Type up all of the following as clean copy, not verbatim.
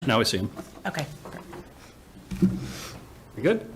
now I see him. Okay. You good?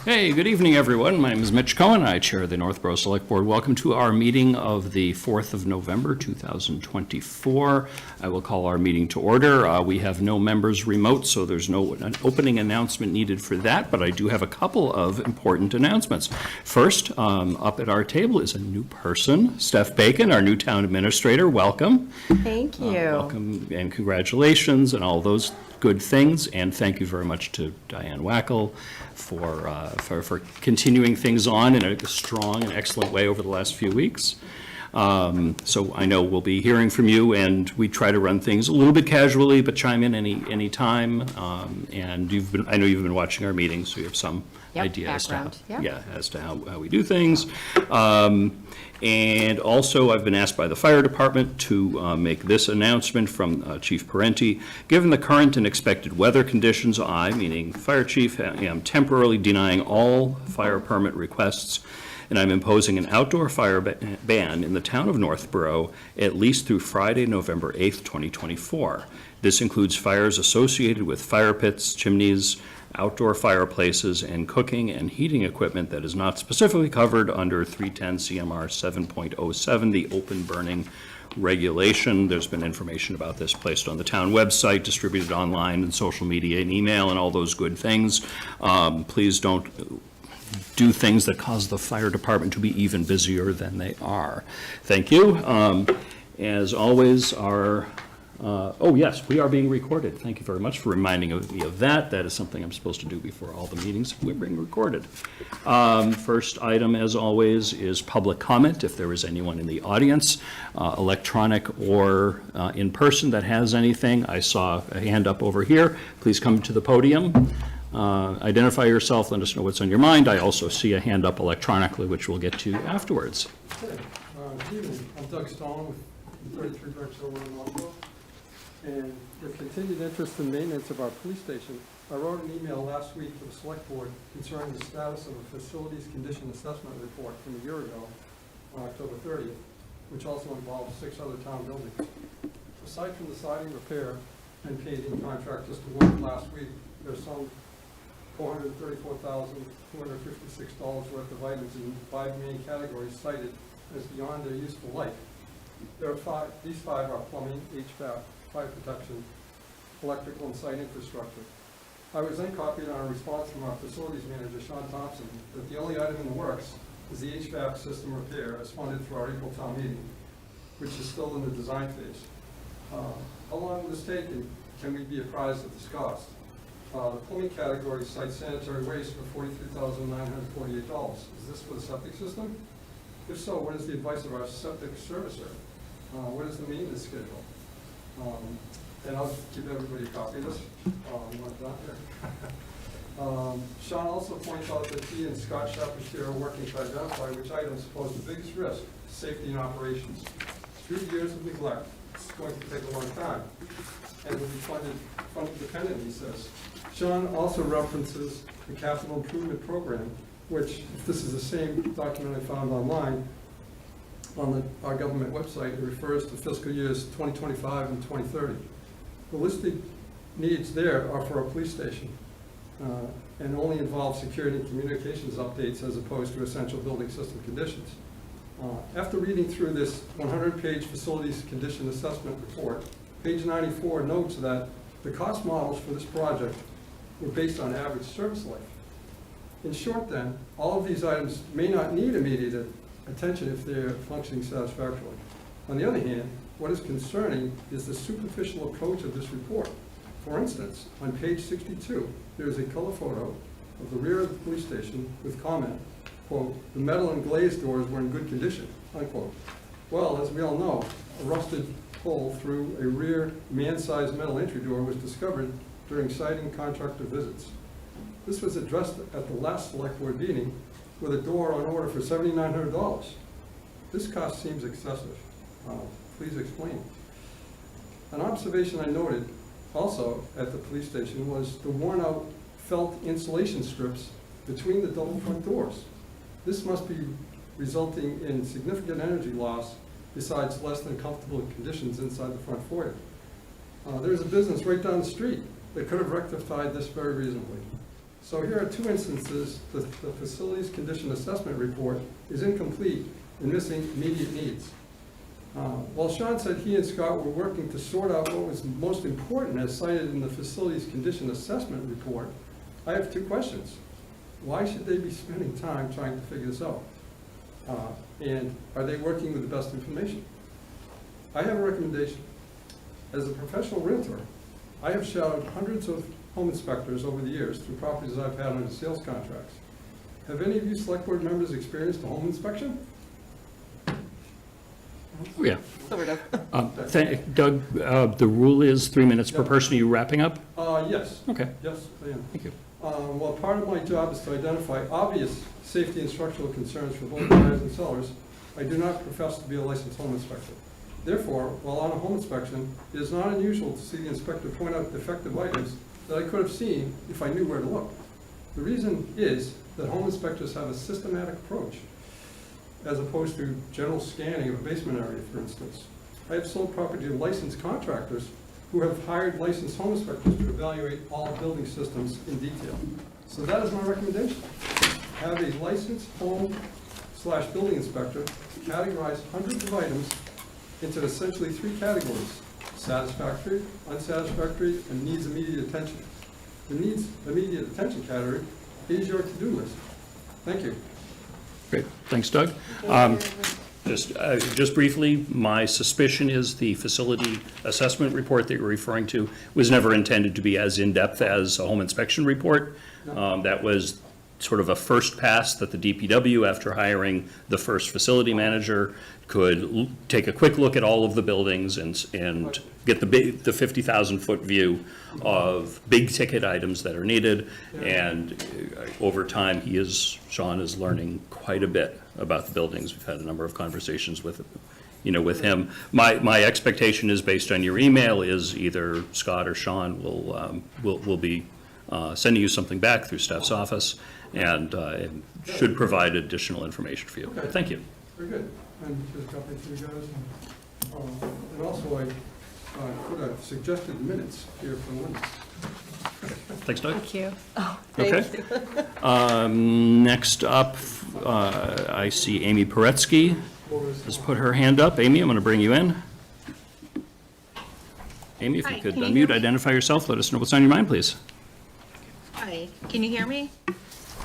Hey, good evening, everyone. My name is Mitch Cohen. I chair the Northborough Select Board. Welcome to our meeting of the 4th of November, 2024. I will call our meeting to order. We have no members remote, so there's no an opening announcement needed for that, but I do have a couple of important announcements. First, up at our table is a new person, Steph Bacon, our new town administrator. Welcome. Thank you. Welcome and congratulations and all those good things, and thank you very much to Diane Wackel for continuing things on in a strong and excellent way over the last few weeks. So I know we'll be hearing from you, and we try to run things a little bit casually, but chime in any time. And I know you've been watching our meetings, so you have some idea as to how we do things. And also, I've been asked by the fire department to make this announcement from Chief Parenti. Given the current and expected weather conditions, I, meaning Fire Chief, am temporarily denying all fire permit requests, and I'm imposing an outdoor fire ban in the town of Northborough at least through Friday, November 8th, 2024. This includes fires associated with fire pits, chimneys, outdoor fireplaces, and cooking and heating equipment that is not specifically covered under 310 CMR 7.07, the open burning regulation. There's been information about this placed on the town website, distributed online and social media and email and all those good things. Please don't do things that cause the fire department to be even busier than they are. Thank you. As always, oh yes, we are being recorded. Thank you very much for reminding me of that. That is something I'm supposed to do before all the meetings. We're being recorded. First item, as always, is public comment. If there is anyone in the audience, electronic or in person, that has anything, I saw a hand up over here. Please come to the podium. Identify yourself, let us know what's on your mind. I also see a hand up electronically, which we'll get to afterwards. Okay. Good evening. I'm Doug Stone with 33 Berkshire Road in Northborough. And with continued interest in maintenance of our police station, I wrote an email last week to the Select Board concerning the status of a facilities condition assessment report from a year ago, on October 30th, which also involves 6 other town buildings. Aside from the siding repair and painting contract just awarded last week, there's some $434,256 worth of items in 5 main categories cited as beyond their useful life. There are these 5 are plumbing, HVAC, fire protection, electrical, and site infrastructure. I was then copied on a response from our facilities manager, Sean Thompson, that the only item in the works is the HVAC system repair as funded through our April town meeting, which is still in the design phase. How long will this take, and can we be apprised of this cost? The plumbing category cites sanitary waste for $43,948. Is this for the septic system? If so, what is the advice of our septic servicer? What is the maintenance schedule? And I'll give everybody a copy of this. Sean also points out that he and Scott Shepard are working to identify which items pose the biggest risk to safety and operations. 3 years of neglect. It's going to take a long time, and will be funded dependent, he says. Sean also references the capital improvement program, which, if this is the same document I found online, on our government website, it refers to fiscal years 2025 and 2030. The listed needs there are for a police station and only involve security and communications updates as opposed to essential building system conditions. After reading through this 100-page facilities condition assessment report, page 94 notes that the cost models for this project were based on average service life. In short then, all of these items may not need immediate attention if they're functioning satisfactorily. On the other hand, what is concerning is the superficial approach of this report. For instance, on page 62, there is a color photo of the rear of the police station with comment, quote, "The metal and glazed doors were in good condition," unquote. Well, as we all know, a rusted hole through a rear man-sized metal entry door was discovered during siding contractor visits. This was addressed at the last select board meeting with a door on order for $7,900. This cost seems excessive. Please explain. An observation I noted also at the police station was the worn out felt insulation strips between the double front doors. This must be resulting in significant energy loss besides less than comfortable conditions inside the front foyer. There's a business right down the street They could have rectified this very reasonably. So here are two instances. The facilities condition assessment report is incomplete and missing immediate needs. While Sean said he and Scott were working to sort out what was most important as cited in the facilities condition assessment report, I have two questions. Why should they be spending time trying to figure this out? And are they working with the best information? I have a recommendation. As a professional realtor, I have shadowed hundreds of home inspectors over the years through properties I've had under sales contracts. Have any of you select board members experienced a home inspection? Oh, yeah. Sort of. Doug, the rule is 3 minutes per person. Are you wrapping up? Yes. Okay, Yes, I am. thank you. While part of my job is to identify obvious safety and structural concerns for both buyers and sellers, I do not profess to be a licensed home inspector. Therefore, while on a home inspection, it is not unusual to see the inspector point out defective items that I could have seen if I knew where to look. The reason is that home inspectors have a systematic approach, as opposed to general scanning of a basement area, for instance. I have sold property to licensed contractors who have hired licensed home inspectors to evaluate all building systems in detail. So that is my recommendation. Have a licensed home/building inspector categorize hundreds of items into essentially 3 categories: satisfactory, unsatisfactory, and needs immediate attention. The needs immediate attention category is your to-do list. Thank you. Great, thanks, Doug. Just briefly, my suspicion is the facility assessment report that you're referring to was never intended to be as in-depth as a home inspection report. That was sort of a first pass that the DPW, after hiring the first facility manager, could take a quick look at all of the buildings and get the 50,000-foot view of big ticket items that are needed. And over time, Sean is learning quite a bit about the buildings. We've had a number of conversations with him. My expectation is, based on your email, is either Scott or Sean will be sending you something back through staff's office and should provide additional information for you. Okay. Thank you. Very good. And just a copy to you guys. And also, I put a suggested minutes here for Linda. Thanks, Doug. Thank you. Oh, Okay. thank you. Next up, I see Amy Paretsky has put her hand up. Amy, I'm going to bring you in. Amy, if you Hi, could can you hear unmute, me? identify yourself, let us know what's on your mind, please. Hi, can you hear me?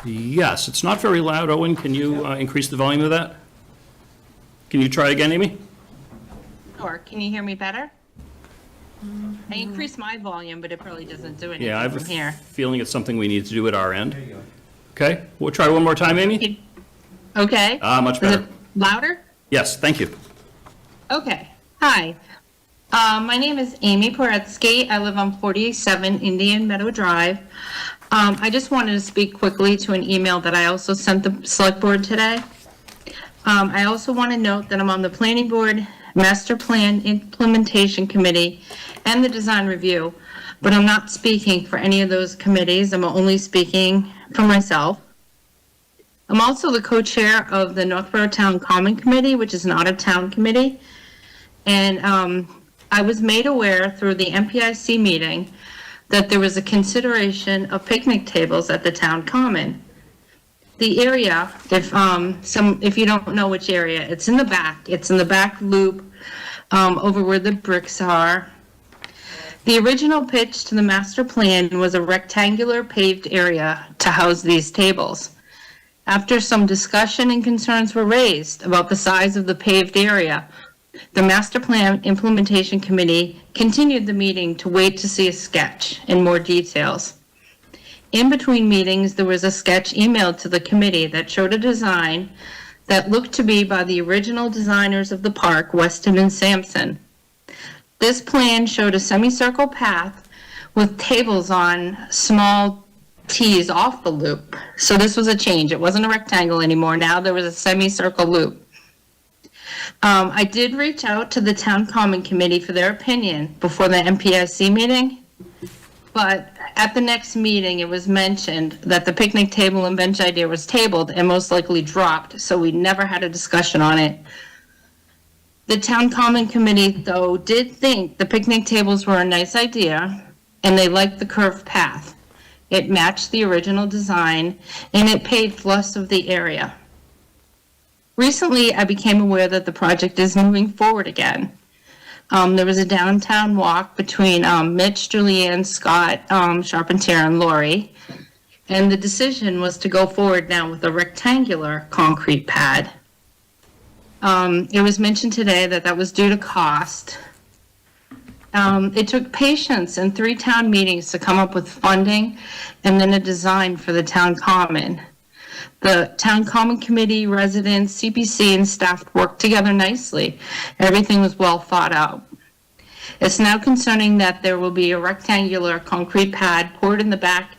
Yes, it's not very loud. Owen, can you increase the volume of that? Can you try again, Amy? Or can you hear me better? I increased my volume, but it probably doesn't do Yeah, I anything have a from here. feeling it's something we need to do at our end. Okay, we'll try one more time, Amy? Okay. Much Is better. it louder? Yes, thank you. Okay. Hi. My name is Amy Poretsky. I live on 47 Indian Meadow Drive. I just wanted to speak quickly to an email that I also sent the select board today. I also want to note that I'm on the planning board, master plan implementation committee, and the design review, but I'm not speaking for any of those committees. I'm only speaking for myself. I'm also the co-chair of the Northborough Town Common Committee, which is an out-of-town committee. And I was made aware through the MPIC meeting that there was a consideration of picnic tables at the town common. The area, if you don't know which area, it's in the back. It's in the back loop over where the bricks are. The original pitch to the master plan was a rectangular paved area to house these tables. After some discussion and concerns were raised about the size of the paved area, the Master Plan Implementation Committee continued the meeting to wait to see a sketch and more details. In between meetings, there was a sketch emailed to the committee that showed a design that looked to be by the original designers of the park, Weston and Sampson. This plan showed a semicircle path with tables on small tees off the loop. So this was a change. It wasn't a rectangle anymore. Now there was a semicircle loop. I did reach out to the Town Common Committee for their opinion before the MPIC meeting, but at the next meeting, it was mentioned that the picnic table and bench idea was tabled and most likely dropped, so we never had a discussion on it. The Town Common Committee, though, did think the picnic tables were a nice idea, and they liked the curved path. It matched the original design, and it paved less of the area. Recently, I became aware that the project is moving forward again. There was a downtown walk between Mitch, Julianne, Scott, Charpentier, and Lori, and the decision was to go forward now with a rectangular concrete pad. It was mentioned today that that was due to cost. It took patience and 3 town meetings to come up with funding and then a design for the town common. The town common committee, residents, CPC, and staff worked together nicely. Everything was well thought out. It's now concerning that there will be a rectangular concrete pad poured in the back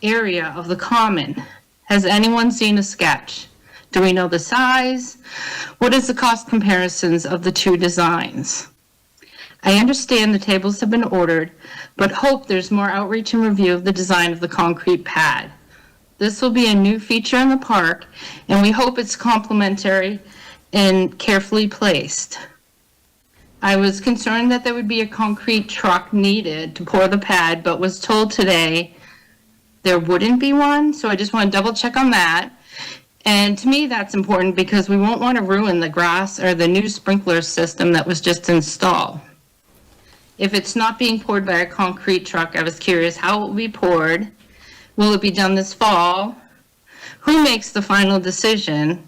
area of the common. Has anyone seen a sketch? Do we know the size? What is the cost comparisons of the 2 designs? I understand the tables have been ordered, but hope there's more outreach and review of the design of the concrete pad. This will be a new feature in the park, and we hope it's complimentary and carefully placed. I was concerned that there would be a concrete truck needed to pour the pad, but was told today there wouldn't be one, so I just want to double check on that. And to me, that's important because we won't want to ruin the grass or the new sprinkler system that was just installed. If it's not being poured by a concrete truck, I was curious how it will be poured. Will it be done this fall? Who makes the final decision?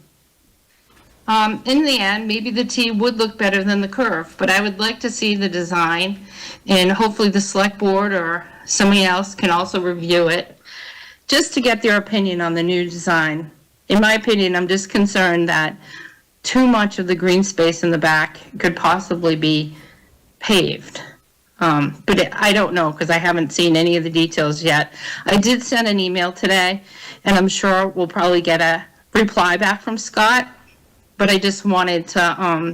In the end, maybe the T would look better than the curve, but I would like to see the design, and hopefully the select board or somebody else can also review it, just to get their opinion on the new design. In my opinion, I'm just concerned that too much of the green space in the back could possibly be paved. But I don't know because I haven't seen any of the details yet. I did send an email today, and I'm sure we'll probably get a reply back from Scott, but I just wanted to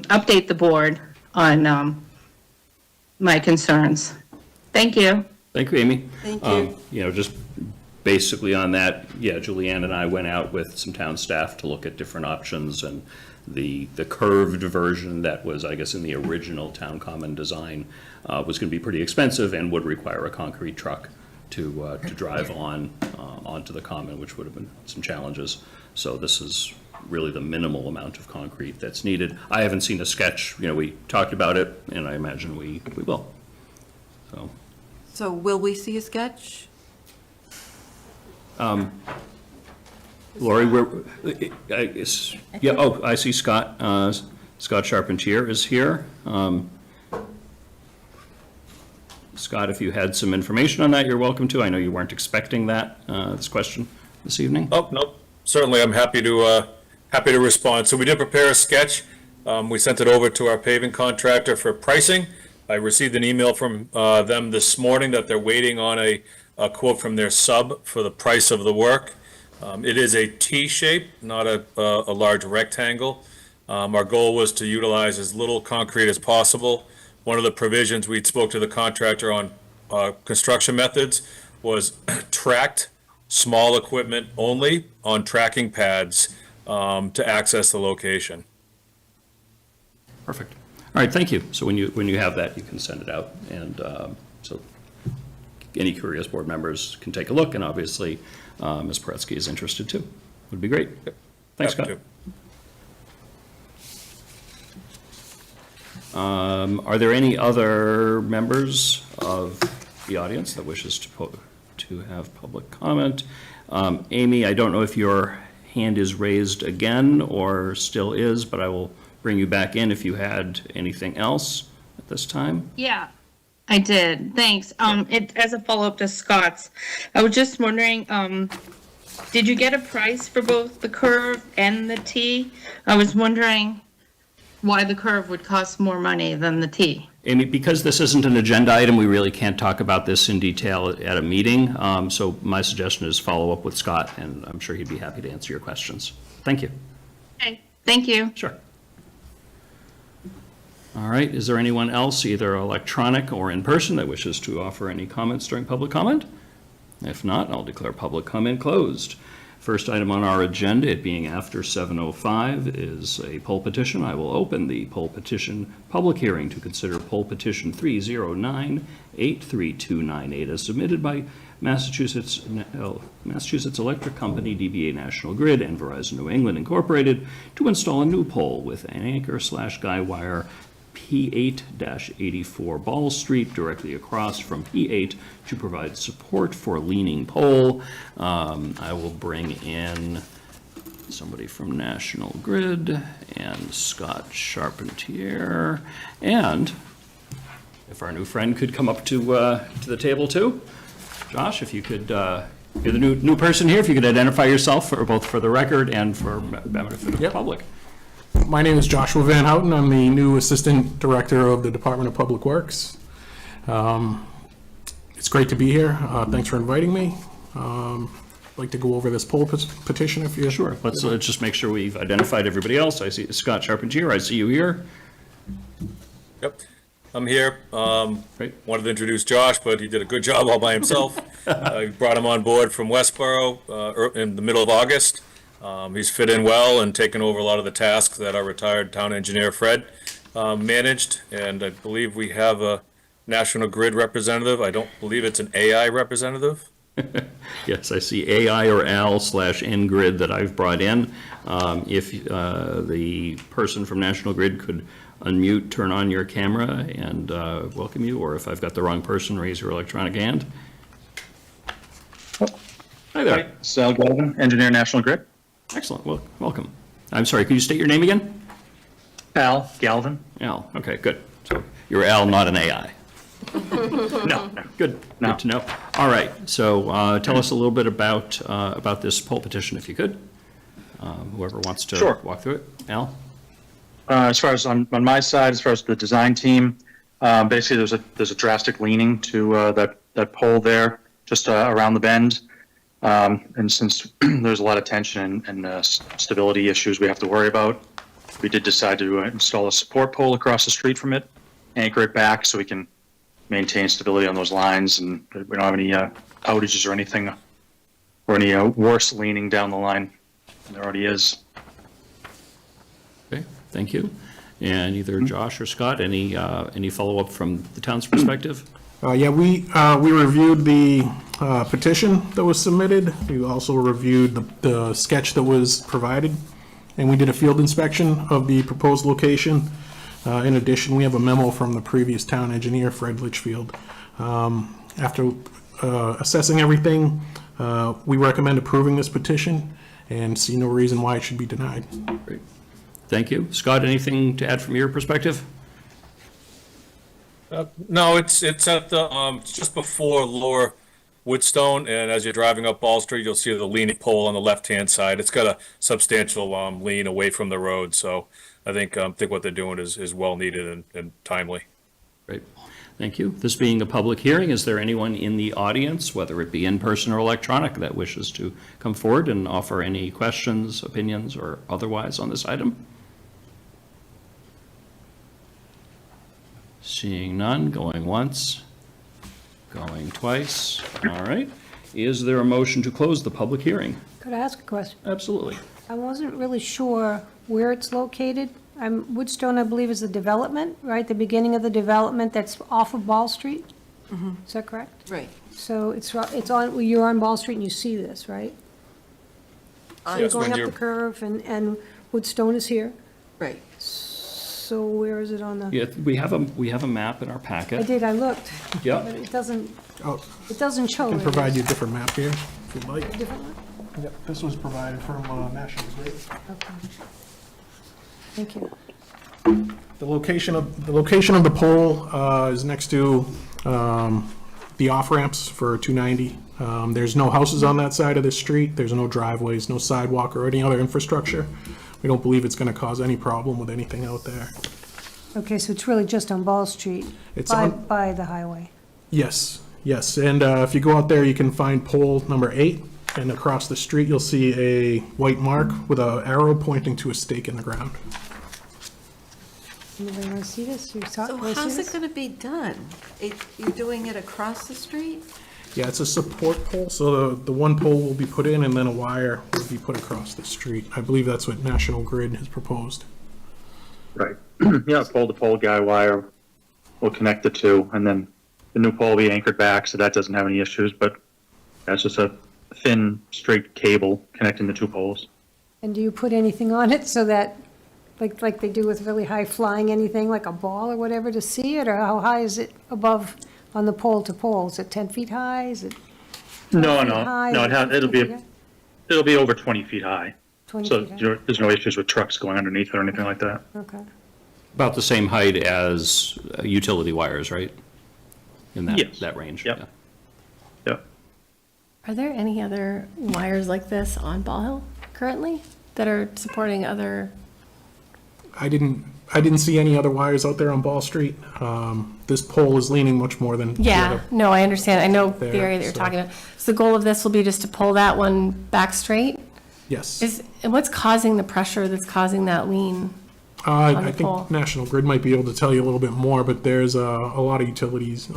update the board on my concerns. Thank you. Thank you, Amy. Thank you. You know, just basically on that, yeah, Julianne and I went out with some town staff to look at different options, and the curved version that was, I guess, in the original town common design was going to be pretty expensive and would require a concrete truck to drive onto the common, which would have been some challenges. So this is really the minimal amount of concrete that's needed. I haven't seen a sketch. You know, we talked about it, and I imagine we will. So will we see a sketch? Lori, I see Scott. Scott Charpentier is here. Scott, if you had some information on that, you're welcome to. I know you weren't expecting that, this question this evening. Oh, no, certainly, I'm happy to respond. So we did prepare a sketch. We sent it over to our paving contractor for pricing. I received an email from them this morning that they're waiting on a quote from their sub for the price of the work. It is a T shape, not a large rectangle. Our goal was to utilize as little concrete as possible. One of the provisions we spoke to the contractor on construction methods was tracked small equipment only on tracking pads to access the location. Perfect. All right, thank you. So when you have that, you can send it out, and so any curious board members can take a look, and obviously Ms. Paretsky is interested too. Would be great. Thanks, Scott. Happy to. Are there any other members of the audience that wishes to have public comment? Amy, I don't know if your hand is raised again or still is, but I will bring you back in if you had anything else at this time. Yeah, I did. Thanks. As a follow-up to Scott's, I was just wondering, did you get a price for both the curve and the T? I was wondering why the curve would cost more money than the T. Amy, because this isn't an agenda item, we really can't talk about this in detail at a meeting. So my suggestion is follow up with Scott, and I'm sure he'd be happy to answer your questions. Thank you. Okay, thank you. Sure. All right, is there anyone else, either electronic or in person, that wishes to offer any comments during public comment? If not, I'll declare public comment closed. First item on our agenda, it being after 7:05, is a poll petition. I will open the poll petition public hearing to consider poll petition 309-83298 as submitted by Massachusetts Electric Company, DBA National Grid, and Verizon New England Incorporated to install a new pole with an anchor/guy wire P8-84 Ball Street directly across from P8 to provide support for leaning pole. I will bring in somebody from National Grid and Scott Charpentier. And if our new friend could come up to the table too. Josh, if you could, you're the new person here, if you could identify yourself for both for the record and for benefit of the public. My name is Joshua Van Houten. I'm the new Assistant Director of the Department of Public Works. It's great to be here. Thanks for inviting me. I'd like to go over this poll petition if you... Sure, let's just make sure we've identified everybody else. I see Scott Charpentier, I see you here. Yep, I'm here. Great. Wanted to introduce Josh, but he did a good job all by himself. I brought him on board from Westboro in the middle of August. He's fit in well and taken over a lot of the tasks that our retired town engineer Fred managed. And I believe we have a National Grid representative. I don't believe it's an AI representative. Yes, I see AI or AL/NGrid that I've brought in. If the person from National Grid could unmute, turn on your camera and welcome you, or if I've got the wrong person, raise your electronic hand. Hi there. Hi, Sal Galvin, Engineer, National Grid. Excellent, well, welcome. I'm sorry, could you state your name again? Al Galvin. Al, okay, good. So you're Al, not an AI. No. Good, No. good to know. All right, so tell us a little bit about this poll petition, if you could. Whoever wants to Sure. walk through it. Al? As far as on my side, as far as the design team, basically there's a drastic leaning to that pole there, just around the bend. And since there's a lot of tension and stability issues we have to worry about, we did decide to install a support pole across the street from it, anchor it back so we can maintain stability on those lines, and we don't have any outages or anything, or any worse leaning down the line than there already is. Okay, thank you. And either Josh or Scott, any follow-up from the town's perspective? Yeah, we reviewed the petition that was submitted. We also reviewed the sketch that was provided, and we did a field inspection of the proposed location. In addition, we have a memo from the previous town engineer, Fred Litchfield. After assessing everything, we recommend approving this petition and see no reason why it should be denied. Great. Thank you. Scott, anything to add from your perspective? No, it's at the just before Lower Woodstone, and as you're driving up Ball Street, you'll see the leaning pole on the left-hand side. It's got a substantial lean away from the road, so I think what they're doing is well needed and timely. Great. Thank you. This being a public hearing, is there anyone in the audience, whether it be in person or electronic, that wishes to come forward and offer any questions, opinions, or otherwise on this item? Seeing none, going once, going twice. All right. Is there a motion to close the public hearing? Could I ask a question? Absolutely. I wasn't really sure where it's located. Woodstone, I believe, is the development, right? The beginning of the development that's off of Ball Street? Is that correct? Right. So it's on, you're on Ball Street and you see this, right? Yes, Going when up you're- the curve and Woodstone is here? Right. So where is it on the? Yeah, we have a map in our I packet. did, I looked. Yep. But it doesn't Oh, show. I can where it provide is. you a different map here, if you'd like. A different one? Yep, this was provided from National Grid. Okay. Thank you. The location of the pole is next to the off-ramps for 290. There's no houses on that side of the street. There's no driveways, no sidewalk or any other infrastructure. We don't believe it's going to cause any problem with anything out there. Okay, so it's really just on Ball Street, It's by on- the highway. Yes, yes. And if you go out there, you can find pole number 8. And across the street, you'll see a white mark with an arrow pointing to a stake in the ground. Anybody want to see this? You saw- So wanna see how's this? it going to be done? You're doing it across the street? Yeah, it's a support pole, so the one pole will be put in and then a wire will be put across the street. I believe that's what National Grid has proposed. Right. Yeah, pole-to-pole guy wire will connect the two, and then the new pole will be anchored back, so that doesn't have any issues, but that's just a thin, straight cable connecting the two poles. And do you put anything on it so that, like they do with really high flying, anything like a ball or whatever to see it? Or how high is it above on the pole to pole? Is it 10 feet high? Is it No, 12 feet high? no, Is it it'll 15 be, feet high? it'll be over 20 feet high. 20 So feet high? there's no issues with trucks going underneath it or anything like that. Okay. About the same height as utility wires, right? In that, Yes. that range? Yep. yeah. Yep. Are there any other wires like this on Ball Hill currently that are supporting other? I didn't see any other wires out there on Ball Street. This pole is leaning much more than the Yeah, other. no, I understand. I know the There, area that you're so- talking about. So the goal of this will be just to pull that one back straight? Yes. And what's causing the pressure that's causing that lean? on I the pole? think National Grid might be able to tell you a little bit more, but there's a lot of utilities,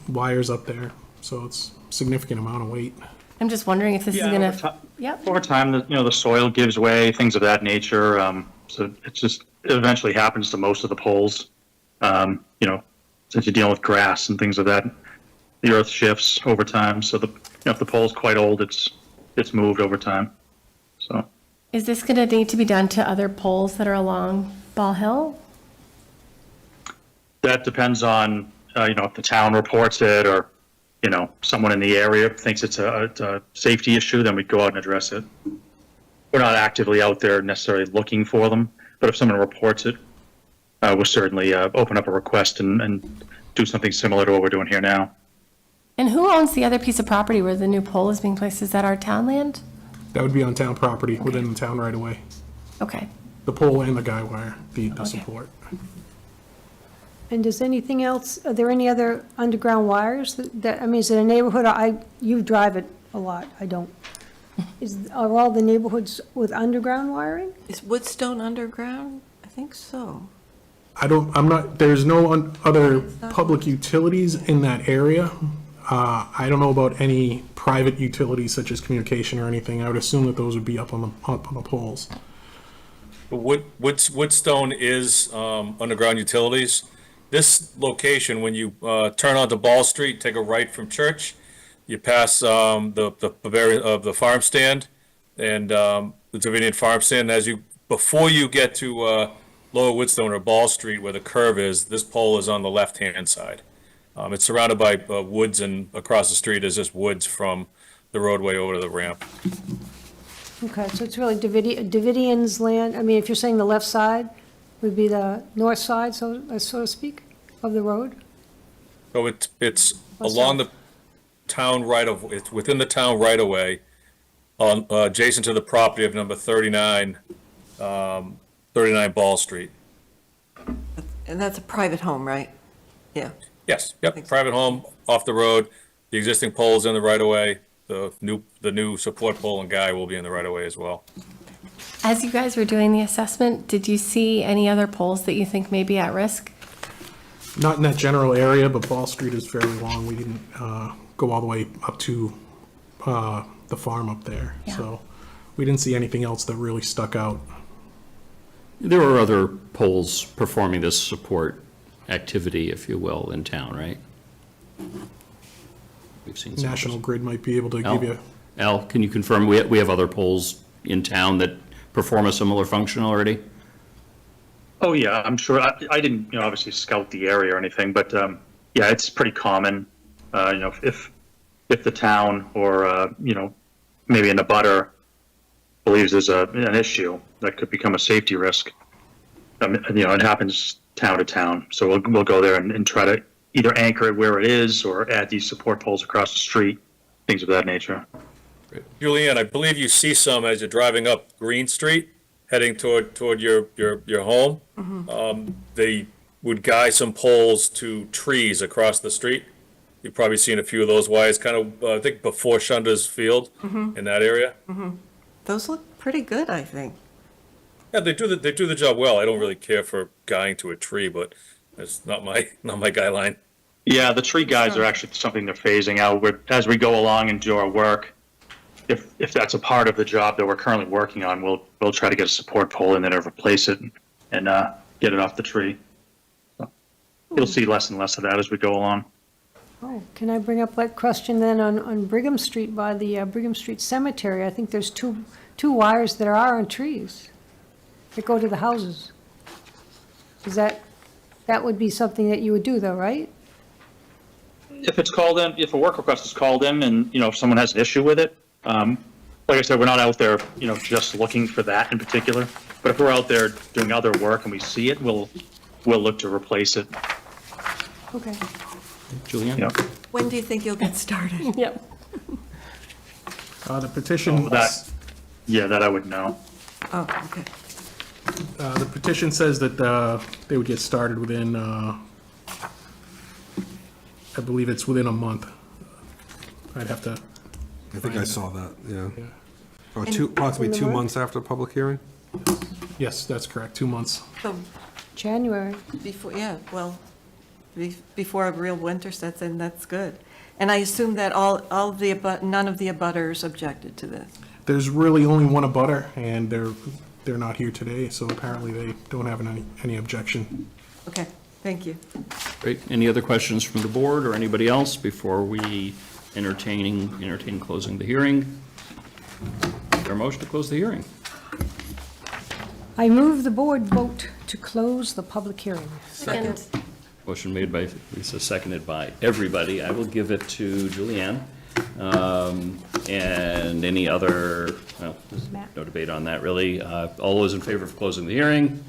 wires up there, so it's a significant amount of weight. I'm just wondering if this is Yeah, gonna, over ti- yep, Over time, the soil gives way, things of that nature. So it eventually happens to most of the poles. Since you're dealing with grass and things of that, the earth shifts over time. So if the pole's quite old, it's moved over time. So is this gonna need to be done to other poles that are along Ball Hill? that depends on, if the town reports it or, someone in the area thinks it's a safety issue, then we'd go out and address it. We're not actively out there necessarily looking for them, but if someone reports it, we'll certainly open up a request and do something similar to what we're doing here now. And who owns the other piece of property where the new pole is being placed? Is that our town land? That would be on town property, within the town right away. Okay. The pole and the guy wire, the support. And does anything else, are there any other underground wires I mean, is it a neighborhood, you drive it a lot, I don't. Are all the neighborhoods with underground wiring? Is Woodstone underground? I think so. There's no other public utilities in that area. I don't know about any private utilities such as communication or anything. I would assume that those would be up on the poles. Woodstone is underground utilities. This location, when you turn onto Ball Street, take a right from Church, you pass the farm stand and the Davinian farm stand. Before you get to Lower Woodstone or Ball Street, where the curve is, this pole is on the left-hand side. It's surrounded by woods, and across the street is just woods from the roadway over to the ramp. Okay, so it's really Davidian's land, I mean, if you're saying the left side would be the north side, so to speak, of the road? So it's What's along that? the town it's within the town right of way, on adjacent to the property of number 39 Ball Street. And that's a private home, right? Yeah. Yes, yep, private home off the road. The existing pole is in the right of way. The new support pole and guy will be in the right of way as well. As you guys were doing the assessment, did you see any other poles that you think may be at risk? Not in that general area, but Ball Street is fairly long. We didn't go all the way up to the farm up there. Yeah. So we didn't see anything else that really stuck out. There are other poles performing this support activity, if you will, in town, right? We've seen some. National Grid might be able to Al? give you, Al, can you confirm we have other poles in town that perform a similar function already? Oh, yeah, I'm sure. I didn't, obviously scout the area or anything, but, yeah, it's pretty common. If the town or, maybe in the butter believes there's an issue that could become a safety risk, it happens town to town. So we'll go there and try to either anchor it where it is or add these support poles across the street, things of that nature. Julianne, I believe you see some as you're driving up Green Street, heading toward your home. They would guy some poles to trees across the street. You've probably seen a few of those wires, kind of, I think, before Shunda's Field in that area. Those look pretty good, I think. Yeah, they do the job well. I don't really care for guying to a tree, but it's not my guideline. Yeah, the tree guides are actually something they're phasing out. As we go along and do our work, if that's a part of the job that we're currently working on, we'll try to get a support pole in there to replace it and get it off the tree. So you'll see less and less of that as we go along. Oh, can I bring up that question then on Brigham Street by the Brigham Street Cemetery? I think there's two wires that are on trees that go to the houses. Is that would be something that you would do though, right? If it's called in, if a work request is called in and, if someone has an issue with it, like I said, we're not out there, just looking for that in particular. But if we're out there doing other work and we see it, we'll look to replace it. Okay. Julianne? Yep. When do you think you'll get started? Yep. The petition, That I would know. Oh, okay. the petition says that they would get started within, I believe it's within a month. I'd have to, I think I saw that, yeah. Yeah. Or approximately 2 months after the public hearing? yes, that's correct, 2 months. So January. before, yeah, well, before a real winter sets in, that's good. And I assume that none of the abutters objected to this. There's really only one abutter, and they're not here today, so apparently they don't have any objection. Okay, thank you. Great. Any other questions from the board or anybody else before we entertain closing the hearing? Is there a motion to close the hearing? I move the board vote to close the public hearing. Second. Motion made by Lisa, seconded by everybody. I will give it to Julianne. And any other, well, there's Matt. no debate on that, really. All those in favor of closing the hearing?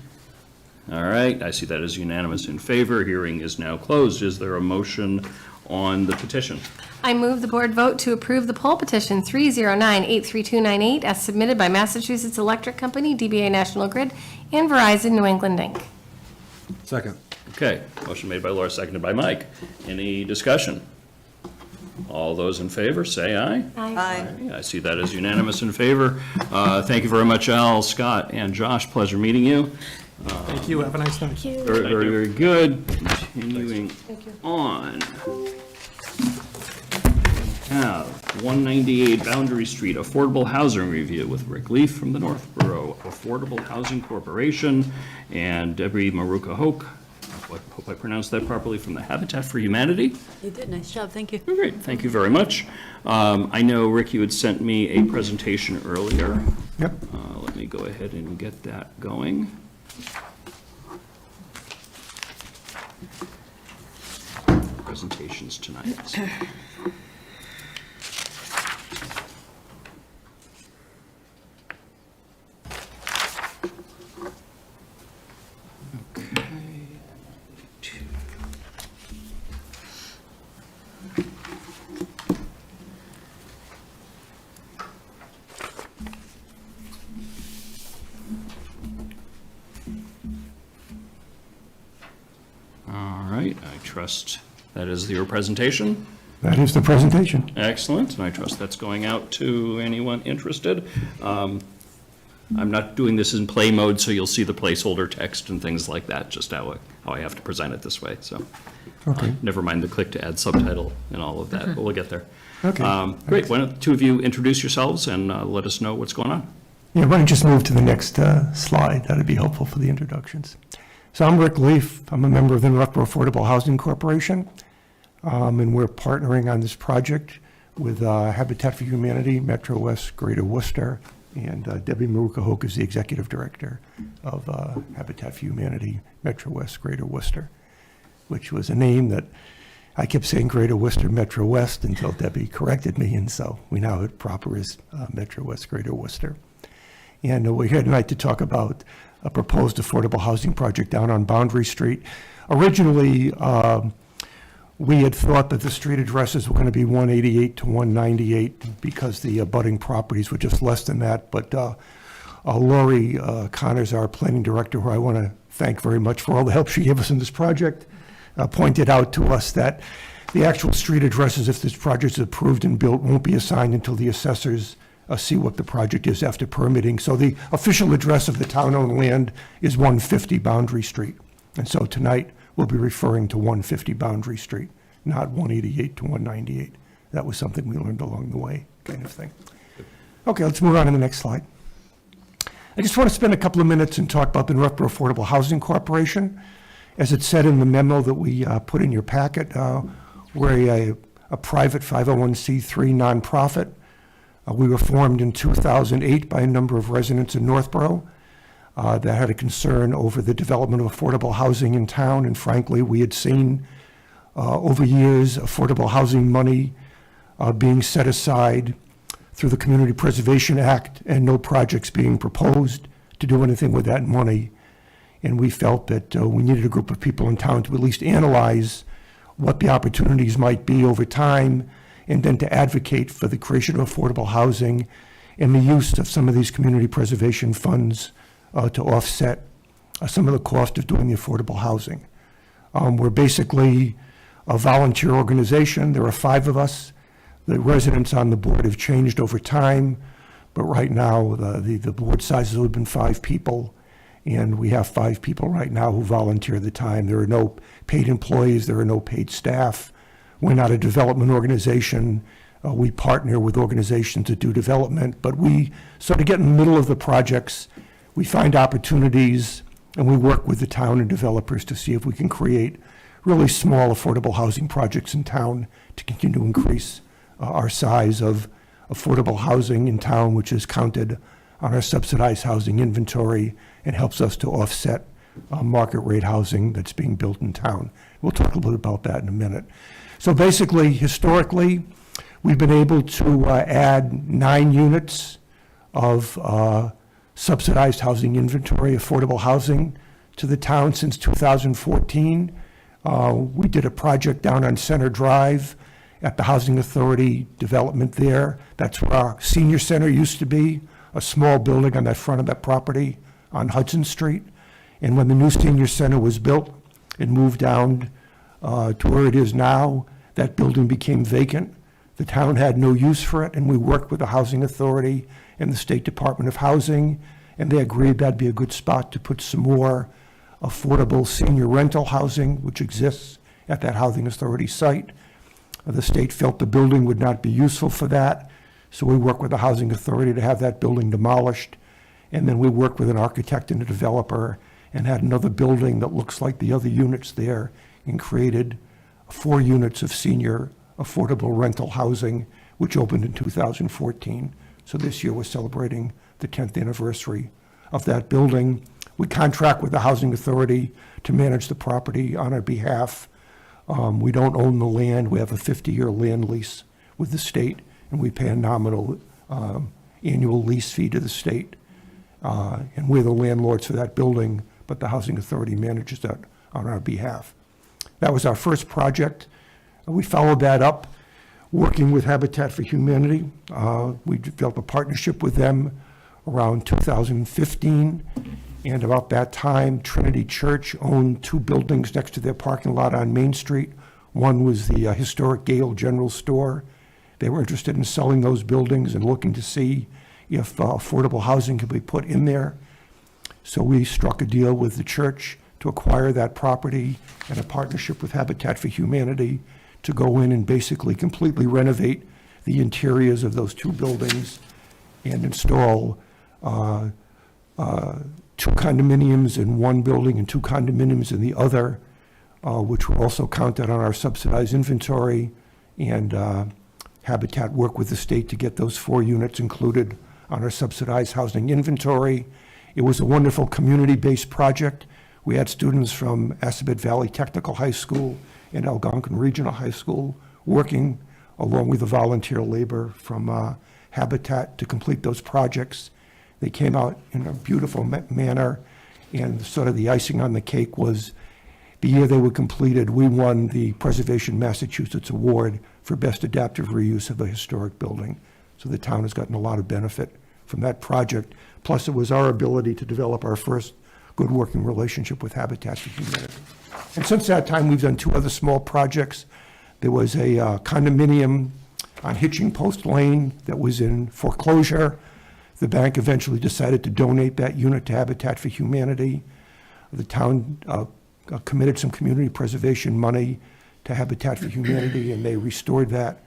All right, I see that as unanimous in favor. Hearing is now closed. Is there a motion on the petition? I move the board vote to approve the poll petition 309-83298 as submitted by Massachusetts Electric Company, DBA National Grid, and Verizon New England, Inc. Second. Okay, motion made by Laura, seconded by Mike. Any discussion? All those in favor, say aye. Aye. I see that as unanimous in favor. Thank you very much, Al, Scott, and Josh. Pleasure meeting you. Thank you, have a nice night. Very, very, very good. Continuing on. We have 198 Boundary Street Affordable Housing Review with Rick Leaf from the Northborough Affordable Housing Corporation and Debbie Maruka Hoke. I hope I pronounced that properly, from the Habitat for Humanity. You did, nice job, thank you. Great, thank you very much. I know, Rick, you had sent me a presentation earlier. Yep. Let me go ahead and get that going. Presentations tonight. All right, I trust that is your presentation. That is the presentation. Excellent, and I trust that's going out to anyone interested. I'm not doing this in play mode, so you'll see the placeholder text and things like that, just how I have to present it this way, so. Okay. Never mind the click to add subtitle and all of that, but we'll get there. Okay. Great, why don't the two of you introduce yourselves and let us know what's going on? Yeah, why don't you just move to the next slide? That'd be helpful for the introductions. So I'm Rick Leaf. I'm a member of the Northborough Affordable Housing Corporation, and we're partnering on this project with Habitat for Humanity, Metro West, Greater Worcester, and Debbie Maruka Hoke is the executive director of Habitat for Humanity, Metro West, Greater Worcester, which was a name that I kept saying Greater Worcester, Metro West until Debbie corrected me, and so we now have it proper as Metro West, Greater Worcester. And we're here tonight to talk about a proposed affordable housing project down on Boundary Street. Originally, we had thought that the street addresses were going to be 188 to 198 because the abutting properties were just less than that. But Lori Connors, our planning director, who I want to thank very much for all the help she gave us in this project, pointed out to us that the actual street addresses, if this project is approved and built, won't be assigned until the assessors see what the project is after permitting. So the official address of the town-owned land is 150 Boundary Street. And so tonight, we'll be referring to 150 Boundary Street. not 188 to 198. That was something we learned along the way, kind of thing. Okay, let's move on to the next slide. I just want to spend a couple of minutes and talk about the Northborough Affordable Housing Corporation. As it said in the memo that we put in your packet, we're a private 501c3 nonprofit. We were formed in 2008 by a number of residents in Northborough that had a concern over the development of affordable housing in town, and frankly, we had seen over years affordable housing money being set aside through the Community Preservation Act and no projects being proposed to do anything with that money. And we felt that we needed a group of people in town to at least analyze what the opportunities might be over time, and then to advocate for the creation of affordable housing and the use of some of these community preservation funds to offset some of the cost of doing the affordable housing. We're basically a volunteer organization. There are 5 of us. The residents on the board have changed over time, but right now the board size has been 5 people, and we have 5 people right now who volunteer the time. There are no paid employees, there are no paid staff. We're not a development organization. We partner with organizations that do development, but we sort of get in the middle of the projects. We find opportunities, and we work with the town and developers to see if we can create really small affordable housing projects in town to continue to increase our size of affordable housing in town, which is counted on our subsidized housing inventory and helps us to offset market rate housing that's being built in town. We'll talk a little bit about that in a minute. So basically, historically, we've been able to add 9 units of subsidized housing inventory, affordable housing, to the town since 2014. We did a project down on Center Drive at the Housing Authority development there. That's where our senior center used to be, a small building on that front of that property on Hudson Street. And when the new senior center was built and moved down to where it is now, that building became vacant. The town had no use for it, and we worked with the Housing Authority and the State Department of Housing, and they agreed that'd be a good spot to put some more affordable senior rental housing, which exists at that Housing Authority site. The state felt the building would not be useful for that, so we worked with the Housing Authority to have that building demolished, and then we worked with an architect and a developer and had another building that looks like the other units there and created 4 units of senior affordable rental housing, which opened in 2014. So this year we're celebrating the 10th anniversary of that building. We contract with the Housing Authority to manage the property on our behalf. We don't own the land. We have a 50-year land lease with the state, and we pay a nominal annual lease fee to the state. And we're the landlords for that building, but the Housing Authority manages that on our behalf. That was our first project. We followed that up working with Habitat for Humanity. We developed a partnership with them around 2015. And about that time, Trinity Church owned 2 buildings next to their parking lot on Main Street. One was the historic Gale General Store. They were interested in selling those buildings and looking to see if affordable housing could be put in there. So we struck a deal with the church to acquire that property and a partnership with Habitat for Humanity to go in and basically completely renovate the interiors of those 2 buildings and install 2 condominiums in one building and 2 condominiums in the other, which were also counted on our subsidized inventory. And Habitat worked with the state to get those 4 units included on our subsidized housing inventory. It was a wonderful community-based project. We had students from Assabet Valley Technical High School and Algonquin Regional High School working along with the volunteer labor from Habitat to complete those projects. They came out in a beautiful manner, and sort of the icing on the cake was the year they were completed, we won the Preservation Massachusetts Award for Best Adaptive Reuse of a Historic Building. So the town has gotten a lot of benefit from that project. Plus, it was our ability to develop our first good working relationship with Habitat for Humanity. And since that time, we've done 2 other small projects. There was a condominium on Hitching Post Lane that was in foreclosure. The bank eventually decided to donate that unit to Habitat for Humanity. The town committed some community preservation money to Habitat for Humanity, and they restored that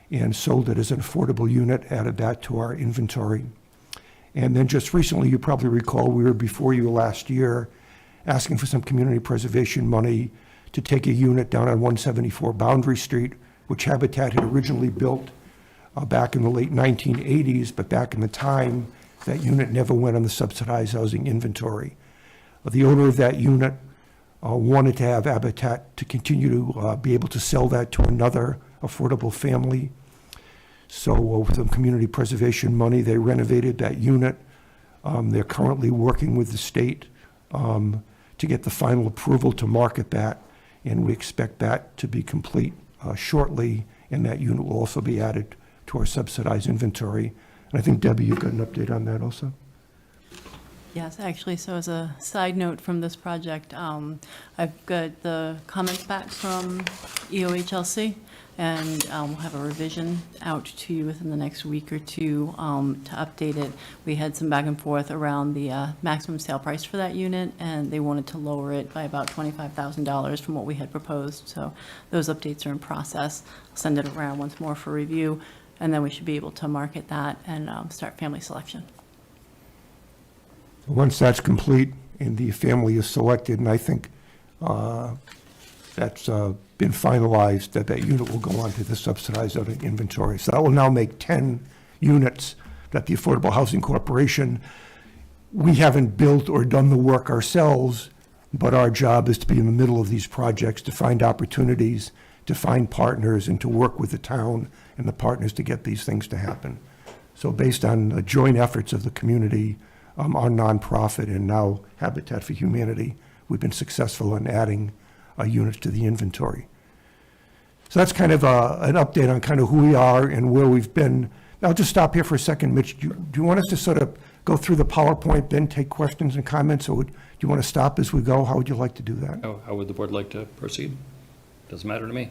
and sold it as an affordable unit, added that to our inventory. And then just recently, you probably recall, we were before you last year asking for some community preservation money to take a unit down on 174 Boundary Street, which Habitat had originally built back in the late 1980s, but back in the time, that unit never went on the subsidized housing inventory. The owner of that unit wanted to have Habitat to continue to be able to sell that to another affordable family. So with some community preservation money, they renovated that unit. They're currently working with the state to get the final approval to market that, and we expect that to be complete shortly, and that unit will also be added to our subsidized inventory. And I think, Debbie, you've got an update on that also? Yes, actually, so as a side note from this project, I've got the comments back from EOHLC, and we'll have a revision out to you within the next week or two to update it. We had some back and forth around the maximum sale price for that unit, and they wanted to lower it by about $25,000 from what we had proposed. So those updates are in process. I'll send it around once more for review, and then we should be able to market that and start family selection. Once that's complete and the family is selected, and I think that's been finalized, that unit will go on to the subsidized inventory. So that will now make 10 units that the Affordable Housing Corporation, we haven't built or done the work ourselves, but our job is to be in the middle of these projects, to find opportunities, to find partners, and to work with the town and the partners to get these things to happen. So based on the joint efforts of the community, our nonprofit, and now Habitat for Humanity, we've been successful in adding units to the inventory. So that's kind of an update on kind of who we are and where we've been. I'll just stop here for a second. Mitch, do you want us to sort of go through the PowerPoint, then take questions and comments, or do you want to stop as we go? How would you like to do that? How would the board like to proceed? Doesn't matter to me.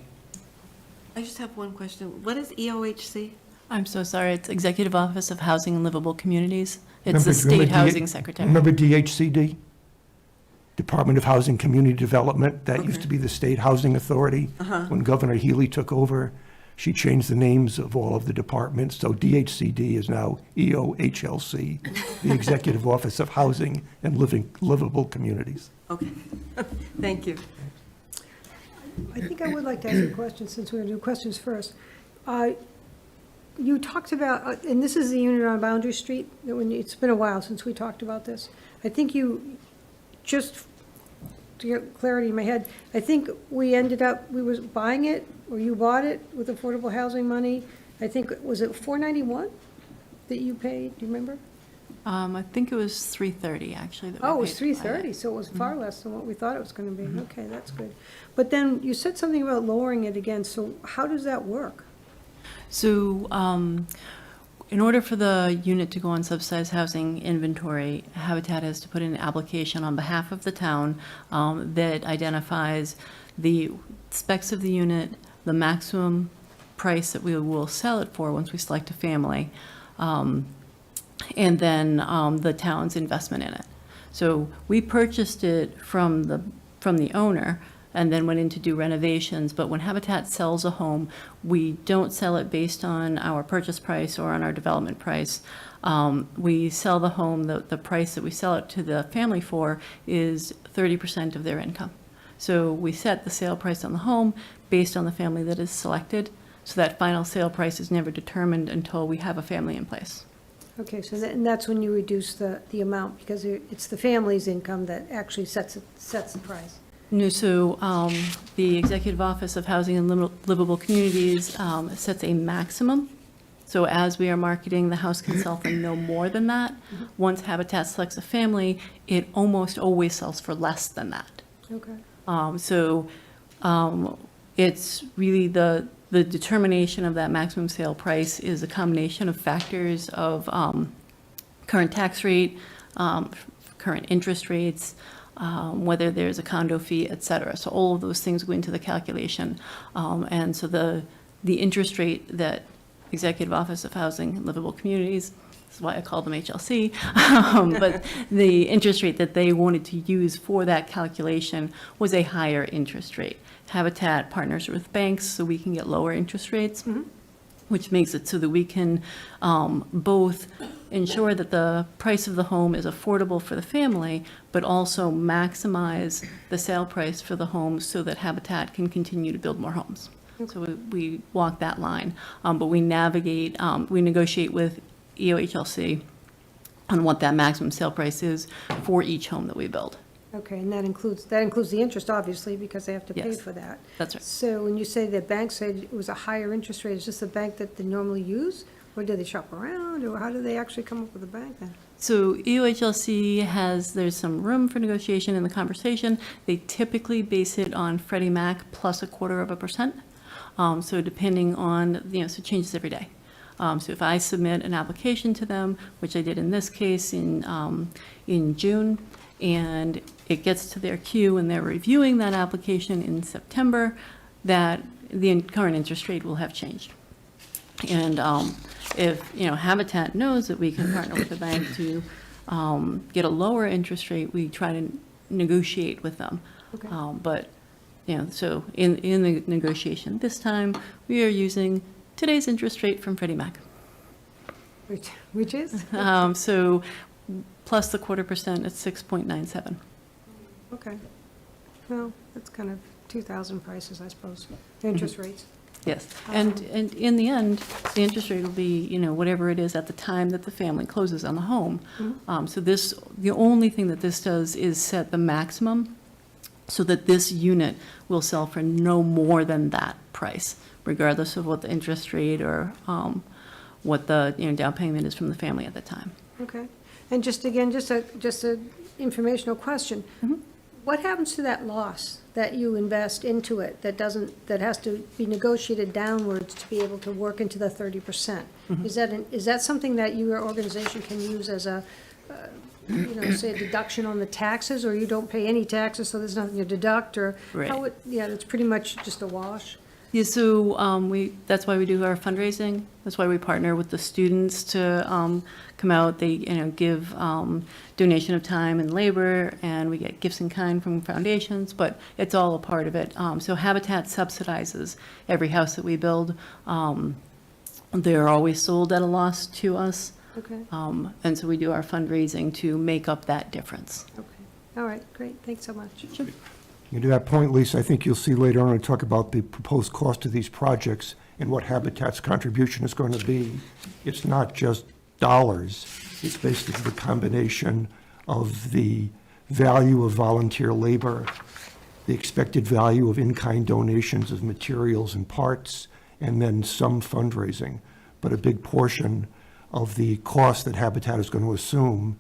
I just have one question. What is EOHC? I'm so sorry, it's Executive Office of Housing and Livable Communities. It's Remember- the State remember Housing Secretary. Remember DHCD? Department of Housing Community Development? That used to be the State Housing Authority. When Governor Healy took over, she changed the names of all of the departments. So DHCD is now EOHLC, the Executive Office of Housing and Livable Communities. Okay, thank you. I think I would like to ask a question, since we're going to do questions first. You talked about, and this is the unit on Boundary Street, that it's been a while since we talked about this. I think you, just to get clarity in my head, I think we ended up, we was buying it, or you bought it with affordable housing money. I think, was it $491 that you paid, do you remember? I think it was $330, actually. That we Oh, it was paid to buy it. $330, so it was far less than what we thought it was going to be. Okay, that's good. But then you said something about lowering it again, so how does that work? So, in order for the unit to go on subsidized housing inventory, Habitat has to put in an application on behalf of the town that identifies the specs of the unit, the maximum price that we will sell it for once we select a family, and then the town's investment in it. So we purchased it from the owner, and then went in to do renovations. But when Habitat sells a home, we don't sell it based on our purchase price or on our development price. We sell the home, the price that we sell it to the family for is 30% of their income. So we set the sale price on the home based on the family that is selected. So that final sale price is never determined until we have a family in place. Okay, so and that's when you reduce the amount, because it's the family's income that actually sets the price. No, so the Executive Office of Housing and Livable Communities sets a maximum. So as we are marketing, the house can sell for no more than that. Once Habitat selects a family, it almost always sells for less than that. Okay. So it's really the determination of that maximum sale price is a combination of factors of current tax rate, current interest rates, whether there's a condo fee, et cetera. So all of those things go into the calculation. And so the interest rate that Executive Office of Housing and Livable Communities. That's why I call them HLC. But the interest rate that they wanted to use for that calculation was a higher interest rate. Habitat partners with banks so we can get lower interest rates, which makes it so that we can both ensure that the price of the home is affordable for the family, but also maximize the sale price for the home so that Habitat can continue to build more homes. So we walk that line, but we negotiate with EOHLC on what that maximum sale price is for each home that we build. Okay, and that includes the interest, obviously, because they have to pay Yes. for that. That's right. So when you say the bank said it was a higher interest rate, is this a bank that they normally use? Or do they shop around, or how do they actually come up with a bank then? So EOHLC there's some room for negotiation in the conversation. They typically base it on Freddie Mac plus 1/4%. So depending on, so it changes every day. So if I submit an application to them, which I did in this case in June, and it gets to their queue and they're reviewing that application in September, that the current interest rate will have changed. And if, Habitat knows that we can partner with the bank to get a lower interest rate, we try to negotiate with them. Okay. But, so in the negotiation this time, we are using today's interest rate from Freddie Mac. Which is? So plus the 1/4%, it's 6.97. Okay. Well, that's kind of 2000 prices, I suppose, interest rates. Yes, and in the end, the interest rate will be, whatever it is at the time that the family closes on the home. So the only thing that this does is set the maximum so that this unit will sell for no more than that price, regardless of what the interest rate or what the, down payment is from the family at the time. Okay. And just a informational question. What happens to that loss that you invest into it that has to be negotiated downwards to be able to work into the 30%? Is that something that your organization can use as a, say a deduction on the taxes, or you don't pay any taxes, so there's nothing to deduct, or? Right. It's pretty much just a wash? Yeah, so that's why we do our fundraising. That's why we partner with the students to come out. They, give donation of time and labor, and we get gifts in kind from foundations, but it's all a part of it. So Habitat subsidizes every house that we build. They're always sold at a loss to us. Okay. And so we do our fundraising to make up that difference. Okay. All right, great. Thanks so much. And to that point, Lisa, I think you'll see later on, we talk about the proposed cost of these projects and what Habitat's contribution is going to be. It's not just dollars. It's basically the combination of the value of volunteer labor, the expected value of in-kind donations of materials and parts, and then some fundraising. But a big portion of the cost that Habitat is going to assume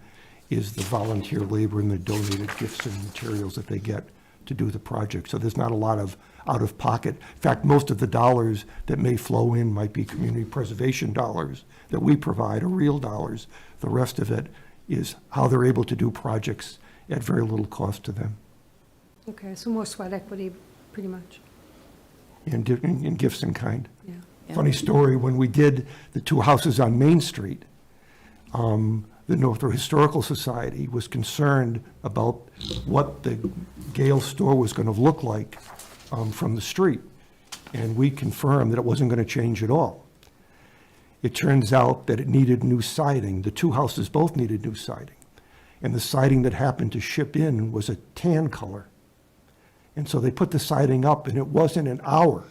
is the volunteer labor and the donated gifts and materials that they get to do the project. So there's not a lot of out-of-pocket. In fact, most of the dollars that may flow in might be community preservation dollars that we provide, or real dollars. The rest of it is how they're able to do projects at very little cost to them. Okay, so more sweat equity, pretty much. And gifts in kind. Yeah. Funny story, when we did the two houses on Main Street, the Northwood Historical Society was concerned about what the Gale store was going to look like from the street. And we confirmed that it wasn't going to change at all. It turns out that it needed new siding. The two houses both needed new siding. And the siding that happened to ship in was a tan color. And so they put the siding up, and it wasn't an hour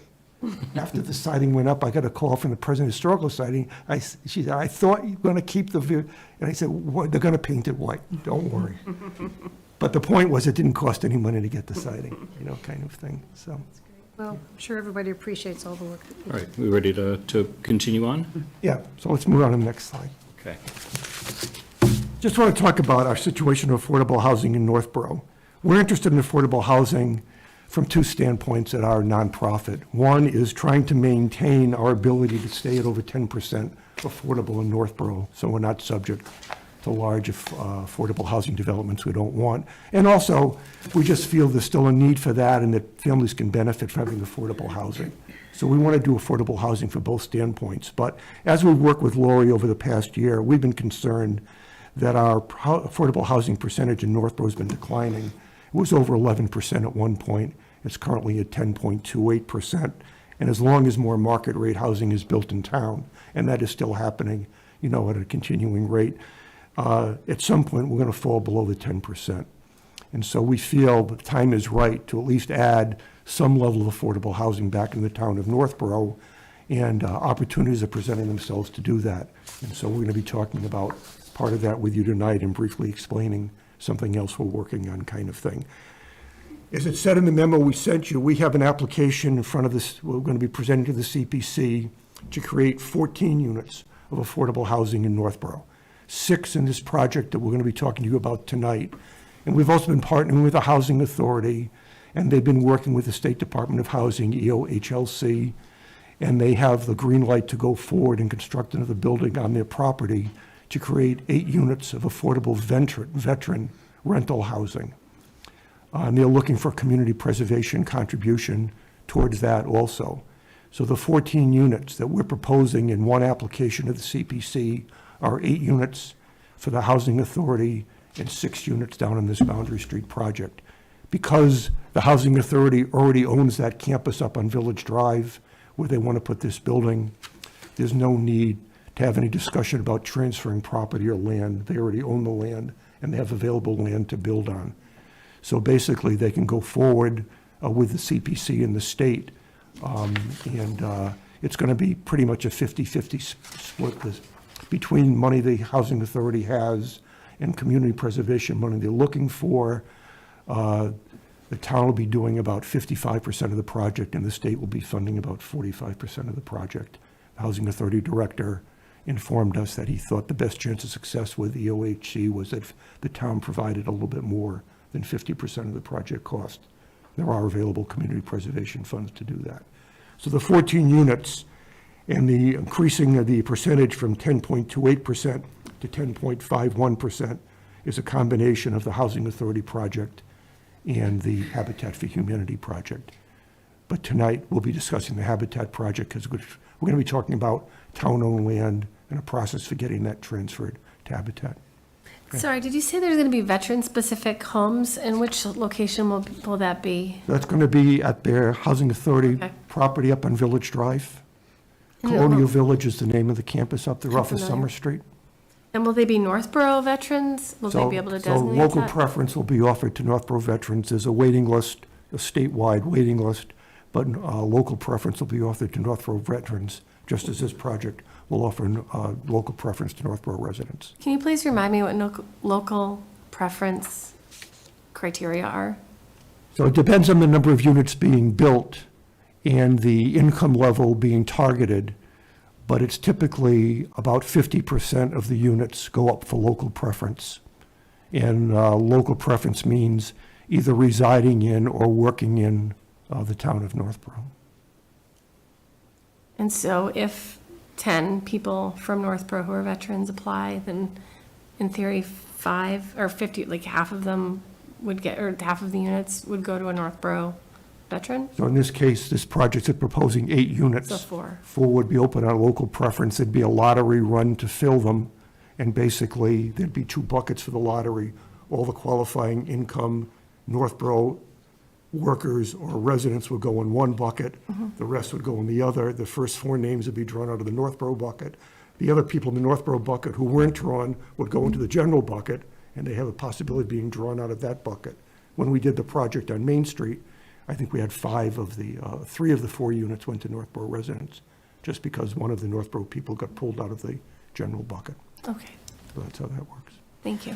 after the siding went up, I got a call from the president of Historical Society. She said, I thought you were going to keep the view. And I said, they're going to paint it white. Don't worry. But the point was, it didn't cost any money to get the siding, kind of thing. So, Well, I'm sure everybody appreciates all the work that you All right, we ready to continue on? yeah, so let's move on to the next slide. Okay. Just want to talk about our situation of affordable housing in Northborough. We're interested in affordable housing from two standpoints at our nonprofit. One is trying to maintain our ability to stay at over 10% affordable in Northborough, so we're not subject to large affordable housing developments we don't want. And also, we just feel there's still a need for that and that families can benefit from having affordable housing. So we want to do affordable housing for both standpoints. But as we've worked with Lori over the past year, we've been concerned that our affordable housing percentage in Northborough has been declining. It was over 11% at one point. It's currently at 10.28%. And as long as more market rate housing is built in town, and that is still happening, at a continuing rate, at some point, we're going to fall below the 10%. And so we feel the time is right to at least add some level of affordable housing back in the town of Northborough, and opportunities are presenting themselves to do that. And so we're going to be talking about part of that with you tonight and briefly explaining something else we're working on, kind of thing. As it said in the memo we sent you, we have an application in front of this, we're going to be presenting to the CPC to create 14 units of affordable housing in Northborough. 6 in this project that we're going to be talking to you about tonight. And we've also been partnering with the Housing Authority, and they've been working with the State Department of Housing, EOHLC, and they have the green light to go forward and construct another building on their property to create 8 units of affordable veteran rental housing. And they're looking for community preservation contribution towards that also. So the 14 units that we're proposing in one application to the CPC are 8 units for the Housing Authority and 6 units down in this Boundary Street project. Because the Housing Authority already owns that campus up on Village Drive where they want to put this building, there's no need to have any discussion about transferring property or land. They already own the land and they have available land to build on. So basically, they can go forward with the CPC and the state, and it's going to be pretty much a 50-50 split between money the Housing Authority has and community preservation money they're looking for. The town will be doing about 55% of the project, and the state will be funding about 45% of the project. The Housing Authority Director informed us that he thought the best chance of success with EOHC was if the town provided a little bit more than 50% of the project cost. There are available community preservation funds to do that. So the 14 units and the increasing of the percentage from 10.28% to 10.51% is a combination of the Housing Authority project and the Habitat for Humanity project. But tonight, we'll be discussing the Habitat project because we're going to be talking about town-owned land and a process for getting that transferred to Habitat. Sorry, did you say there's going to be veteran-specific homes? And which location will that be? That's going to be at their Housing Authority Okay. property up on Village Drive. And Colonial Village is the name of the campus up there off of familiar. Summer Street. And will they be Northborough veterans? Will they be able to designate So local that? preference will be offered to Northborough veterans. There's a waiting list, a statewide waiting list, but local preference will be offered to Northborough veterans, just as this project will offer local preference to Northborough residents. Can you please remind me what local preference criteria are? So it depends on the number of units being built and the income level being targeted, but it's typically about 50% of the units go up for local preference. And local preference means either residing in or working in the town of Northborough. And so if 10 people from Northborough who are veterans apply, then in theory, 5 or 50, like half of them would get, or half of the units would go to a Northborough veteran? So in this case, this project is proposing 8 units. So 4. 4 would be open on local preference. There'd be a lottery run to fill them. And basically, there'd be 2 buckets for the lottery. All the qualifying income, Northborough workers or residents would go in one bucket. The rest would go in the other. The first 4 names would be drawn out of the Northborough bucket. The other people in the Northborough bucket who weren't drawn would go into the general bucket, and they have a possibility of being drawn out of that bucket. When we did the project on Main Street, I think we had 3 of the 4 units went to Northborough residents, just because one of the Northborough people got pulled out of the general bucket. Okay, So that's how that works. thank you.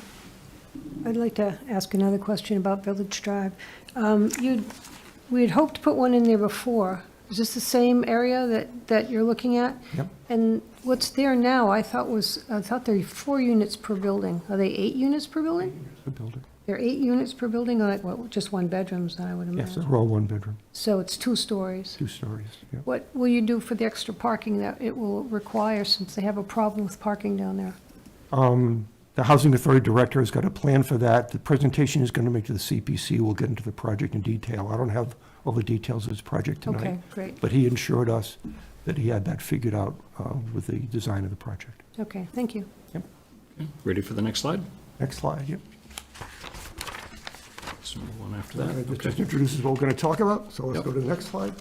I'd like to ask another question about Village Drive. We had hoped to put one in there before. Is this the same area that you're looking at? Yep. And what's there now, I thought there were 4 units per building. Are they 8 units per building? The building. They're 8 units per building, or like, what, just 1 bedrooms, then I would Yes, imagine? they're all 1 bedroom, So it's 2 stories. 2 stories, yeah. What will you do for the extra parking that it will require, since they have a problem with parking down there? The Housing Authority Director has got a plan for that. The presentation is going to make to the CPC. We'll get into the project in detail. I don't have all the details of his project tonight. Okay, great. But he assured us that he had that figured out with the design of the project. Okay, thank you. Ready for the next slide? Next slide, yep. So one after That that. just introduces what we're going to talk about, so let's go to the next slide.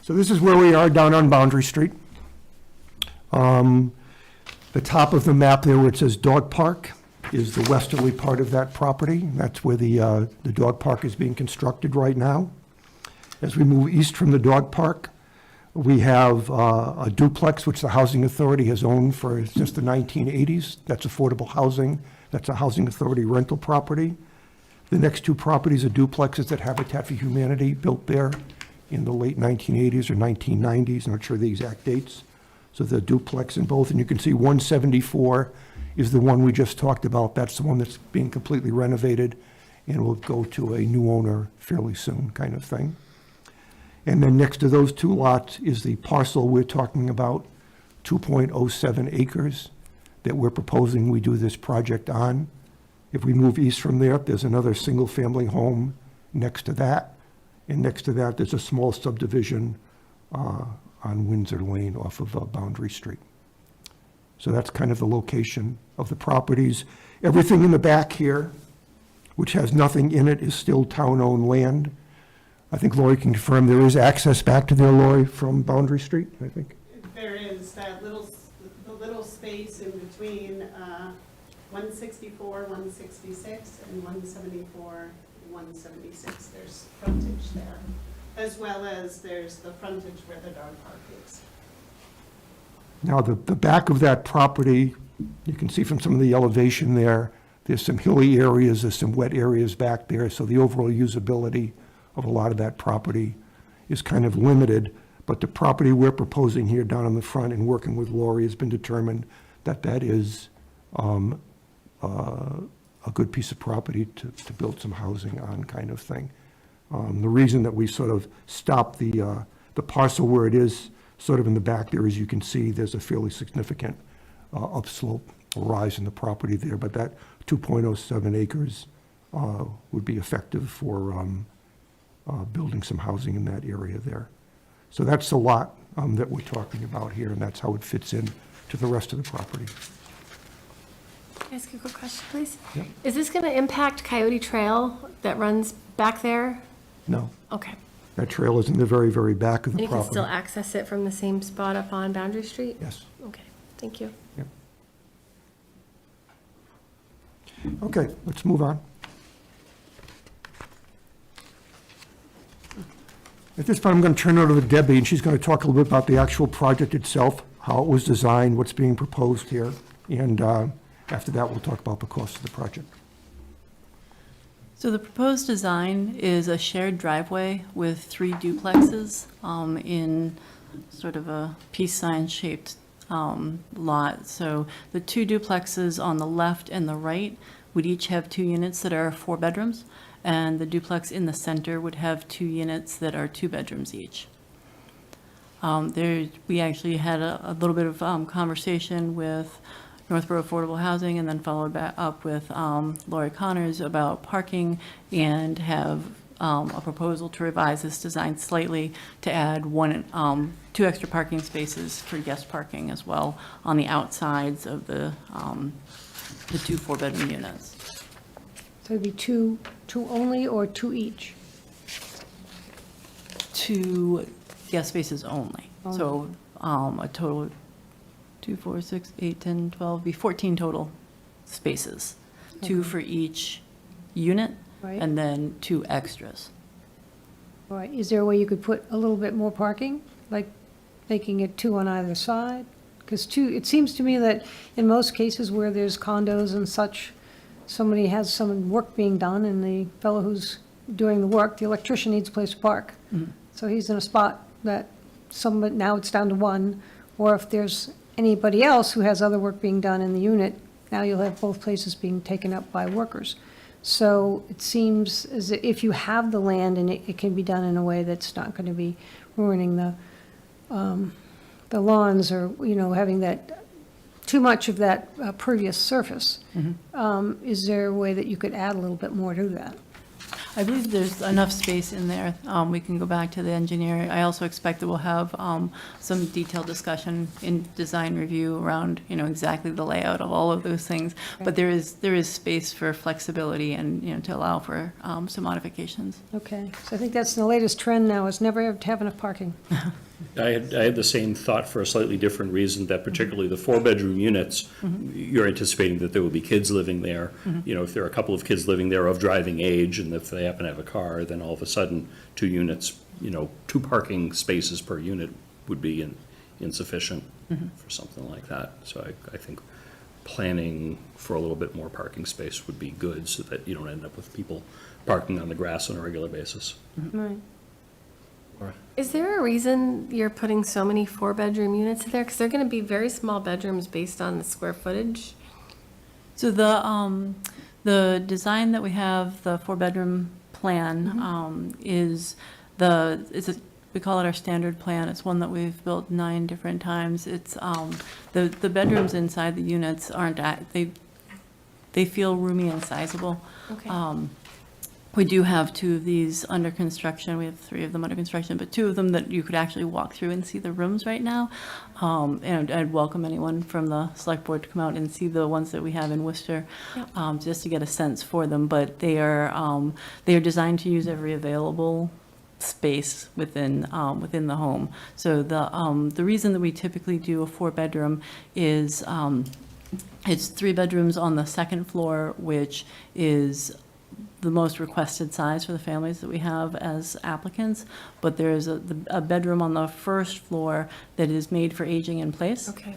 So this is where we are down on Boundary Street. The top of the map there where it says Dog Park is the westerly part of that property. That's where the dog park is being constructed right now. As we move east from the dog park, we have a duplex, which the Housing Authority has owned for since the 1980s. That's affordable housing. That's a Housing Authority rental property. The next two properties are duplexes that Habitat for Humanity built there in the late 1980s or 1990s. I'm not sure the exact dates. So the duplex in both, and you can see 174 is the one we just talked about. That's the one that's being completely renovated and will go to a new owner fairly soon, kind of thing. And then next to those two lots is the parcel we're talking about, 2.07 acres, that we're proposing we do this project on. If we move east from there, there's another single-family home next to that. And next to that, there's a small subdivision on Windsor Lane off of Boundary Street. So that's kind of the location of the properties. Everything in the back here, which has nothing in it, is still town-owned land. I think Lori can confirm there is access back to there, Lori, from Boundary Street, I think. There is that the little space in between 164, 166, and 174, 176. There's frontage there, as well as there's the frontage where the dog park is. Now, the back of that property, you can see from some of the elevation there, there's some hilly areas, there's some wet areas back there, so the overall usability of a lot of that property is kind of limited. But the property we're proposing here down in the front and working with Lori has been determined that that is a good piece of property to build some housing on, kind of thing. The reason that we sort of stopped the parcel where it is sort of in the back there, as you can see, there's a fairly significant upslope or rise in the property there, but that 2.07 acres would be effective for building some housing in that area there. So that's the lot that we're talking about here, and that's how it fits in to the rest of the property. Can I ask a quick question, please? Yep. Is this going to impact Coyote Trail that runs back there? No, Okay. that trail is in the very, very back of And the you can property. still access it from the same spot up on Boundary Street? Yes. Okay, thank you. Yep. Okay, let's move on. At this point, I'm going to turn it over to Debbie, and she's going to talk a little bit about the actual project itself, how it was designed, what's being proposed here, and after that, we'll talk about the cost of the project. So the proposed design is a shared driveway with 3 duplexes in sort of a peace sign shaped lot. So the 2 duplexes on the left and the right would each have 2 units that are 4 bedrooms, and the duplex in the center would have 2 units that are 2 bedrooms each. We actually had a little bit of conversation with Northborough Affordable Housing, and then followed back up with Lori Connors about parking, and have a proposal to revise this design slightly to add 2 extra parking spaces for guest parking as well on the outsides of the 2 4-bedroom units. So it'd be two only or 2 each? 2 guest spaces only. So a total of 2, 4, 6, 8, 10, 12, be 14 total spaces. 2 for each unit, Right. and then 2 extras. All right, is there a way you could put a little bit more parking, like making it 2 on either side? Because it seems to me that in most cases where there's condos and such, somebody has some work being done, and the fellow who's doing the work, the electrician, needs a place to park. So he's in a spot that now it's down to 1, or if there's anybody else who has other work being done in the unit, now you'll have both places being taken up by workers. So it seems as if you have the land and it can be done in a way that's not going to be ruining the lawns, or, having that, too much of that pervious surface. Is there a way that you could add a little bit more to that? I believe there's enough space in there. We can go back to the engineer. I also expect that we'll have some detailed discussion in design review around, exactly the layout of all of those things. But there is space for flexibility and, to allow for some modifications. Okay, so I think that's the latest trend now, is never to have enough parking. I had the same thought for a slightly different reason, that particularly the four-bedroom units, you're anticipating that there will be kids living there. If there are a couple of kids living there of driving age, and if they happen to have a car, then all of a sudden, 2 units, 2 parking spaces per unit would be insufficient for something like that. So I think planning for a little bit more parking space would be good, so that you don't end up with people parking on the grass on a regular basis. Right. Is there a reason you're putting so many 4-bedroom units there? Because they're going to be very small bedrooms based on the square footage. So the design that we have, the 4-bedroom plan, we call it our standard plan. It's one that we've built 9 different times. It's the bedrooms inside the units they feel roomy and sizable. Okay. We do have 2 of these under construction. We have 3 of them under construction, but 2 of them that you could actually walk through and see the rooms right now. And I'd welcome anyone from the select board to come out and see the ones that we have in Worcester, just to get a sense for them. But they are designed to use every available space within the home. So the reason that we typically do a 4-bedroom is it's 3 bedrooms on the second floor, which is the most requested size for the families that we have as applicants, but there is a bedroom on the first floor that is made for aging in place. Okay.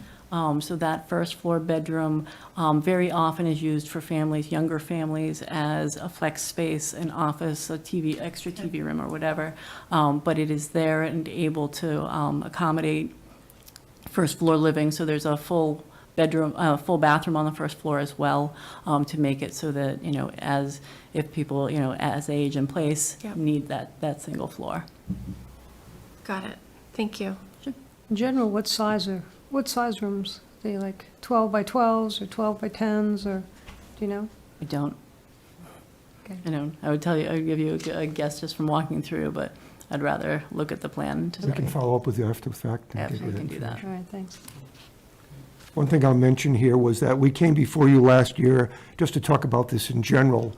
So that first floor bedroom very often is used for families, younger families, as a flex space, an office, a TV, extra TV room or whatever. But it is there and able to accommodate first floor living. So there's a full bedroom, full bathroom on the first floor as well, to make it so that, as if people, as they age in place, Yep. need that single floor. Got it. Thank you. In general, what size rooms? Are they like 12 by 12s or 12 by 10s, or, do you know? I don't. Okay. I would tell you, I would give you a guess just from walking through, but I'd rather look at the plan to We can say. follow up with you after the fact. and Yeah, give you we that can do that. information. All right, thanks. One thing I'll mention here was that we came before you last year just to talk about this in general.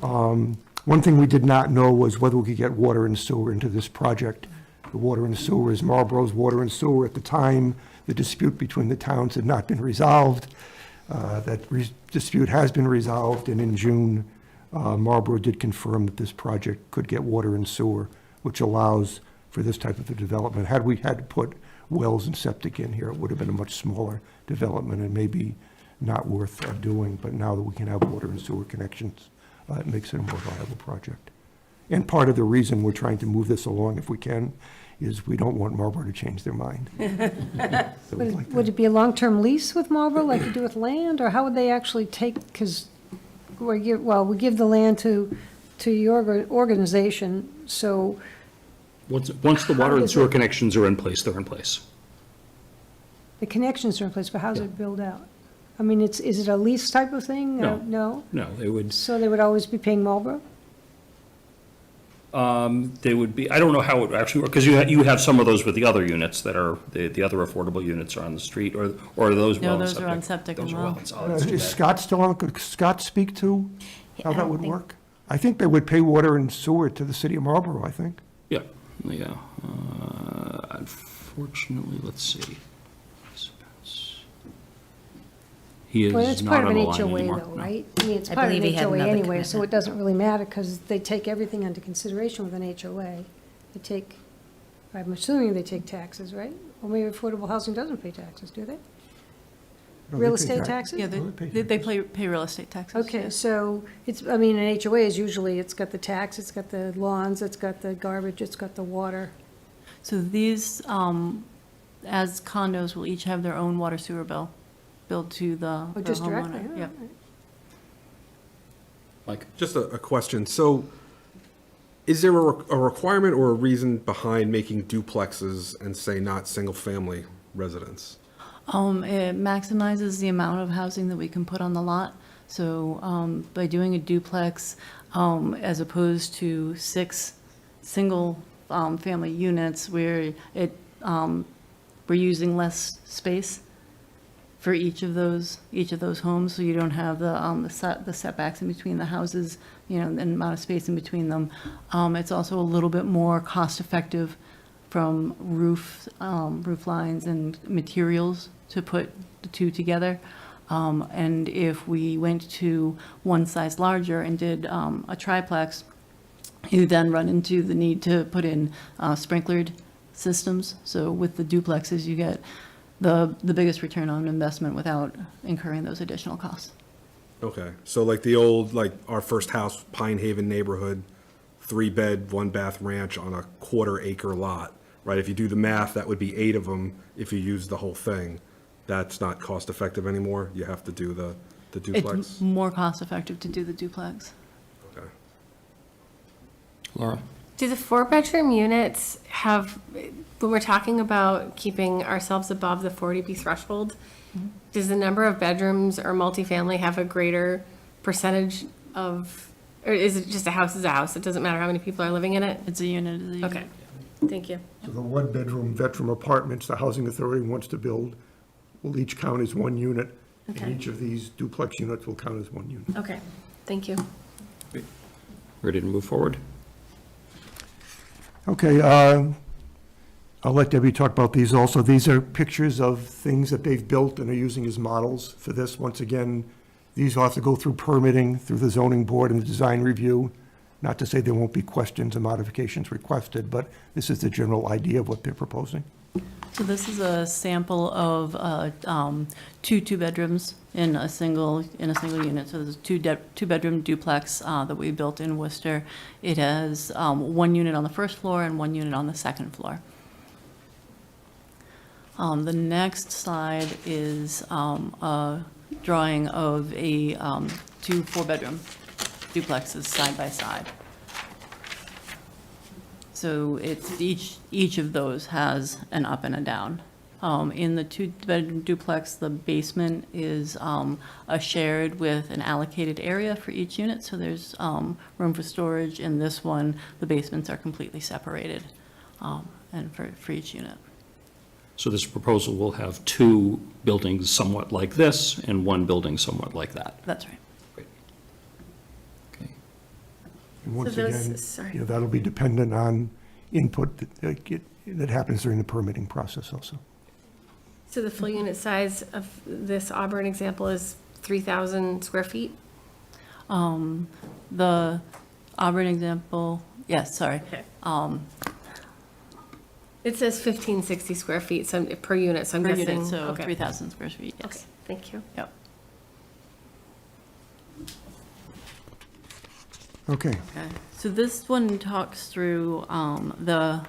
One thing we did not know was whether we could get water and sewer into this project. The water and sewer is Marlboro's water and sewer. At the time, the dispute between the towns had not been resolved. Dispute has been resolved, and in June, Marlboro did confirm that this project could get water and sewer, which allows for this type of a development. Had we had to put wells and septic in here, it would have been a much smaller development and maybe not worth doing, but now that we can have water and sewer connections, it makes it a more viable project. And part of the reason we're trying to move this along, if we can, is we don't want Marlboro to change their mind. So we'd like Would to- it be a long-term lease with Marlboro, like you do with land, or how would they actually take, because we give the land to your organization, so, Once the water and sewer connections are in place, they're in place. the connections are in place, but how's it built out? I mean, is it a lease type of thing? No. No? No, they would, So they would always be paying Marlboro? they would be, I don't know how it would actually work, because you have some of those with the other units that are, the other affordable units are on the street, or are those No, well and those are on septic Those and are well well. and solid. That's too Is bad. Scott still on? Could Scott speak to how I that don't would think- work? I think they would pay water and sewer to the city of Marlboro, I think. Yeah. Unfortunately, let's see. He is Well, it's not part of on an the line HOA anymore. though, No. right? I mean, it's I part of believe an he had HOA another anyway, so commitment. it doesn't really matter, because they take everything under consideration with an HOA. I'm assuming they take taxes, right? Or maybe affordable housing doesn't pay taxes, do they? No, Real they pay estate tax. taxes? Yeah, Well, they they pay real estate taxes. Okay, yes. so an HOA is usually, it's got the tax, it's got the lawns, it's got the garbage, it's got the water. So these, as condos, will each have their own water sewer bill, billed to the Oh, just homeowner. directly? Yep. Mike? Just a question. So is there a requirement or a reason behind making duplexes and say not single-family residence? It maximizes the amount of housing that we can put on the lot. So by doing a duplex, as opposed to 6 single family units where we're using less space for each of those homes, so you don't have the setbacks in between the houses, and the amount of space in between them. It's also a little bit more cost-effective from roof lines and materials to put the two together. And if we went to one size larger and did a triplex, you then run into the need to put in sprinklered systems. So with the duplexes, you get the biggest return on investment without incurring those additional costs. Okay, so like the old, like our first house, Pine Haven neighborhood, 3-bed, 1-bath ranch on a 1/4 acre lot, right? If you do the math, that would be 8 of them if you use the whole thing. That's not cost effective anymore? You have to do the duplex? It's more cost effective to do the duplex. Okay. Laura? Do the 4-bedroom units have, when we're talking about keeping ourselves above the 40B threshold, does the number of bedrooms or multifamily have a greater percentage of, or is it just a house is a house? It doesn't matter how many people are living in it? It's a unit. Okay, thank you. So the one-bedroom veteran apartments the housing authority wants to build will each count as 1 unit. Okay. And each of these duplex units will count as 1 unit. Okay, thank you. Ready to move forward? Okay, I'll let Debbie talk about these also. These are pictures of things that they've built and are using as models for this. Once again, these will have to go through permitting, through the zoning board and the design review. Not to say there won't be questions or modifications requested, but this is the general idea of what they're proposing. So this is a sample of 2 bedrooms in a single unit. So there's a 2-bedroom duplex that we built in Worcester. It has 1 unit on the first floor and 1 unit on the second floor. The next slide is a drawing of 2 4-bedroom duplexes side by side. So it's each of those has an up and a down. In the 2-bedroom duplex, the basement is shared with an allocated area for each unit, so there's room for storage. In this one, the basements are completely separated, and for each unit. So this proposal will have 2 buildings somewhat like this and 1 building somewhat like that. That's right. Okay. And once So those- again, sorry. that'll be dependent on input that happens during the permitting process also. So the full unit size of this Auburn example is 3,000 square feet? The Auburn example, yes, sorry. Okay. It says 1,560 square feet per unit, so I'm Per guessing. unit, so okay. 3,000 square feet, Okay, yes. thank you. Yep. Okay, Okay, so this one talks through the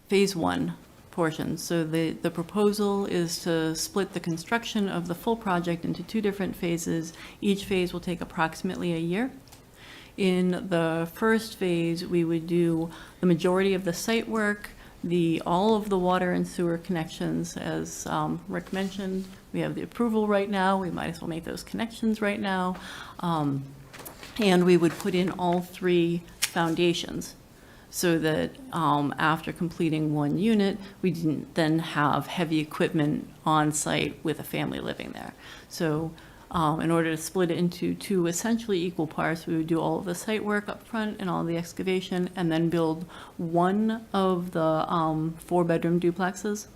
phase 1 portion. So the proposal is to split the construction of the full project into 2 different phases. Each phase will take approximately a year. In the first phase, we would do the majority of the site work, all of the water and sewer connections, as Rick mentioned. We have the approval right now. We might as well make those connections right now. And we would put in all 3 foundations so that after completing 1 unit, we didn't then have heavy equipment on site with a family living there. So in order to split it into 2 essentially equal parts, we would do all of the site work up front and all the excavation, and then build 1 of the 4-bedroom duplexes.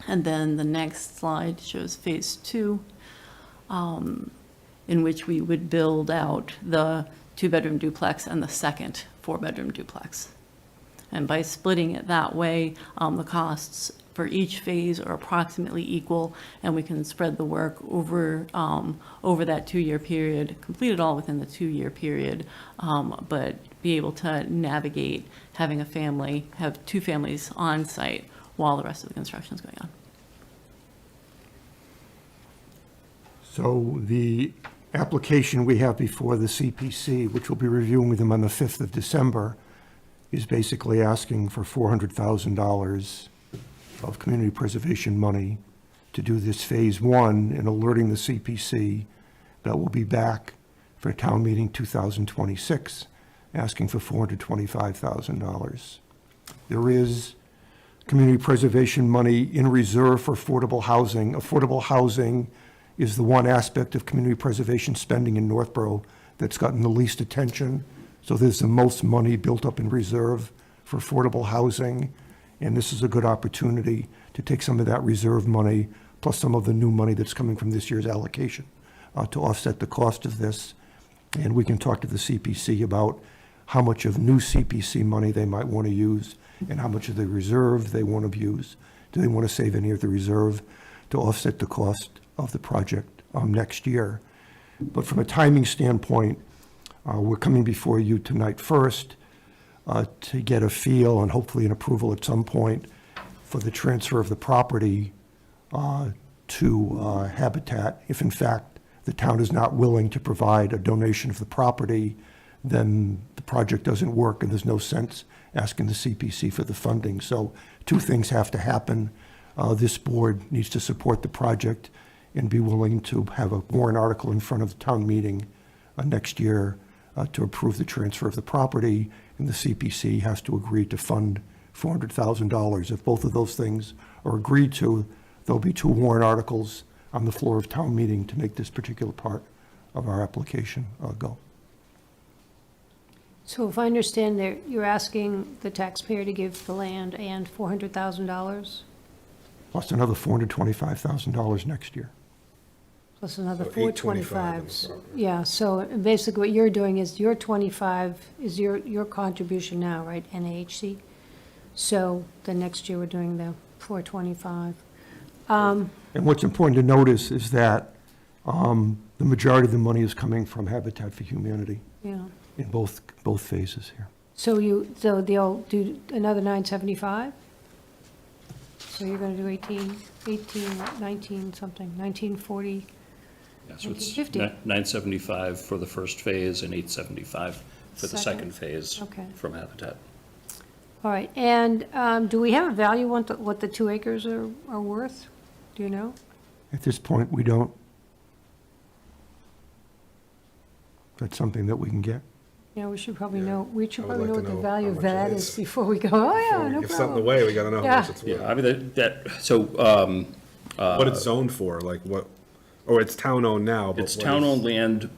And then the next slide shows phase 2, in which we would build out the 2-bedroom duplex and the second 4-bedroom duplex. And by splitting it that way, the costs for each phase are approximately equal, and we can spread the work over that 2-year period, complete it all within the 2-year period, but be able to navigate having have 2 families on site while the rest of the construction is going on. so the application we have before the CPC, which we'll be reviewing with them on the 5th of December, is basically asking for $400,000 of community preservation money to do this phase 1 and alerting the CPC that we'll be back for town meeting 2026, asking for $425,000. There is community preservation money in reserve for affordable housing. Affordable housing is the one aspect of community preservation spending in Northborough that's gotten the least attention. So there's the most money built up in reserve for affordable housing. And this is a good opportunity to take some of that reserve money, plus some of the new money that's coming from this year's allocation, to offset the cost of this. And we can talk to the CPC about how much of new CPC money they might want to use and how much of the reserve they want to use. Do they want to save any of the reserve to offset the cost of the project next year? But from a timing standpoint, we're coming before you tonight first to get a feel and hopefully an approval at some point for the transfer of the property to Habitat. If in fact the town is not willing to provide a donation of the property, then the project doesn't work and there's no sense asking the CPC for the funding. So two things have to happen. This board needs to support the project and be willing to have a warrant article in front of the town meeting next year to approve the transfer of the property, and the CPC has to agree to fund $400,000. If both of those things are agreed to, there'll be two warrant articles on the floor of town meeting to make this particular part of our application go. So if I understand that you're asking the taxpayer to give the land and $400,000, Plus another $425,000 next year. plus another So 825 on 425. the property. Yeah, so basically what you're doing is your 25 is your contribution now, right, NAHC? So the next year we're doing the 425. And what's important to notice is that the majority of the money is coming from Habitat for Humanity Yeah. in both phases here. So they'll do another 975? So you're gonna do 18, 19 something, 1940, Yeah, so it's 1950. 975 for the first phase and 875 for the Second. second phase Okay. from Habitat. All right, and do we have a value on what the 2 acres are worth? Do you know? At this point, we don't. That's something that we can get. Yeah, we should probably Yeah, know, we should I would probably know like what to the know value how of much that it is is. before we go, oh, yeah, Before we no give something problem. away, we gotta know how Yeah. much it's worth. Yeah, I mean, so What it's zoned for, like what, oh, it's town-owned now, but it's what town-owned is- land,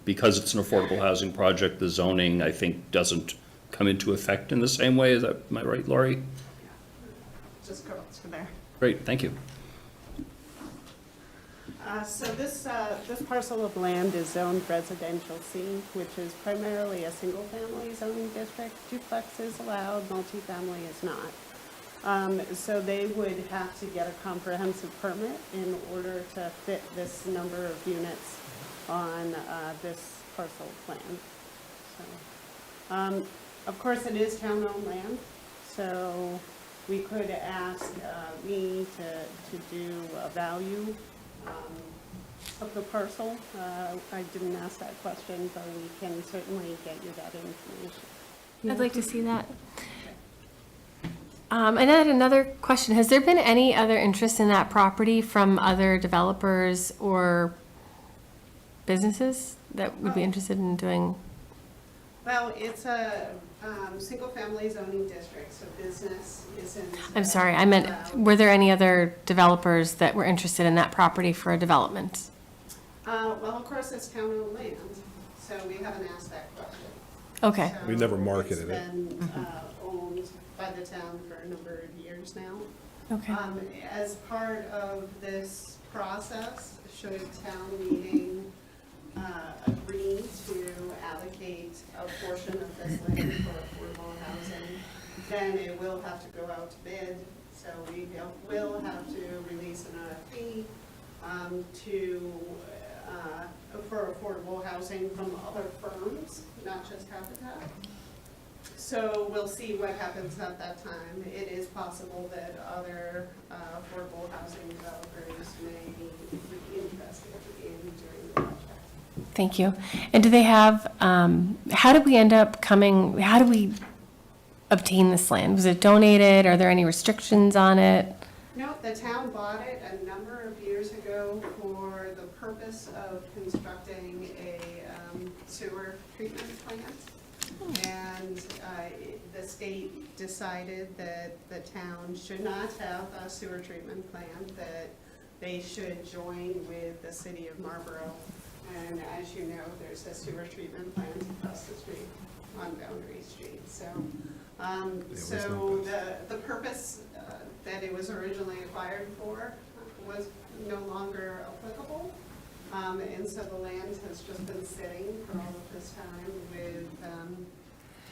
because it's an affordable housing project, the zoning, I think, doesn't come into effect in the same way. Is that, am I right, Laurie? Just go to there. Great, thank you. So this parcel of land is zoned residential C, which is primarily a single-family zoning district. Duplex is allowed, multifamily is not. So they would have to get a comprehensive permit in order to fit this number of units on this parcel plan. So, of course, it is town-owned land, so we could ask me to do a value of the parcel. I didn't ask that question, but we can certainly get you that information. I'd like to see that. And I had another question. Has there been any other interest in that property from other developers or businesses that would be interested in doing? Well, it's a single-family zoning district, so business isn't. I'm sorry, I meant, allowed. were there any other developers that were interested in that property for a development? Well, of course, it's town-owned land, so we haven't asked that question. Okay. So We never marketed it. It's been owned by the town for a number of years now. Okay. As part of this process, should town meeting agree to allocate a portion of this land for affordable housing, then it will have to go out to bid. So we will have to release an RFP for affordable housing from other firms, not just Habitat. So we'll see what happens at that time. It is possible that other affordable housing developers may be interested in doing the project. Thank you. And do they have, how did we end up coming, how did we obtain this land? Was it donated? Are there any restrictions on it? No, the town bought it a number of years ago for for the purpose of constructing a sewer treatment plant. And the state decided that the town should not have a sewer treatment plant, that they should join with the city of Marlborough. And as you know, there's a sewer treatment plant across the street on Boundary Street. So, the purpose that it was originally acquired for was no longer applicable. And so the land has just been sitting for all of this time with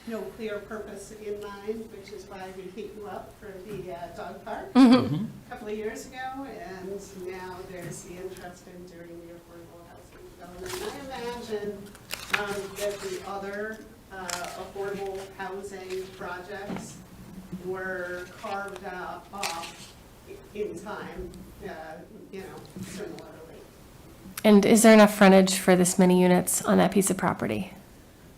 no clear purpose in mind, which is why we hit you up for the dog park a couple of years ago. And now there's the interest in doing the affordable housing development. I imagine that the other affordable housing projects were carved off in time, similarly. And is there enough frontage for this many units on that piece of property?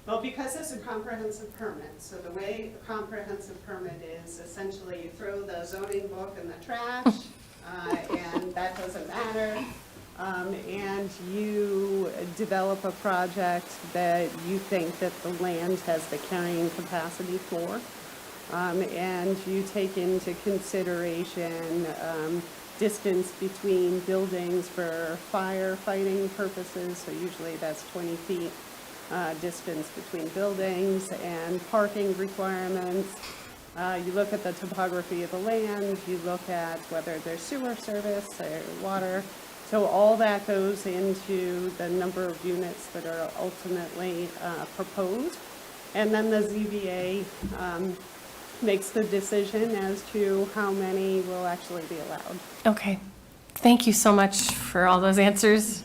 Well, because it's a comprehensive permit, so the way a comprehensive permit is, essentially you throw the zoning book in the trash, and that doesn't matter. And you develop a project that you think that the land has the carrying capacity for. And you take into consideration distance between buildings for firefighting purposes, so usually that's 20 feet distance between buildings, and parking requirements. You look at the topography of the land, you look at whether there's sewer service or water. So all that goes into the number of units that are ultimately proposed. And then the ZBA makes the decision as to how many will actually be allowed. Okay. Thank you so much for all those answers.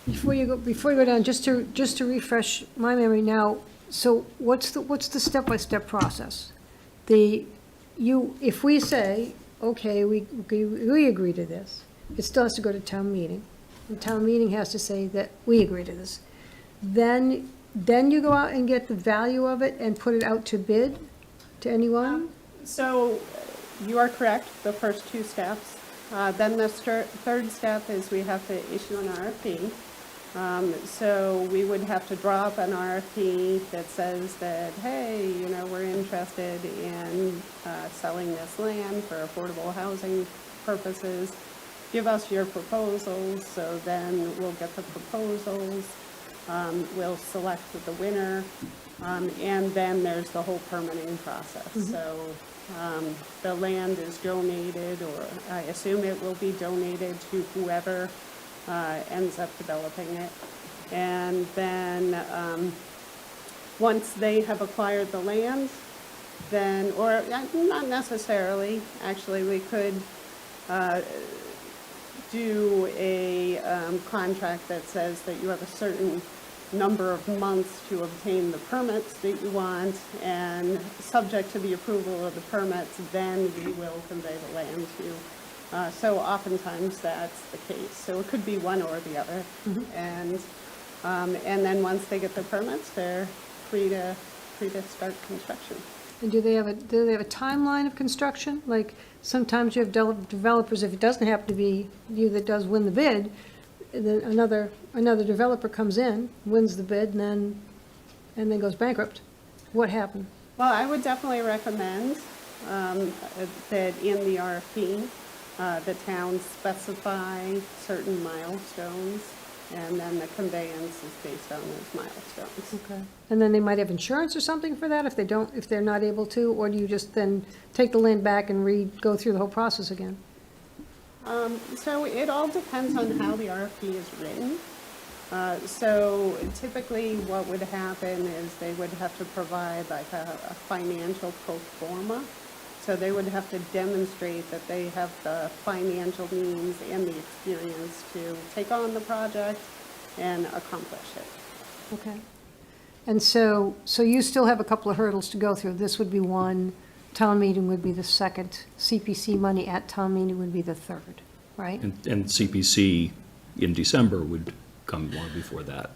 Before you go down, just to refresh my memory now, so what's the step-by-step process? If we say, okay, we agree to this, it still has to go to town meeting. The town meeting has to say that we agree to this. Then you go out and get the value of it and put it out to bid to anyone? So you are correct, the first two steps. Then the third step is we have to issue an RFP. So we would have to draw up an RFP that says that, hey, we're interested in selling this land for affordable housing purposes. Give us your proposals. So then we'll get the proposals. We'll select the winner. And then there's the whole permitting process. So the land is donated, or I assume it will be donated to whoever ends up developing it. And then once they have acquired the land, then, or not necessarily, actually, we could do a contract that says that you have a certain number of months to obtain the permits that you want, and subject to the approval of the permits, then we will convey the land to you. So oftentimes that's the case. So it could be one or the other. And then once they get the permits, they're free to start construction. And do they have a timeline of construction? Like, sometimes you have developers, if it doesn't happen to be you that does win the bid, then another developer comes in, wins the bid, and then goes bankrupt. What happened? Well, I would definitely recommend that in the RFP, the town specify certain milestones, and then the conveyance is based on those milestones. Okay. And then they might have insurance or something for that if they're not able to, or do you just then take the land back and go through the whole process again? So it all depends on how the RFP is written. So typically what would happen is they would have to provide like a financial pro forma. So they would have to demonstrate that they have the financial means and the experience to take on the project and accomplish it. Okay. And so you still have a couple of hurdles to go through. This would be one, town meeting would be the second, CPC money at town meeting would be the third, right? And CPC in December would come long before that.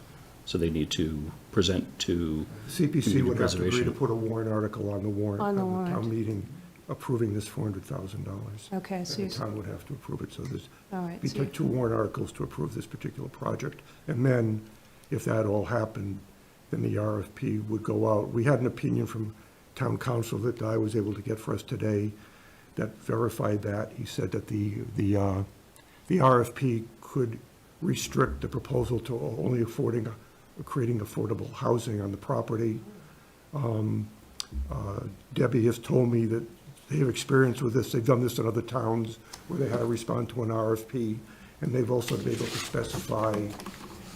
So they need to present to CPC Community would have to agree to Preservation. put a warrant article on the warrant On the of the warrant. town meeting approving this $400,000. Okay, so And the you're, town would have to approve it, so there's, all right. we So take 2 warrant articles to approve this particular project. And then, if that all happened, then the RFP would go out. We had an opinion from town council that I was able to get for us today that verified that. He said that the RFP could restrict the proposal to only creating affordable housing on the property. Debbie has told me that they have experience with this. They've done this in other towns where they had to respond to an RFP, and they've also been able to specify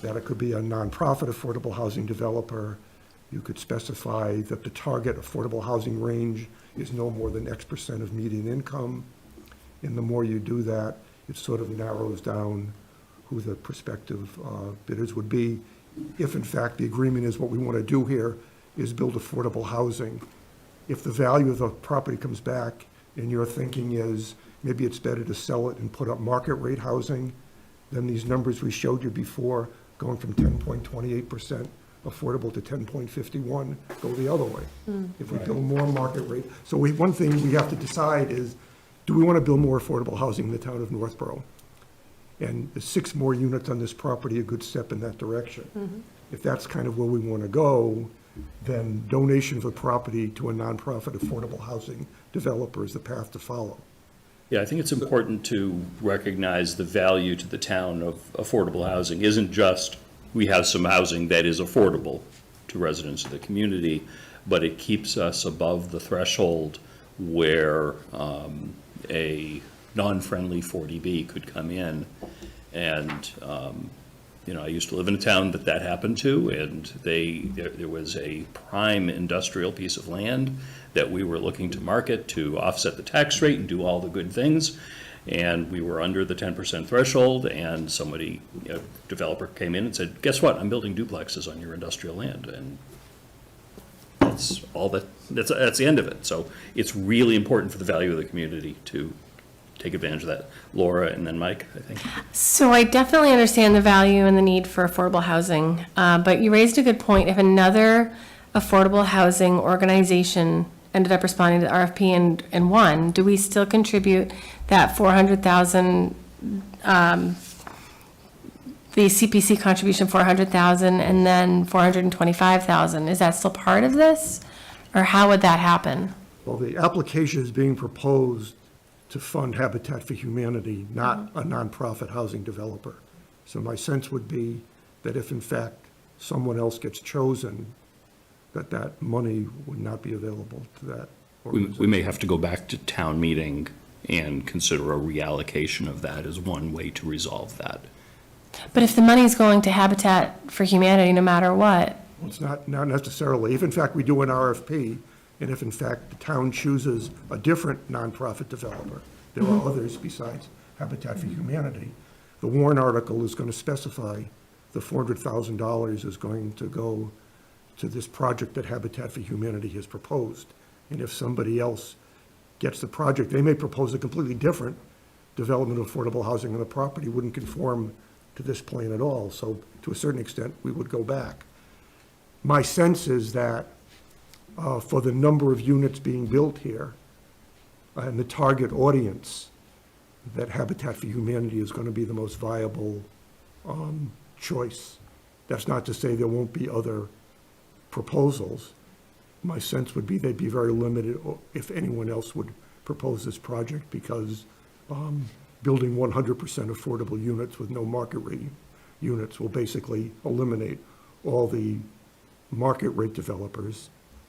that it could be a nonprofit affordable housing developer. You could specify that the target affordable housing range is no more than X% of median income. And the more you do that, it sort of narrows down who the prospective bidders would be. If in fact the agreement is what we want to do here is build affordable housing. If the value of the property comes back and your thinking is maybe it's better to sell it and put up market rate housing, then these numbers we showed you before, going from 10.28% affordable to 10.51, go the other way. If we build more market rate. So one thing we have to decide is, do we want to build more affordable housing in the town of Northborough? And the 6 more units on this property, a good step in that direction. If that's kind of where we want to go, then donation of the property to a nonprofit affordable housing developer is the path to follow. Yeah, I think it's important to recognize the value to the town of affordable housing isn't just we have some housing that is affordable to residents of the community, but it keeps us above the threshold where a non-friendly 40B could come in. And, I used to live in a town that happened to, and there was a prime industrial piece of land that we were looking to market to offset the tax rate and do all the good things. And we were under the 10% threshold, and somebody, developer came in and said, guess what, I'm building duplexes on your industrial land. And that's the end of it. So it's really important for the value of the community to take advantage of that. Laura and then Mike, I think. So I definitely understand the value and the need for affordable housing, but you raised a good point. If another affordable housing organization ended up responding to the RFP and won, do we still contribute that 400,000, the CPC contribution 400,000 and then 425,000? Is that still part of this, or how would that happen? Well, the application is being proposed to fund Habitat for Humanity, not a nonprofit housing developer. So my sense would be that if in fact someone else gets chosen, that money would not be available to that organization. We may have to go back to town meeting and consider a reallocation of that as one way to resolve that. But if the money's going to Habitat for Humanity, no matter what, Well, it's not necessarily. If in fact we do an RFP, and if in fact the town chooses a different nonprofit developer, there are others besides Habitat for Humanity, the warrant article is going to specify the $400,000 is going to go to this project that Habitat for Humanity has proposed. And if somebody else gets the project, they may propose a completely different development of affordable housing on the property, wouldn't conform to this plan at all. So to a certain extent, we would go back. My sense is that for the number of units being built here and the target audience, that Habitat for Humanity is going to be the most viable choice. That's not to say there won't be other proposals. My sense would be they'd be very limited if anyone else would propose this project, because building 100% affordable units with no market rate units will basically eliminate all the market rate developers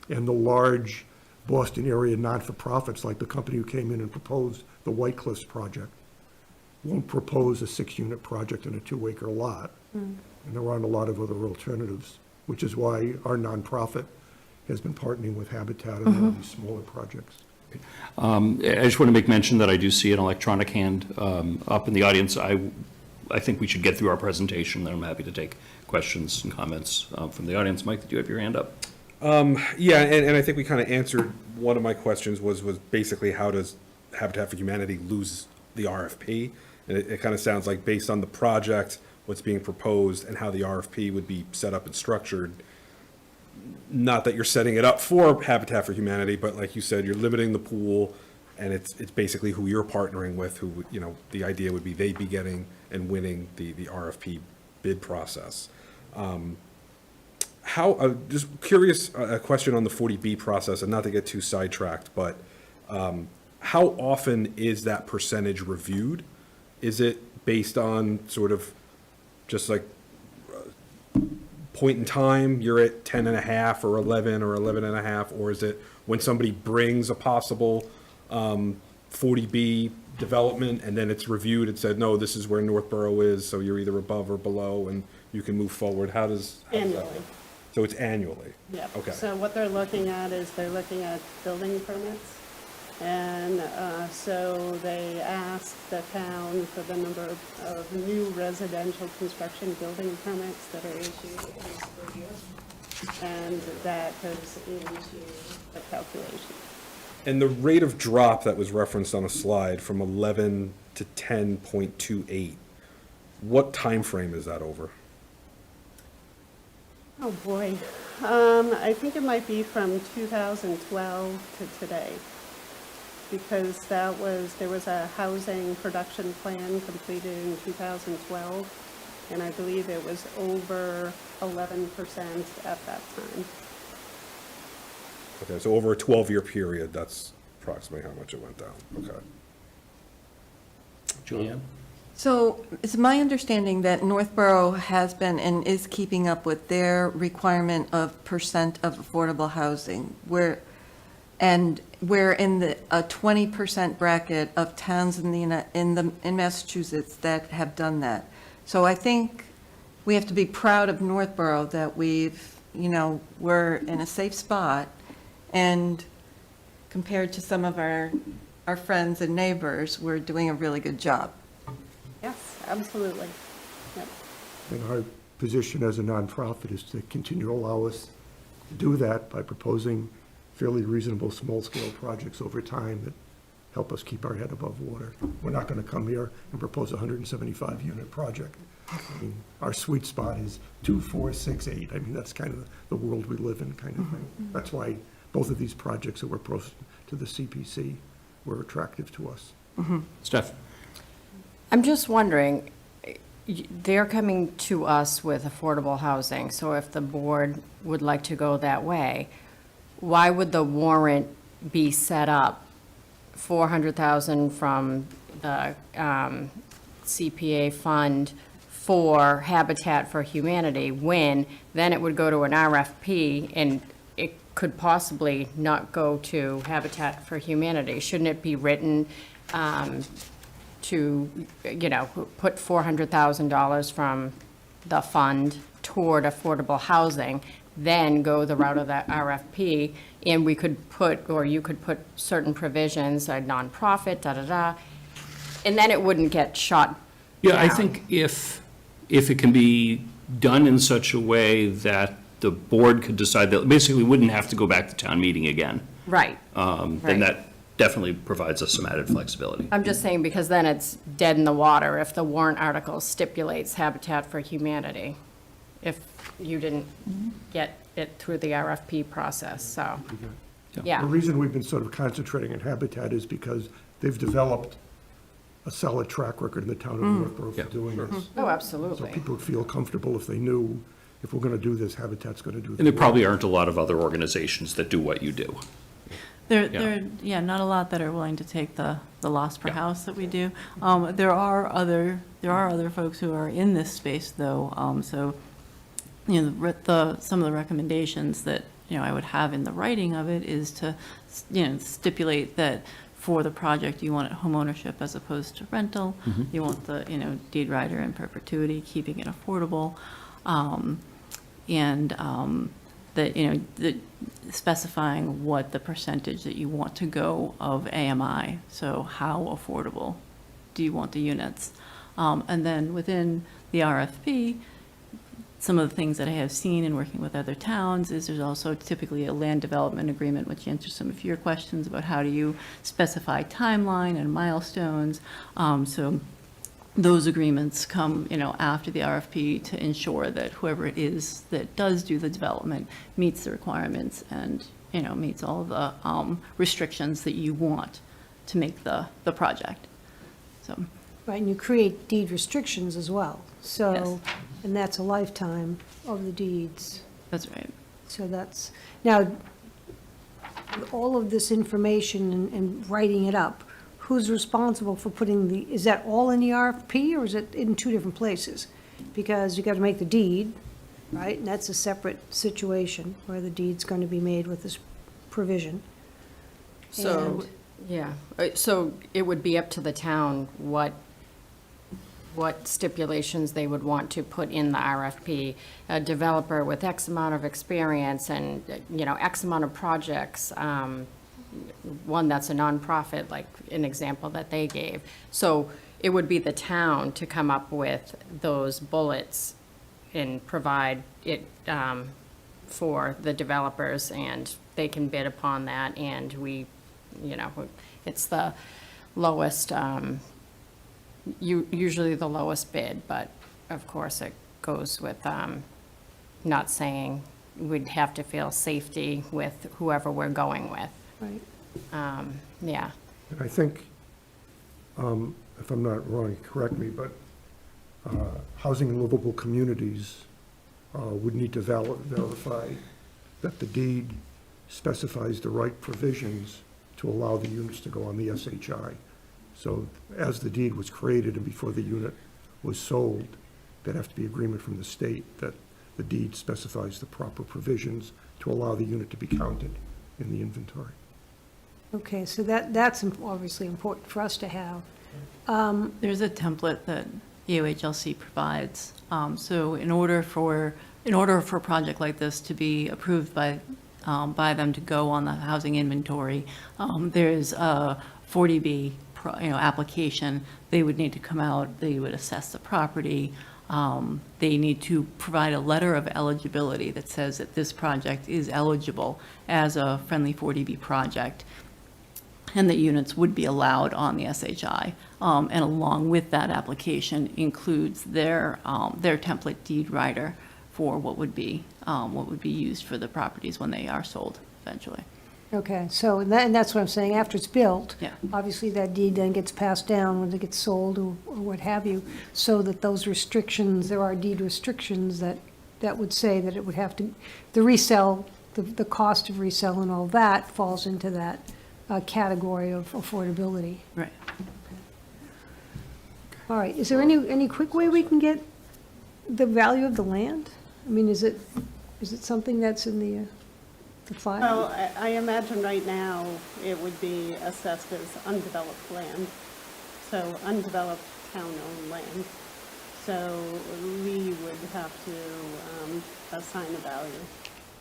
and the large Boston area non-for-profits, like the company who came in and proposed the White Cliffs project, won't propose a 6-unit project in a 2-acre lot. And there aren't a lot of other alternatives, which is why our nonprofit has been partnering with Habitat on all these smaller projects. I just want to make mention that I do see an electronic hand up in the audience. I think we should get through our presentation, then I'm happy to take questions and comments from the audience. Mike, did you have your hand up? Yeah, and I think we kind of answered one of my questions was basically how does Habitat for Humanity lose the RFP? And it kind of sounds like based on the project, what's being proposed, and how the RFP would be set up and structured, not that you're setting it up for Habitat for Humanity, but like you said, you're limiting the pool and it's basically who you're partnering with, who, you know, the idea would be they'd be getting and winning the RFP bid process. Just curious, a question on the 40B process, and not to get too sidetracked, but how often is that percentage reviewed? Is it based on sort of just like point in time, you're at 10.5 or 11 or 11.5, or is it when somebody brings a possible 40B development and then it's reviewed and said, no, this is where Northborough is, so you're either above or below and you can move forward? How does that Annually. work? So it's annually? Yep. Okay. So what they're looking at is they're looking at building permits. And so they ask the town for the number of new residential construction building permits that are issued at least per year. And that goes into the calculation. And the rate of drop that was referenced on a slide from 11 to 10.28, what time frame is that over? Oh, boy. I think it might be from 2012 to today. Because there was a housing production plan completed in 2012, and I believe it was over 11% at that time. Okay, so over a 12-year period, that's approximately how much it went down. Okay. Julianne? So it's my understanding that Northborough has been and is keeping up with their requirement of percent of affordable housing, where we're in a 20% bracket of towns in Massachusetts that have done that. So I think we have to be proud of Northborough that we're in a safe spot, and compared to some of our friends and neighbors, we're doing a really good job. Yes, absolutely. Yep. And our position as a nonprofit is to continue to allow us to do that by proposing fairly reasonable small-scale projects over time that help us keep our head above water. We're not going to come here and propose a 175-unit project. I mean, our sweet spot is 2, 4, 6, 8. I mean, that's kind of the world we live in, kind of thing. That's why both of these projects that were proposed to the CPC were attractive to us. Steph? I'm just wondering, they're coming to us with affordable housing, so if the board would like to go that way, why would the warrant be set up $400,000 from the CPA fund for Habitat for Humanity, when then it would go to an RFP and it could possibly not go to Habitat for Humanity? Shouldn't it be written to, put $400,000 from the fund toward affordable housing, then go the route of that RFP, and we could put, or you could put certain provisions, a nonprofit, and then it wouldn't get shot Yeah, I down. think if it can be done in such a way that the board could decide that, basically we wouldn't have to go back to town meeting again, Right. then Right. that definitely provides us some added flexibility. I'm just saying, because then it's dead in the water if the warrant article stipulates Habitat for Humanity, if you didn't get it through the RFP process, so, The yeah. reason we've been sort of concentrating on Habitat is because they've developed a solid track record in the town of Northborough for doing this. Oh, So absolutely. people would feel comfortable if they knew, if we're going to do this, Habitat's going to do this. And there probably aren't a lot of other organizations that do what you do. There, not a lot that are willing to take the loss per house that we do. There are other folks who are in this space, though, so, some of the recommendations that, I would have in the writing of it is to, stipulate that for the project, you want it home ownership as opposed to rental. You want the, deed rider in perpetuity, keeping it affordable. That, specifying what the percentage that you want to go of AMI. So how affordable do you want the units? And then within the RFP, some of the things that I have seen in working with other towns is there's also typically a land development agreement, which answers some of your questions about how do you specify timeline and milestones. So those agreements come, after the RFP to ensure that whoever it is that does do the development meets the requirements and, meets all of the restrictions that you want to make the project. So, Right, and you create deed restrictions as well, Yes. so, and that's a lifetime of the deeds. that's right. So that's, now, all of this information and writing it up, who's responsible for putting the, is that all in the RFP, or is it in two different places? Because you got to make the deed, right, and that's a separate situation where the deed's going to be made with this provision. So, And- yeah, so it would be up to the town what stipulations they would want to put in the RFP. A developer with X amount of experience and, X amount of projects, one that's a nonprofit, like an example that they gave. So it would be the town to come up with those bullets and provide it for the developers, and they can bid upon that, and we, it's the lowest, usually the lowest bid, but of course it goes with, not saying we'd have to feel safety with whoever we're going with. Right. Yeah. And I think, if I'm not wrong, correct me, but housing and livable communities would need to verify that the deed specifies the right provisions to allow the units to go on the SHI. So as the deed was created and before the unit was sold, there'd have to be agreement from the state that the deed specifies the proper provisions to allow the unit to be counted in the inventory. Okay, so that's obviously important for us to have. There's a template that EOHLC provides. So in order for a project like this to be approved by them to go on the housing inventory, there's a 40B application. They would need to come out, they would assess the property. They need to provide a letter of eligibility that says that this project is eligible as a friendly 40B project, and that units would be allowed on the SHI. And along with that application includes their template deed writer for what would be used for the properties when they are sold eventually. Okay, so, and that's what I'm saying, after it's built. Yeah. Obviously, that deed then gets passed down when it gets sold or what have you, so that those restrictions, there are deed restrictions that would say that it would have to, the resell, the cost of resell and all that falls into that category of affordability. Right. All right, is there any quick way we can get the value of the land? I mean, is it something that's in the file? Well, I imagine right now it would be assessed as undeveloped land, so undeveloped town-owned land. So we would have to assign a value.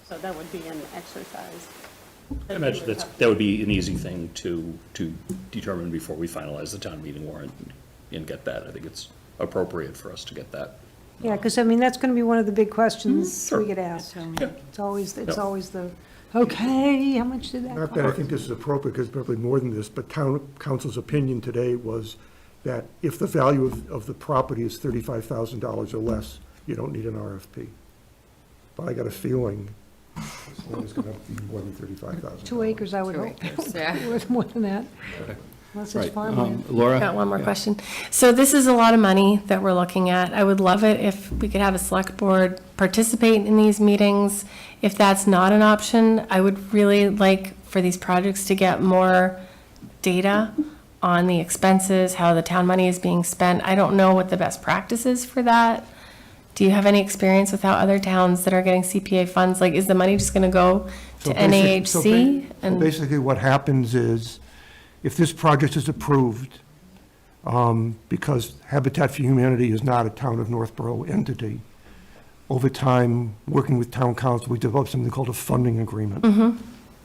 So that would be an exercise. I imagine that would be an easy thing to determine before we finalize the town meeting warrant and get that. I think it's appropriate for us to get that. Yeah, because, I mean, that's going to be one of the big questions Sure. we get asked. Yeah. It's always the, okay, how much did that Not that I cost? think this is appropriate, because probably more than this, but town council's opinion today was that if the value of the property is $35,000 or less, you don't need an RFP. But I got a feeling this land is going to be more than $35,000. 2 acres, I would 2 hope. acres, yeah. Worth more than that. Unless it's Right. farmland. Laura? Got one more question. So this is a lot of money that we're looking at. I would love it if we could have a select board participate in these meetings. If that's not an option, I would really like for these projects to get more data on the expenses, how the town money is being spent. I don't know what the best practice is for that. Do you have any experience with how other towns that are getting CPA funds, like, is the money just gonna go to NAHC? And Basically, what happens is, if this project is approved, because Habitat for Humanity is not a Town of Northborough entity, over time, working with town council, we developed something called a funding agreement.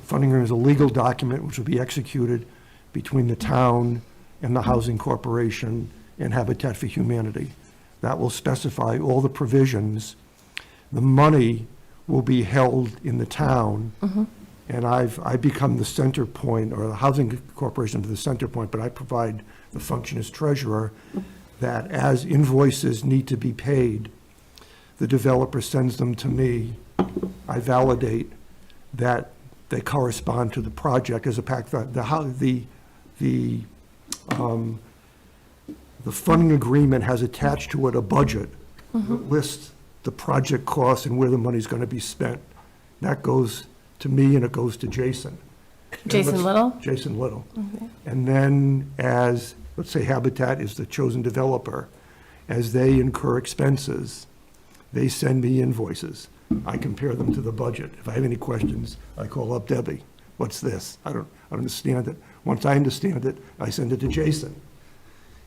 Funding agreement is a legal document which will be executed between the town and the Housing Corporation and Habitat for Humanity. That will specify all the provisions. The money will be held in the town, and I've become the center point, or the Housing Corporation to the center point, but I provide the function as treasurer, that as invoices need to be paid, the developer sends them to me. I validate that they correspond to the project as a pack. The the funding agreement has attached to it a budget that lists the project costs and where the money's going to be spent. That goes to me and it goes to Jason. And Jason let's- Little? Jason Little. And then as, let's say Habitat is the chosen developer, as they incur expenses, they send me invoices. I compare them to the budget. If I have any questions, I call up Debbie. What's this? I don't understand it. Once I understand it, I send it to Jason.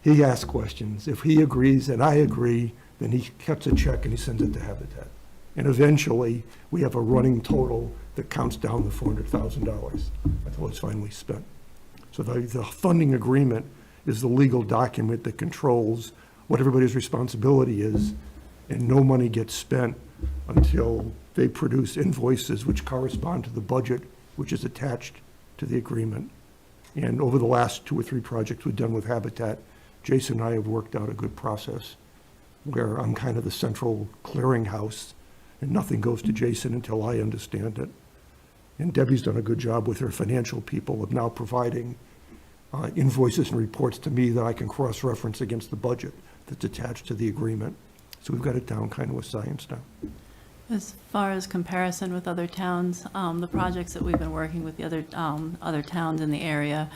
He asks questions. If he agrees and I agree, then he cuts a check and he sends it to Habitat. And eventually, we have a running total that counts down the $400,000 until it's finally spent. So the funding agreement is the legal document that controls what everybody's responsibility is, and no money gets spent until they produce invoices which correspond to the budget, which is attached to the agreement. And over the last 2 or 3 projects we've done with Habitat, Jason and I have worked out a good process where I'm kind of the central clearinghouse, and nothing goes to Jason until I understand it. And Debbie's done a good job with her financial people of now providing invoices and reports to me that I can cross-reference against the budget that's attached to the agreement. So we've got it down kind of with science now. As far as comparison with other towns, the projects that we've been working with the other towns in the area,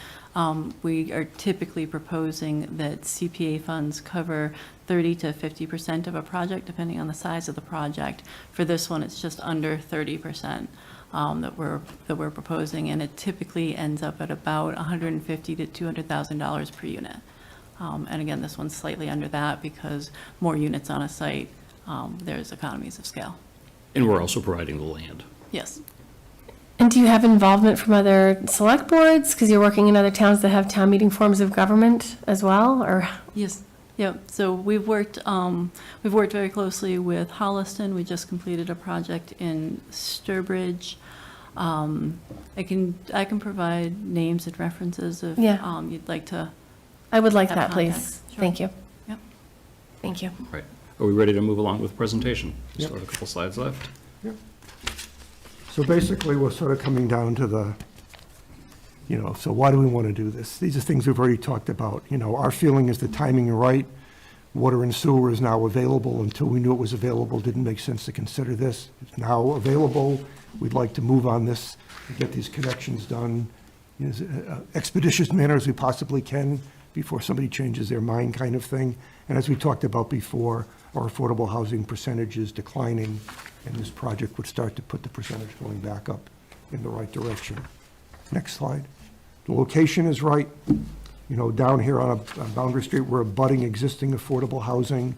we are typically proposing that CPA funds cover 30 to 50% of a project, depending on the size of the project. For this one, it's just under 30% that we're proposing, and it typically ends up at about $150,000 to $200,000 per unit. And again, this one's slightly under that because more units on a site, there's economies of scale. And we're also providing the land. Yes. And do you have involvement from other select boards? Because you're working in other towns that have town meeting forms of government as well, or? Yes. Yeah, so we've worked very closely with Holliston. We just completed a project in Sturbridge. I can provide names and references if Yeah. you'd like to. I would like have that, please. contacts. Sure. Thank you. Yep. Thank you. Right. Are we ready to move along with the presentation? Yep. Still have a couple slides left. So basically, we're sort of coming down to the, so why do we want to do this? These are things we've already talked about. Our feeling is the timing is right. Water and sewer is now available. Until we knew it was available, didn't make sense to consider this. It's now available. We'd like to move on this and get these connections done in as expeditious manner as we possibly can before somebody changes their mind, kind of thing. And as we talked about before, our affordable housing percentage is declining, and this project would start to put the percentage going back up in the right direction. Next slide. The location is right. Down here on Boundary Street, we're abutting existing affordable housing.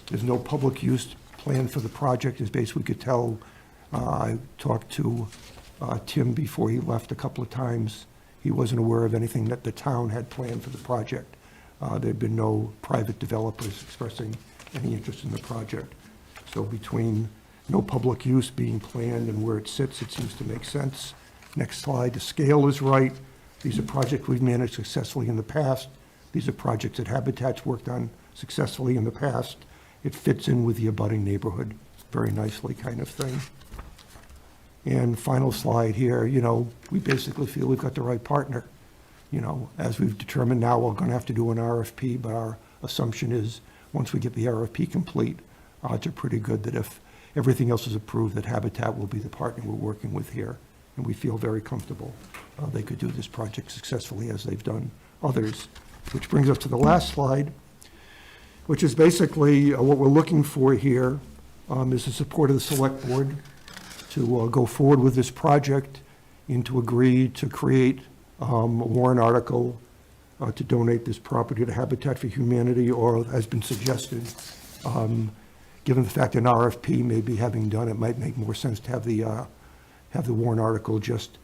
There's no public use plan for the project, as best we could tell. I talked to Tim before he left a couple of times. He wasn't aware of anything that the town had planned for the project. There'd been no private developers expressing any interest in the project. So between no public use being planned and where it sits, it seems to make sense. Next slide. The scale is right. These are projects we've managed successfully in the past. These are projects that Habitat's worked on successfully in the past. It fits in with the abutting neighborhood very nicely, kind of thing. And final slide here, we basically feel we've got the right partner. As we've determined now, we're going to have to do an RFP, but our assumption is once we get the RFP complete, odds are pretty good that if everything else is approved, that Habitat will be the partner we're working with here. And we feel very comfortable they could do this project successfully as they've done others. Which brings us to the last slide, which is basically what we're looking for here is the support of the select board to go forward with this project and to agree to create a warrant article to donate this property to Habitat for Humanity, or has been suggested, given the fact that an RFP may be having done, it might make more sense to have the warrant article, just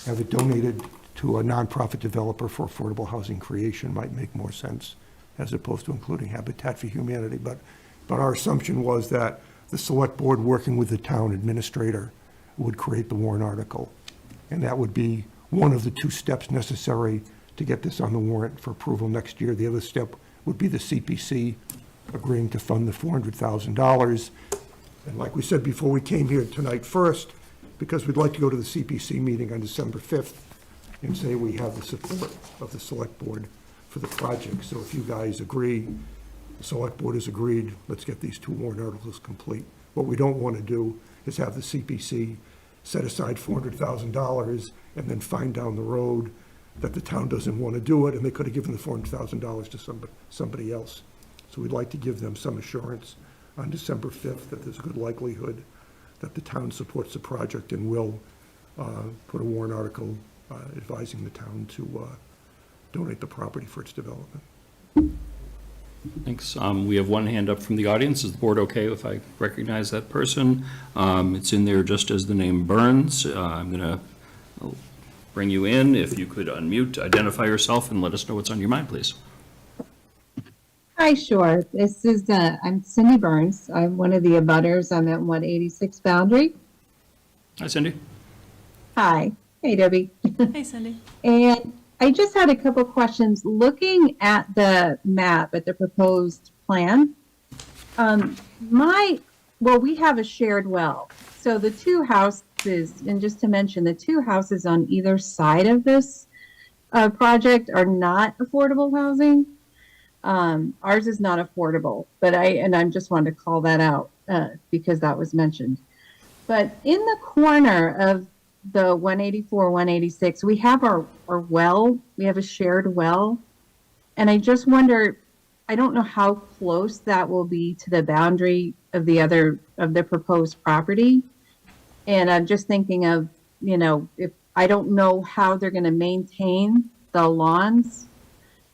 have it donated to a nonprofit developer for affordable housing creation might make more sense, as opposed to including Habitat for Humanity. But our assumption was that the select board, working with the town administrator, would create the warrant article. And that would be one of the 2 steps necessary to get this on the warrant for approval next year. The other step would be the CPC agreeing to fund the $400,000. And like we said before, we came here tonight first because we'd like to go to the CPC meeting on December 5th and say we have the support of the select board for the project. So if you guys agree, the select board has agreed, let's get these 2 warrant articles complete. What we don't want to do is have the CPC set aside $400,000 and then find down the road that the town doesn't want to do it, and they could have given the $400,000 to somebody else. So we'd like to give them some assurance on December 5th that there's a good likelihood that the town supports the project and will put a warrant article advising the town to donate the property for its development. Thanks. We have one hand up from the audience. Is the board okay if I recognize that person? It's in there just as the name Burns. I'm going to bring you in. If you could unmute, identify yourself, and let us know what's on your mind, please. Hi, sure. This is, I'm Cindy Burns. I'm one of the abutters. I'm at 186 Boundary. Hi, Cindy. Hi. Hey, Debbie. Hey, Cindy. And I just had a couple questions. Looking at the map, at the proposed plan, we have a shared well. So the 2 houses, and just to mention, the 2 houses on either side of this project are not affordable housing. Ours is not affordable, but I just wanted to call that out because that was mentioned. But in the corner of the 184, 186, we have our well, we have a shared well. And I just wonder, I don't know how close that will be to the boundary of the proposed property. And I'm just thinking of, if I don't know how they're going to maintain the lawns,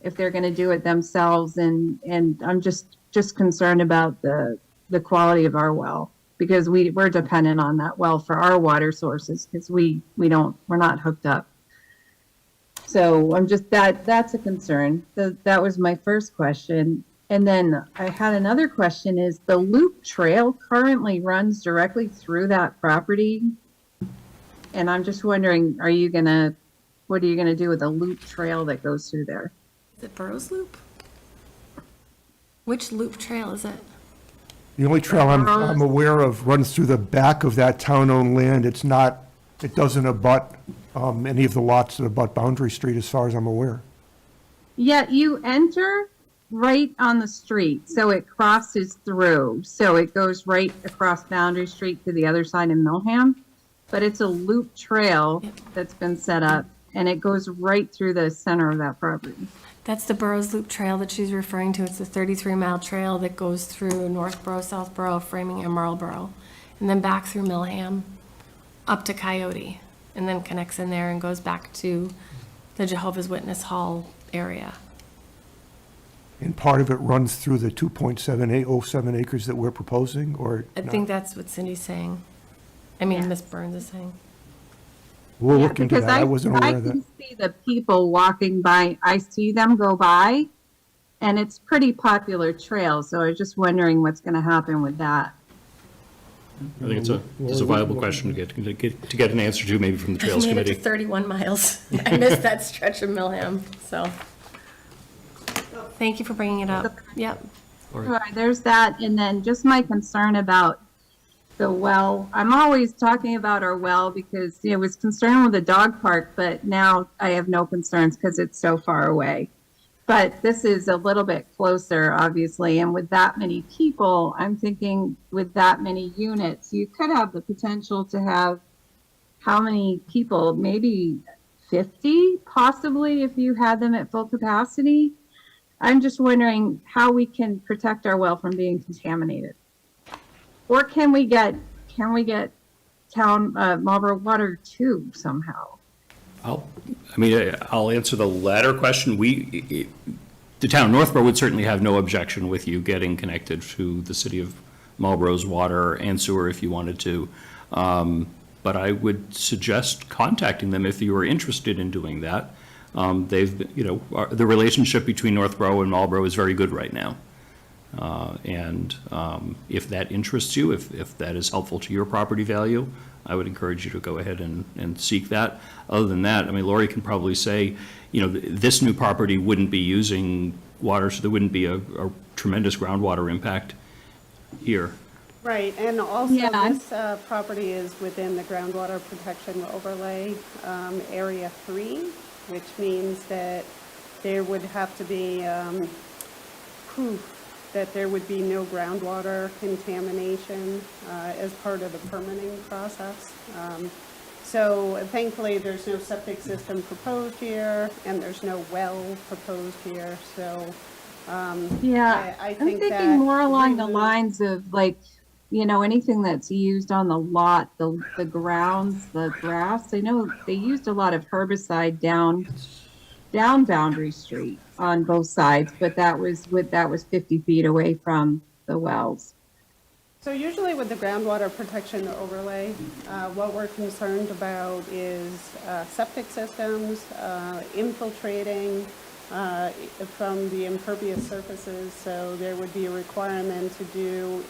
if they're going to do it themselves. And I'm just concerned about the quality of our well, because we're dependent on that well for our water sources, because we're not hooked up. So I'm just, that's a concern. That was my first question. And then I had another question is, the loop trail currently runs directly through that property. And I'm just wondering, what are you gonna do with the loop trail that goes through there? Is it Burroughs Loop? Which loop trail is it? The only trail I'm aware of runs through the back of that town-owned land. It doesn't abut any of the lots that abut Boundary Street, as far as I'm aware. Yeah, you enter right on the street, so it crosses through. So it goes right across Boundary Street to the other side in Millham. But it's a loop trail that's been set up, and it goes right through the center of that property. That's the Burroughs Loop Trail that she's referring to. It's a 33-mile trail that goes through Northborough, Southborough, Framingham, Marlborough, and then back through Millham, up to Coyote, and then connects in there and goes back to the Jehovah's Witness Hall area. And part of it runs through the 2.707 acres that we're proposing, or I think that's what Cindy's saying. I mean, Miss Burns is saying. We'll look into that. I wasn't aware of that. I can see the people walking by. I see them go by, and it's pretty popular trail. So I was just wondering what's going to happen with that. I think it's a viable question to get an answer to, maybe from the Trails I made it Committee. to 31 miles. I missed that stretch of Millham, so. Thank you for bringing it up. Yep. All right. Right, there's that, and then just my concern about the well. I'm always talking about our well because I was concerned with the dog park, but now I have no concerns because it's so far away. But this is a little bit closer, obviously, and with that many people, I'm thinking with that many units, you could have the potential to have how many people? Maybe 50, possibly, if you had them at full capacity. I'm just wondering how we can protect our well from being contaminated. Or can we get town Marlboro water too somehow? I'll answer the latter question. The town of Northborough would certainly have no objection with you getting connected to the city of Marlboro's water and sewer if you wanted to. But I would suggest contacting them if you were interested in doing that. The relationship between Northborough and Marlborough is very good right now. And if that interests you, if that is helpful to your property value, I would encourage you to go ahead and seek that. Other than that, Lori can probably say, this new property wouldn't be using water, so there wouldn't be a tremendous groundwater impact here. Right, and also Yeah. this property is within the groundwater protection overlay, Area 3, which means that there would have to be proof that there would be no groundwater contamination as part of the permitting process. So thankfully, there's no septic system proposed here, and there's no well proposed here, so Yeah, I I'm think that thinking more along the we lines of like, anything that's used on the lot, the grounds, the grass. I know they used a lot of herbicide down Boundary Street on both sides, but that was 50 feet away from the wells. So usually with the groundwater protection overlay, what we're concerned about is septic systems, infiltrating from the impervious surfaces. So there would be a requirement to do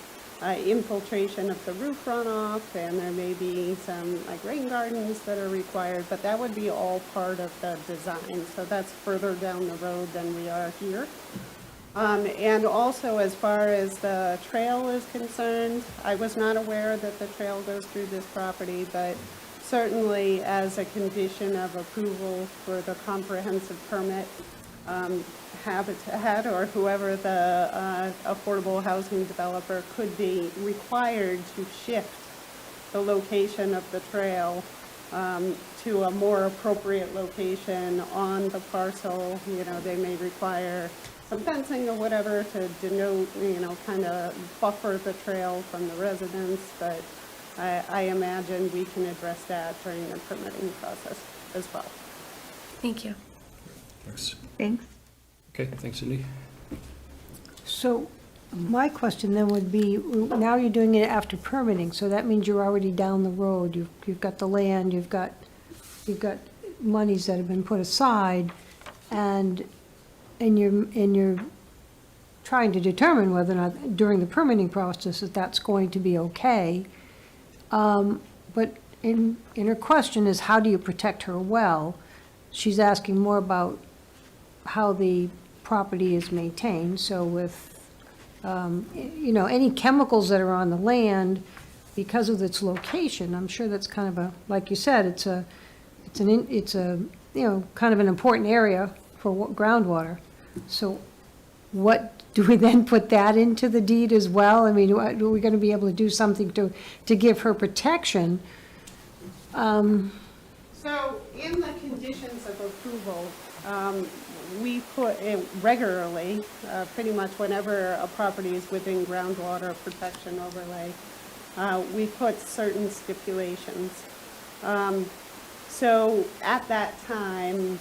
infiltration of the roof runoff, and there may be some like rain gardens that are required, but that would be all part of the design. So that's further down the road than we are here. And also, as far as the trail is concerned, I was not aware that the trail goes through this property, but certainly as a condition of approval for the comprehensive permit, Habitat or whoever the affordable housing developer could be required to shift the location of the trail to a more appropriate location on the parcel. They may require some fencing or whatever to denote, kind of buffer the trail from the residents, but I imagine we can address that during the permitting process as well. Thank you. Thanks. Thanks. Okay, thanks, Cindy. So my question then would be, now you're doing it after permitting, so that means you're already down the road. You've got the land, you've got monies that have been put aside, and you're trying to determine whether or not during the permitting process that that's going to be okay. But in her question is, how do you protect her well? She's asking more about how the property is maintained. So with, any chemicals that are on the land, because of its location, I'm sure that's kind of like you said, it's a kind of an important area for groundwater. So what, do we then put that into the deed as well? I mean, are we going to be able to do something to give her protection? So in the conditions of approval, we put in regularly, pretty much whenever a property is within groundwater protection overlay, we put certain stipulations. So at that time,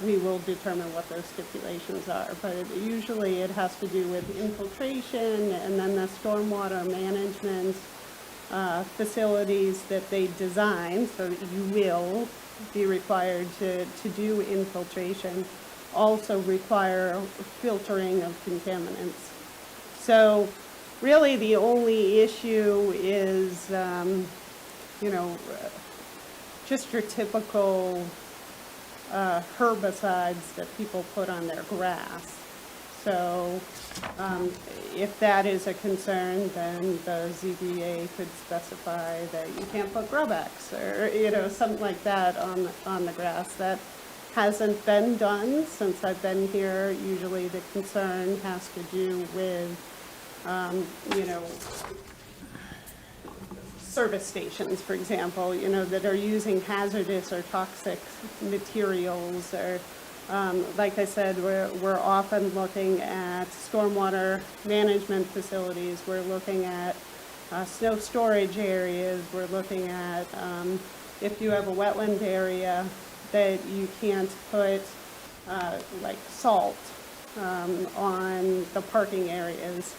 we will determine what those stipulations are. But usually it has to do with infiltration and then the stormwater management facilities that they design, so that you will be required to do infiltration, also require filtering of contaminants. So really the only issue is, just your typical herbicides that people put on their grass. So if that is a concern, then the ZBA could specify that you can't put Grovex or, something like that on the grass. That hasn't been done since I've been here. Usually the concern has to do with, service stations, for example, that are using hazardous or toxic materials, or like I said, we're often looking at stormwater management facilities. We're looking at snow storage areas. We're looking at if you have a wetland area that you can't put like salt on the parking areas.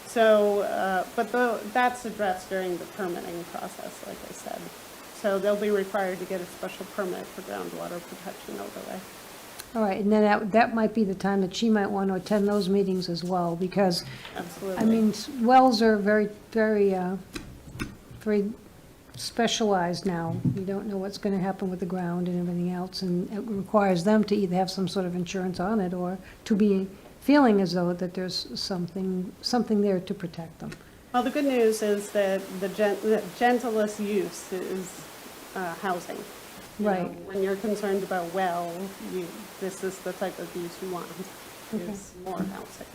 So, but that's addressed during the permitting process, like I said. So they'll be required to get a special permit for groundwater protection overlay. All right, and then that might be the time that she might want to attend those meetings as well, because, Absolutely. I mean, wells are very, very, very specialized now. You don't know what's going to happen with the ground and everything else, and it requires them to either have some sort of insurance on it, or to be feeling as though that there's something there to protect them. Well, the good news is that the gentlest use is housing. You know, Right. When you're concerned about this is the type of use you want, is more housing.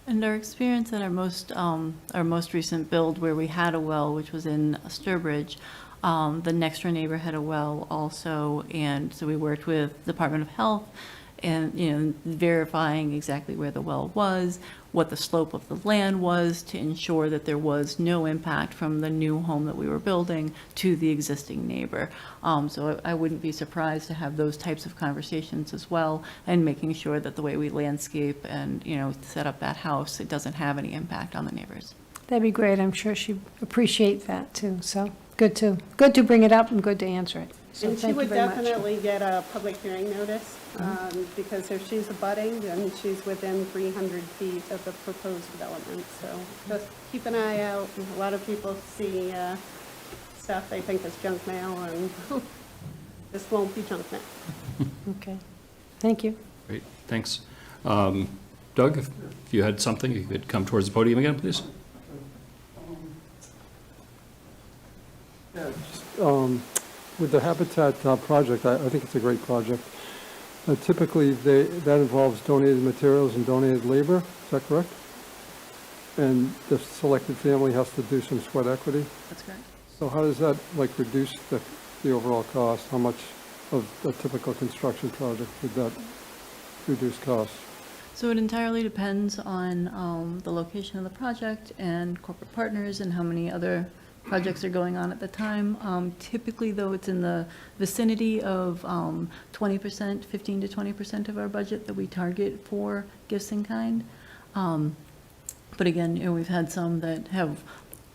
And our experience at our most recent build where we had a well, which was in Sturbridge, the next door neighbor had a well also, and so we worked with Department of Health and, verifying exactly where the well was, what the slope of the land was to ensure that there was no impact from the new home that we were building to the existing neighbor. So I wouldn't be surprised to have those types of conversations as well, and making sure that the way we landscape and, set up that house, it doesn't have any impact on the neighbors. That'd be great. I'm sure she'd appreciate that too. So good to bring it up and good to answer it. So And she thank you would very much. definitely get a public hearing notice, because if she's abutting, then she's within 300 feet of the proposed development. So just keep an eye out. A lot of people see stuff they think is junk mail, and this won't be junk mail. Okay. Thank you. Great, thanks. Doug, if you had something, you could come towards the podium again, please. Yeah, just, with the Habitat project, I think it's a great project. Typically, that involves donated materials and donated labor, is that correct? And the selected family has to do some sweat equity? That's correct. So how does that, reduce the overall cost? How much of a typical construction project would that reduce costs? So it entirely depends on the location of the project and corporate partners and how many other projects are going on at the time. Typically, though, it's in the vicinity of 20%, 15 to 20% of our budget that we target for gifts in kind. But again, we've had some that have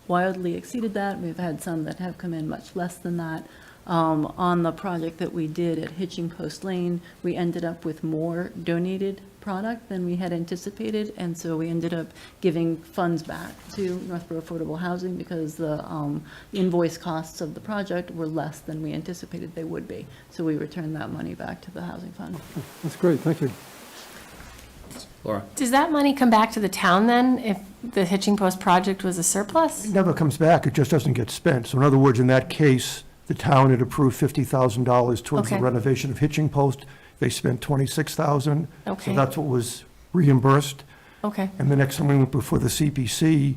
wildly exceeded that. We've had some that have come in much less than that. On the project that we did at Hitching Post Lane, we ended up with more donated product than we had anticipated, and so we ended up giving funds back to Northborough Affordable Housing because the invoice costs of the project were less than we anticipated they would be. So we returned that money back to the housing fund. That's great, thank you. Laura? Does that money come back to the town then, if the Hitching Post project was a surplus? It never comes back, it just doesn't get spent. So in other words, in that case, the town had approved $50,000 towards the Okay. renovation of Hitching Post. They spent $26,000. Okay. So that's what was reimbursed. Okay, And the next time we went before the CPC,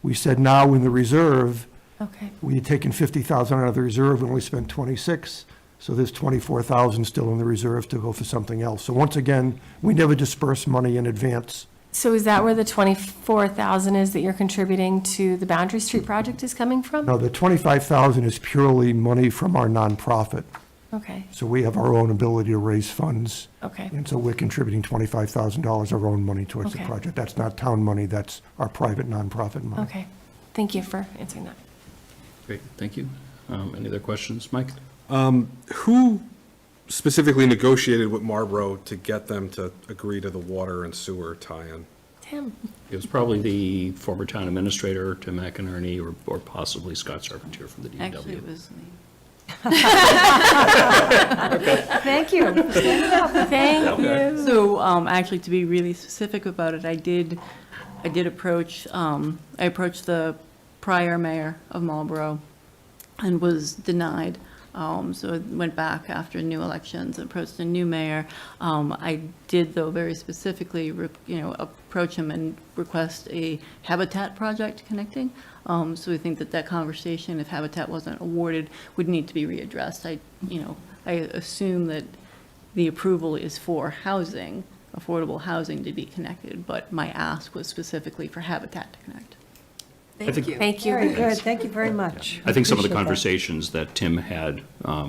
we said now in the reserve, okay, we had taken 50,000 out of the reserve and only spent 26. So there's 24,000 still in the reserve to go for something else. So once again, we never disperse money in advance. so is that where the 24,000 is that you're contributing to the Boundary Street project is coming from? Now, the 25,000 is purely money from our nonprofit. Okay, So we have our own ability to raise funds. okay, And so we're contributing $25,000 our own money towards the Okay. project. That's not town money, that's our private nonprofit money. okay. Thank you for answering that. Great, thank you. Any other questions, Mike? Who specifically negotiated with Marlboro to get them to agree to the water and sewer tie-in? Tim? It was probably the former town administrator, Tim McInerney, or possibly Scott Serpentier from the DPW. Actually, it was me. Thank you. Thank you. So, actually, to be really specific about it, I did approach, I approached the prior mayor of Marlboro and was denied. So it went back after new elections, approached a new mayor. I did, though, very specifically, approach him and request a Habitat project connecting. So we think that conversation, if Habitat wasn't awarded, would need to be readdressed. I assume that the approval is for housing, affordable housing to be connected, but my ask was specifically for Habitat to connect. Thank you. Thank you. Very good. Thank you very much. I think some of the Appreciate that. conversations that Tim had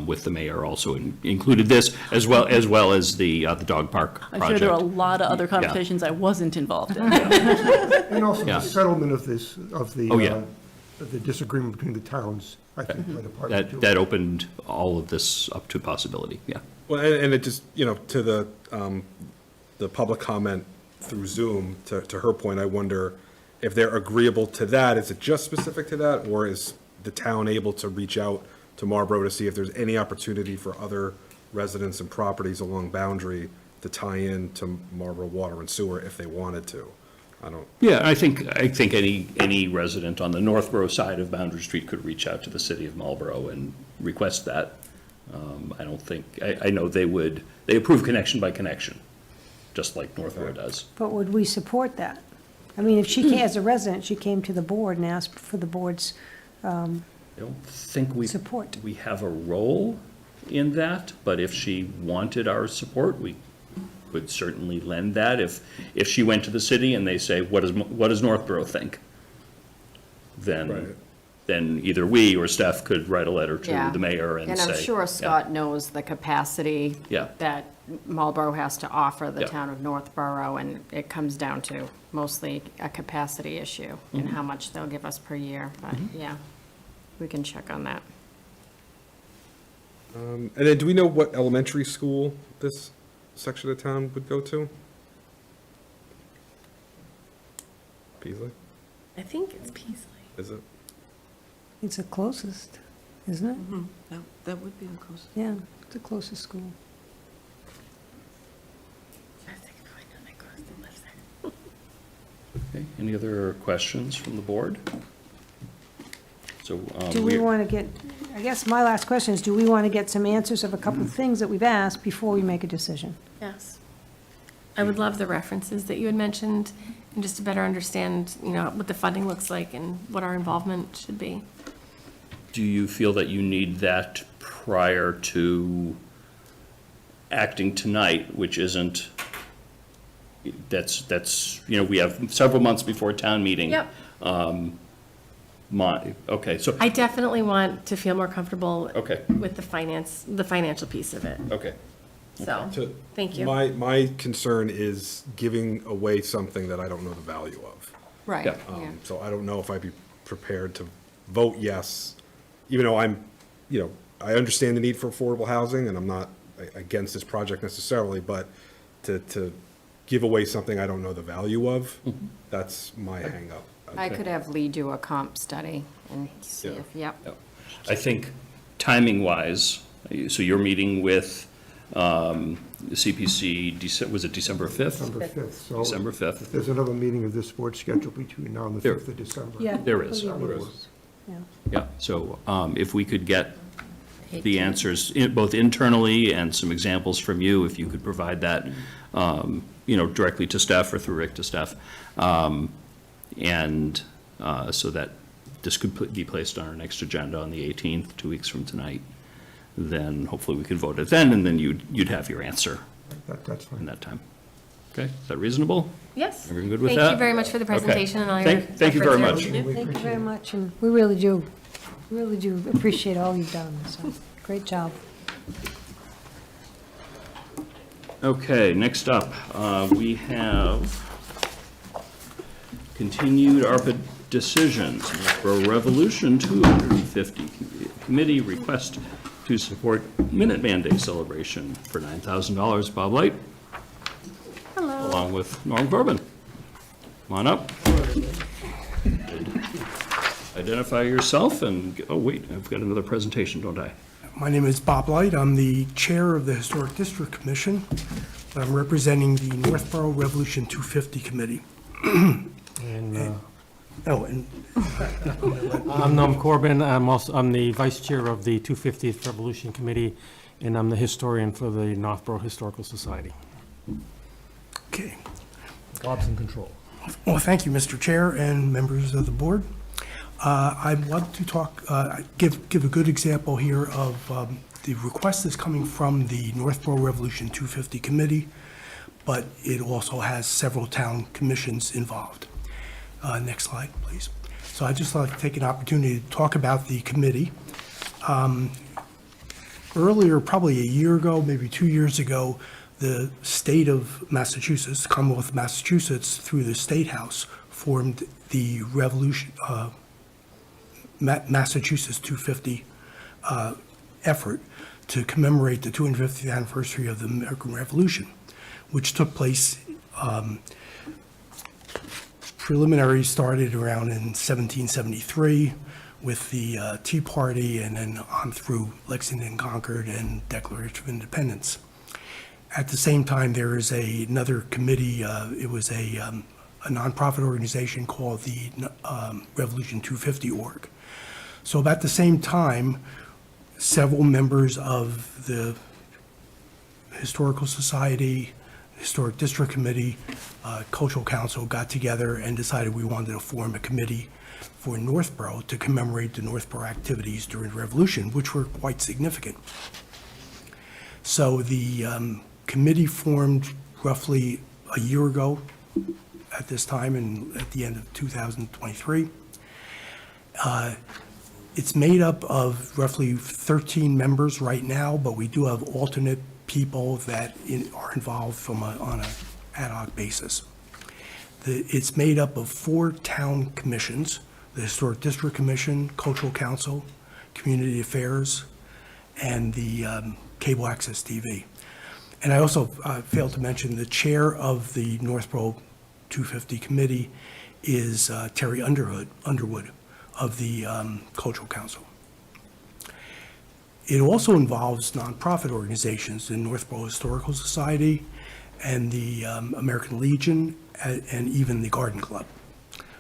with the mayor also included this, as well as the dog park project. I'm sure there were a lot of other conversations I wasn't involved in. And also Yeah. the settlement of Oh, yeah. the disagreement between the towns, I think, played a part in it, too. That opened all of this up to possibility, yeah. Well, and it just, to the public comment through Zoom, to her point, I wonder if they're agreeable to that, is it just specific to that, or is the town able to reach out to Marlboro to see if there's any opportunity for other residents and properties along Boundary to tie in to Marlboro Water and Sewer if they wanted to? I don't, Yeah, I think any resident on the Northborough side of Boundary Street could reach out to the city of Marlborough and request that. I don't think, I know they approve connection by connection, just like Northborough does. But would we support that? I mean, if she came, as a resident, she came to the board and asked for the board's, I don't think Support. we have a role in that, but if she wanted our support, we would certainly lend that. If she went to the city and they say, what does Northborough think? Right. Then either we or Steph could write a letter to Yeah. the mayor and say. And I'm sure yeah, Scott knows the capacity Yeah. that Marlboro has to offer the Yeah. town of Northborough, and it comes down to mostly a capacity issue and Mm-hmm. how much they'll give us per year, but yeah, we can check on that. and then do we know what elementary school this section of town would go to? Peasley, I think it's Peasley. is it? it's the closest, isn't it? That would be the closest. Yeah, it's the closest school. Okay, any other questions from the board? So, Do we want to get, I guess my last question is, do we want to get some answers of a couple of things that we've asked before we make a decision? Yes. I would love the references that you had mentioned, and just to better understand, what the funding looks like and what our involvement should be. do you feel that you need that prior to acting tonight, which isn't, that's, we have several months before town meeting. Yep. Okay, so, I definitely want to feel more comfortable okay, with the financial piece of it. okay. So, So thank you. My concern is giving away something that I don't know the value of. Right, Yeah. yeah. So I don't know if I'd be prepared to vote yes, even though I understand the need for affordable housing, and I'm not against this project necessarily, but to give away something I don't know the value of, that's my hangup. I could have Lee do a comp study and see Yeah. if, yep. Yep. I think timing-wise, so you're meeting with CPC, was it December 5th? December 5th, so December 5th. there's another meeting of this board scheduled between now and the There- 5th of December. Yeah. There is. Yeah. There is. Yeah. Yeah, so if we could get the answers, both internally and some examples from you, if you could provide that, directly to Steph or through Rick to Steph, and so that this could be placed on our next agenda on the 18th, 2 weeks from tonight, then hopefully we could vote it then, and then you'd have your answer That's in fine. that time. Okay, is that reasonable? Yes. Everyone good with Thank that? you very much for the Okay. presentation and all your Thank you very efforts much. here. Thank you very much, and we really do appreciate all you've done, so, great job. Okay, next up, we have continued ARPA decisions for a Revolution 250 committee request to support Minuteman Day celebration for $9,000. Bob Light, Hello. along with Norm Corbin. Come on up. Identify yourself and, oh wait, I've got another presentation, don't I? My name is Bob Light. I'm the chair of the Historic District Commission. I'm representing the Northborough Revolution 250 Committee. And I'm Norm Corbin. I'm the vice chair of the 250th Revolution Committee, and I'm the historian for the Northborough Historical Society. Okay. Bob's in control. Well, thank you, Mr. Chair and members of the board. I want to talk, give a good example here of the request that's coming from the Northborough Revolution 250 Committee, but it also has several town commissions involved. Next slide, please. So I'd just like to take an opportunity to talk about the committee. Earlier, probably a year ago, maybe 2 years ago, the state of Massachusetts, Commonwealth of Massachusetts, through the State House, formed the Revolution, Massachusetts 250 effort to commemorate the 250th anniversary of the American Revolution, which took place, preliminary started around in 1773 with the Tea Party, and then on through Lexington and Concord and Declaration of Independence. At the same time, there is another committee, it was a a nonprofit organization called the Revolution 250 org. So about the same time, several members of the Historical Society, Historic District Committee, Cultural Council got together and decided we wanted to form a committee for Northborough to commemorate the Northborough activities during the Revolution, which were quite significant. So the committee formed roughly a year ago at this time, and at the end of 2023. It's made up of roughly 13 members right now, but we do have alternate people that are involved on an ad hoc basis. It's made up of 4 town commissions: the Historic District Commission, Cultural Council, Community Affairs, and the Cable Access TV. And I also failed to mention the chair of the Northborough 250 Committee is Terry Underwood of the Cultural Council. It also involves nonprofit organizations, the Northborough Historical Society and the American Legion, and even the Garden Club.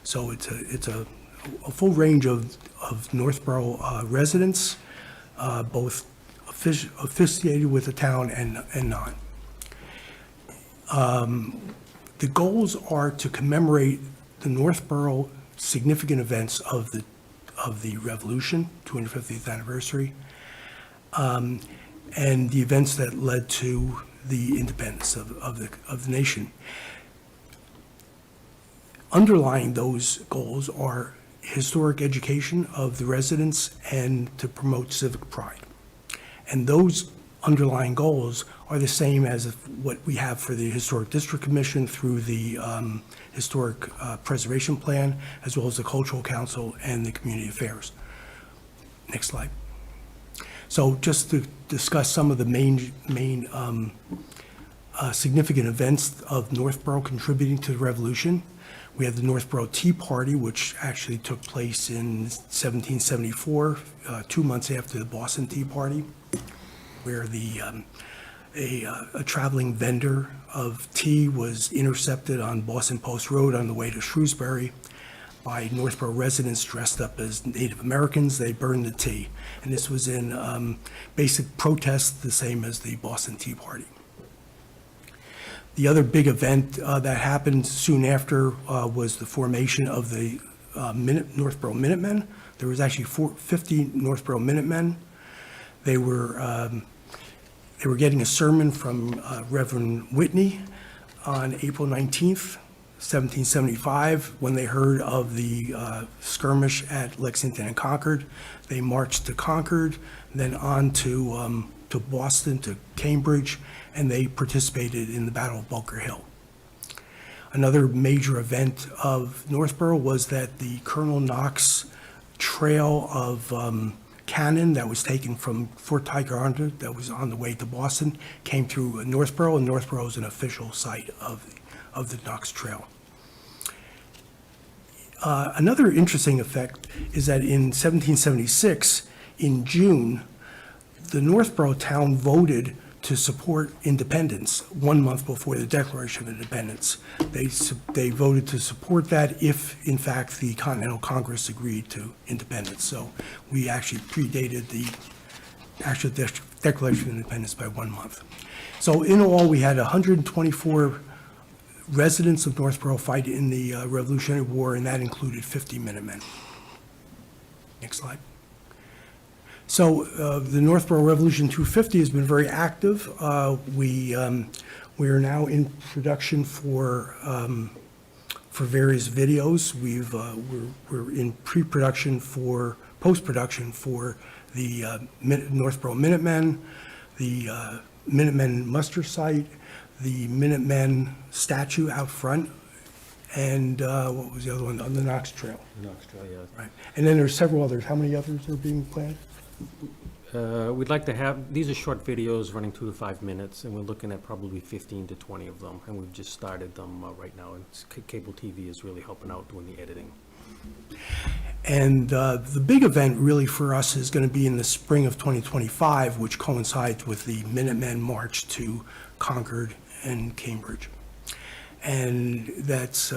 So it's a full range of Northborough residents, both affiliated with the town and non. The goals are to commemorate the Northborough significant events of the Revolution, 250th anniversary, and the events that led to the independence of the nation. Underlying those goals are historic education of the residents and to promote civic pride. And those underlying goals are the same as what we have for the Historic District Commission through the Historic Preservation Plan, as well as the Cultural Council and the Community Affairs. Next slide. So just to discuss some of the main significant events of Northborough contributing to the Revolution. We have the Northborough Tea Party, which actually took place in 1774, 2 months after the Boston Tea Party, where a traveling vendor of tea was intercepted on Boston Post Road on the way to Shrewsbury by Northborough residents dressed up as Native Americans. They burned the tea. And this was in basic protest, the same as the Boston Tea Party. The other big event that happened soon after was the formation of the Northborough Minutemen. There was actually 50 Northborough Minutemen. They were getting a sermon from Reverend Whitney on April 19th, 1775, when they heard of the skirmish at Lexington and Concord. They marched to Concord, then on to Boston, to Cambridge, and they participated in the Battle of Bunker Hill. Another major event of Northborough was that the Colonel Knox trail of cannon that was taken from Fort Ticonderoga that was on the way to Boston came through Northborough, and Northborough is an official site of the Knox Trail. Another interesting effect is that in 1776, in June, the Northborough town voted to support independence 1 month before the Declaration of Independence. They voted to support that if, in fact, the Continental Congress agreed to independence. So we actually predated the actual Declaration of Independence by 1 month. So in all, we had 124 residents of Northborough fight in the Revolutionary War, and that included 50 Minutemen. Next slide. So the Northborough Revolution 250 has been very active. We are now in production for various videos. We're in pre-production for post-production for the Northborough Minutemen, the Minutemen muster site, the Minutemen statue out front, and what was the other one? On the Knox Trail. Knox Trail, yeah. Right. And then there's several others. How many others are being planned? We'd like to have, these are short videos running 2 to 5 minutes, and we're looking at probably 15 to 20 of them, and we've just started them right now, and cable TV is really helping out doing the editing. And the big event really for us is going to be in the spring of 2025, which coincides with the Minutemen March to Concord and Cambridge. And that's,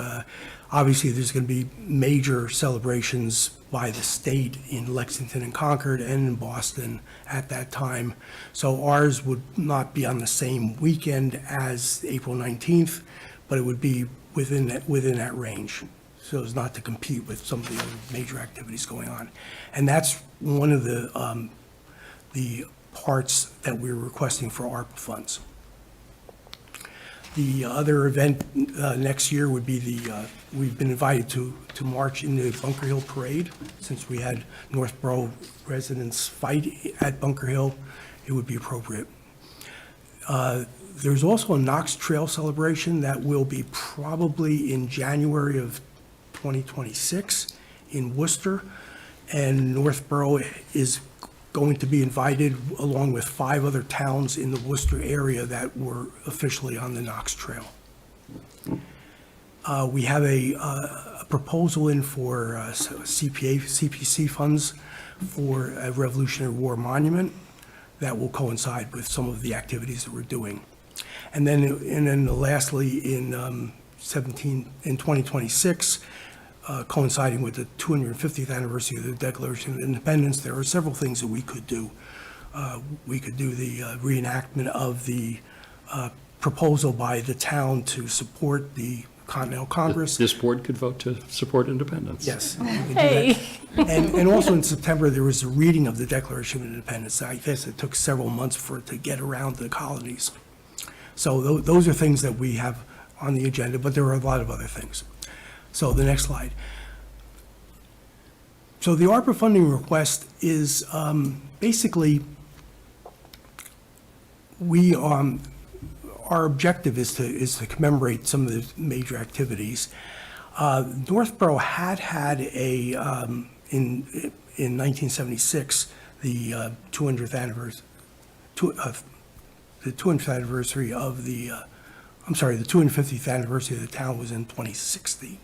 obviously, there's going to be major celebrations by the state in Lexington and Concord and in Boston at that time. So ours would not be on the same weekend as April 19th, but it would be within that range, so as not to compete with some of the other major activities going on. And that's one of the parts that we're requesting for ARPA funds. The other event next year would be we've been invited to march in the Bunker Hill Parade. Since we had Northborough residents fight at Bunker Hill, it would be appropriate. There's also a Knox Trail celebration that will be probably in January of 2026 in Worcester, and Northborough is going to be invited along with 5 other towns in the Worcester area that were officially on the Knox Trail. We have a proposal in for CPC funds for a Revolutionary War monument that will coincide with some of the activities that we're doing. And then lastly, in 2026, coinciding with the 250th anniversary of the Declaration of Independence, there are several things that we could do. We could do the reenactment of the proposal by the town to support the Continental Congress. This board could vote to support independence. Yes. we could do that. And also in September, there was a reading of the Declaration of Independence. I guess it took several months for it to get around the colonies. So those are things that we have on the agenda, but there are a lot of other things. So the next slide. So the ARPA funding request is basically, our objective is to commemorate some of the major activities. Northborough had in 1976, the 200th anniversary, the 250th anniversary of the town was in 2060.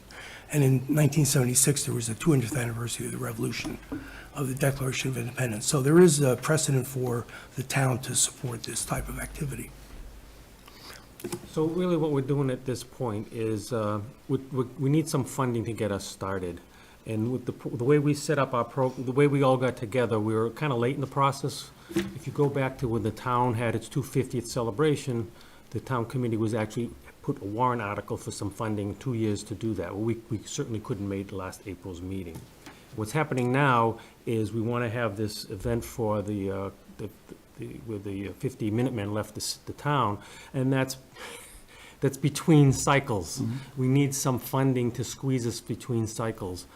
And in 1976, there was the 200th anniversary of the Revolution of the Declaration of Independence. So there is a precedent for the town to support this type of activity. So really what we're doing at this point is, we need some funding to get us started. And with the way we set up the way we all got together, we were kind of late in the process. If you go back to when the town had its 250th celebration, the town committee was actually put a warrant article for some funding 2 years to do that. Well, we certainly couldn't make last April's meeting. What's happening now is we want to have this event for with the 50 Minutemen left the town, and that's between cycles. Mm-hmm. We need some funding to squeeze us between cycles.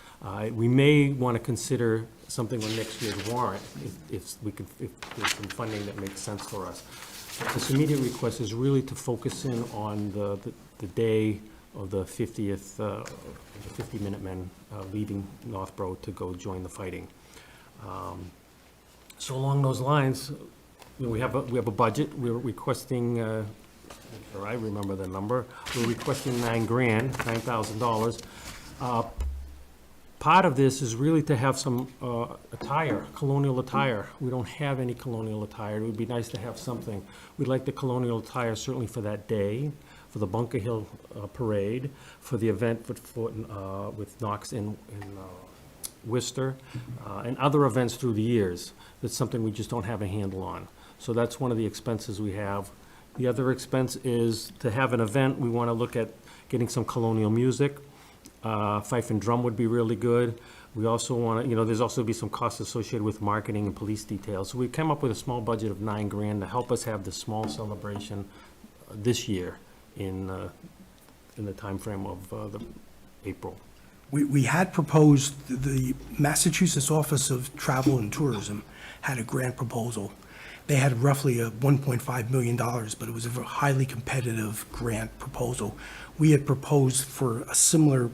We may want to consider something on next year's warrant if there's some funding that makes sense for us. This immediate request is really to focus in on the day of the 50th, the 50 Minutemen leaving Northborough to go join the fighting. So along those lines, we have a budget. We're requesting, I'm sure I remember the number. We're requesting $9,000. Part of this is really to have some attire, colonial attire. We don't have any colonial attire. It would be nice to have something. We'd like the colonial attire certainly for that day, for the Bunker Hill Parade, for the event with Knox in Worcester, and other events through the years. That's something we just don't have a handle on. So that's one of the expenses we have. The other expense is to have an event. We want to look at getting some colonial music. Fife and drum would be really good. We also want to, there's also be some costs associated with marketing and police details. So we came up with a small budget of $9,000 to help us have this small celebration this year in the timeframe of April. We had proposed, the Massachusetts Office of Travel and Tourism had a grant proposal. They had roughly $1.5 million, but it was a highly competitive grant proposal. We had proposed for a similar,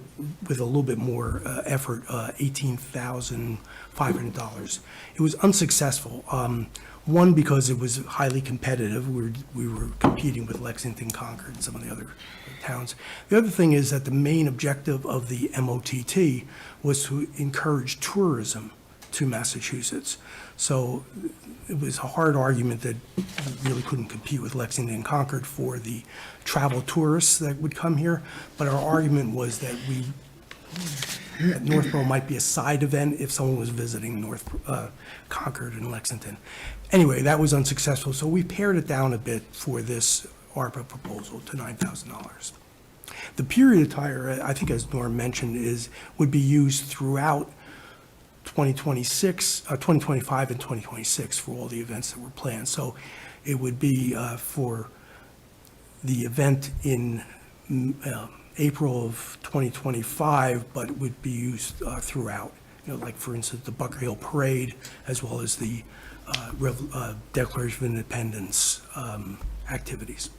with a little bit more effort, $18,500. It was unsuccessful. One, because it was highly competitive. We were competing with Lexington, Concord, and some of the other towns. The other thing is that the main objective of the MOTT was to encourage tourism to Massachusetts. So it was a hard argument that really couldn't compete with Lexington and Concord for the travel tourists that would come here. But our argument was that that Northborough might be a side event if someone was visiting Concord and Lexington. Anyway, that was unsuccessful, so we pared it down a bit for this ARPA proposal to $9,000. The period attire, I think as Norm mentioned, would be used throughout 2025 and 2026 for all the events that were planned. So it would be for the event in April of 2025, but would be used throughout. Like for instance, the Bunker Hill Parade, as well as the Declaration of Independence activities.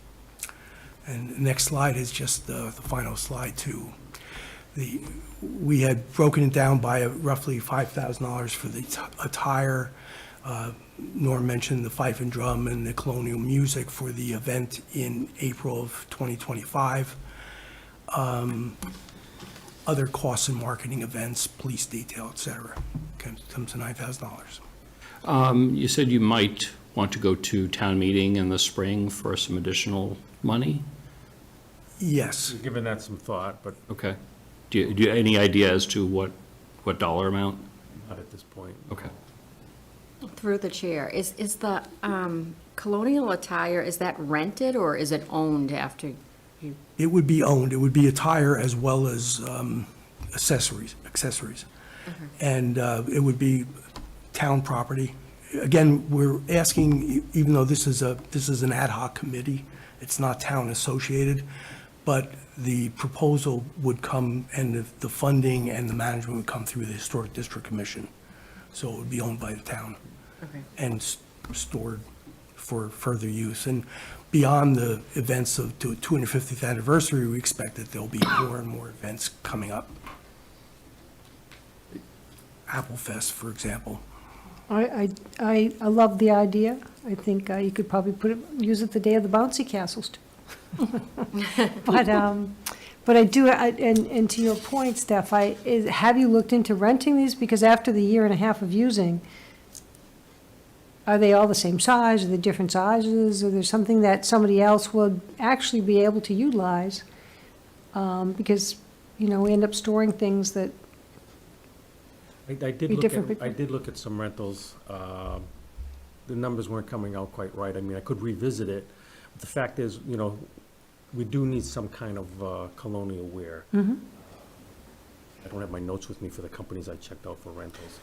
And the next slide is just the final slide too. We had broken it down by roughly $5,000 for the attire. Norm mentioned the fife and drum and the colonial music for the event in April of 2025. Other costs and marketing events, police detail, et cetera, comes to $9,000. You said you might want to go to town meeting in the spring for some additional money? Yes. We've given that some thought, but Okay. Do you any idea as to what dollar amount? not at this point. Okay. Through the chair, is the colonial attire, is that rented or is it owned after you? It would be owned. It would be attire as well as accessories. And it would be town property. Again, we're asking, even though this is an ad hoc committee, it's not town associated, but the proposal would come, and the funding and the management would come through the Historic District Commission. So it would be owned by the town. Okay. And stored for further use. And beyond the events of the 250th anniversary, we expect that there'll be more and more events coming up. Apple Fest, for example. I love the idea. I think you could probably use it the day of the bouncy castles too. But I do, and to your point, Steph, have you looked into renting these? Because after the year and a half of using, are they all the same size? Are they different sizes? Or there's something that somebody else would actually be able to utilize? Because, we end up storing things that, I did Be look different at, people. I did look at some rentals. The numbers weren't coming out quite right. I mean, I could revisit it. But the fact is, we do need some kind of colonial wear. Mhm. I don't have my notes with me for the companies I checked out for rentals.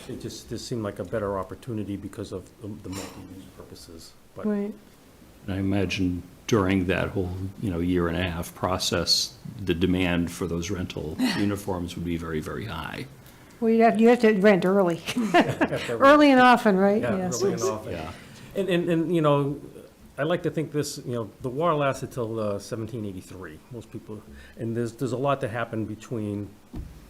It just seemed like a better opportunity because of the multi-use purposes. But right. And I imagine during that whole, year and a half process, the demand for those rental uniforms would be very, very high. Well, you have to rent early. Early and often, right? Yeah, Yes. early and often. Yeah. And I like to think this, the war lasted till 1783, most people, and there's a lot that happened between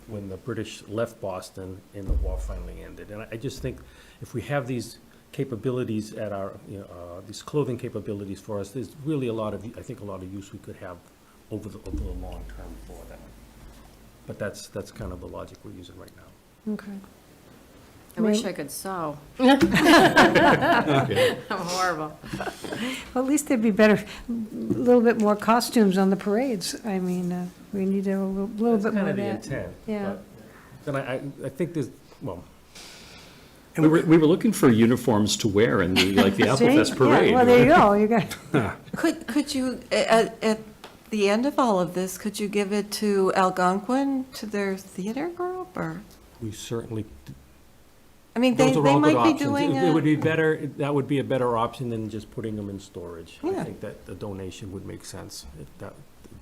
when the British left Boston and the war finally ended. And I just think if we have these capabilities at our, these clothing capabilities for us, there's really a lot of use we could have over the long term for them. But that's kind of the logic we're using right now. Okay. I wish Right. I could sew. Okay. I'm horrible. Well, at least there'd be a little bit more costumes on the parades. I mean, we need a little bit more of That's that. kind of the intent. Yeah. But then I think there's, well, We were looking for uniforms to wear in the Apple See? Fest parade. Yeah, well, there you go. You got, Could you, at the end of all of this, could you give it to Algonquin, to their theater group, or? we certainly, I mean, those they are all might good be options. doing It would a, be better, that would be a better option than just putting them in storage. I Yeah. think that the donation would make sense,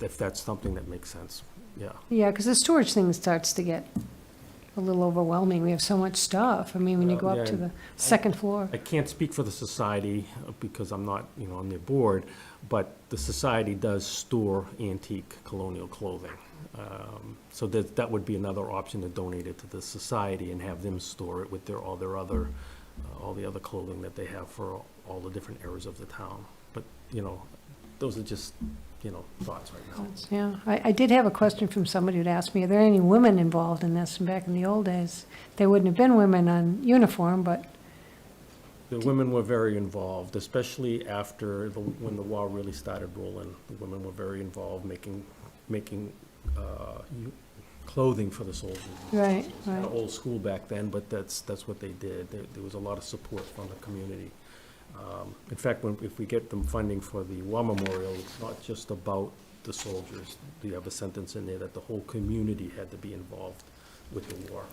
if that's something that makes sense, yeah. yeah, because the storage thing starts to get a little overwhelming. We have so much stuff. I mean, when you go Yeah, up to and the second floor. I can't speak for the society because I'm not, on their board, but the society does store antique colonial clothing. So that would be another option, to donate it to the society and have them store it with all the other clothing that they have for all the different areas of the town. But, those are just thoughts right now. Yeah, I did have a question from somebody who'd asked me, are there any women involved in this? And back in the old days, there wouldn't have been women on uniform, but, The women were very involved, especially after when the war really started rolling. The women were very involved, making clothing for the soldiers. right, It's kind right. of old school back then, but that's what they did. There was a lot of support from the community. In fact, if we get them funding for the War Memorial, it's not just about the soldiers. You have a sentence in there that the whole community had to be involved with the war.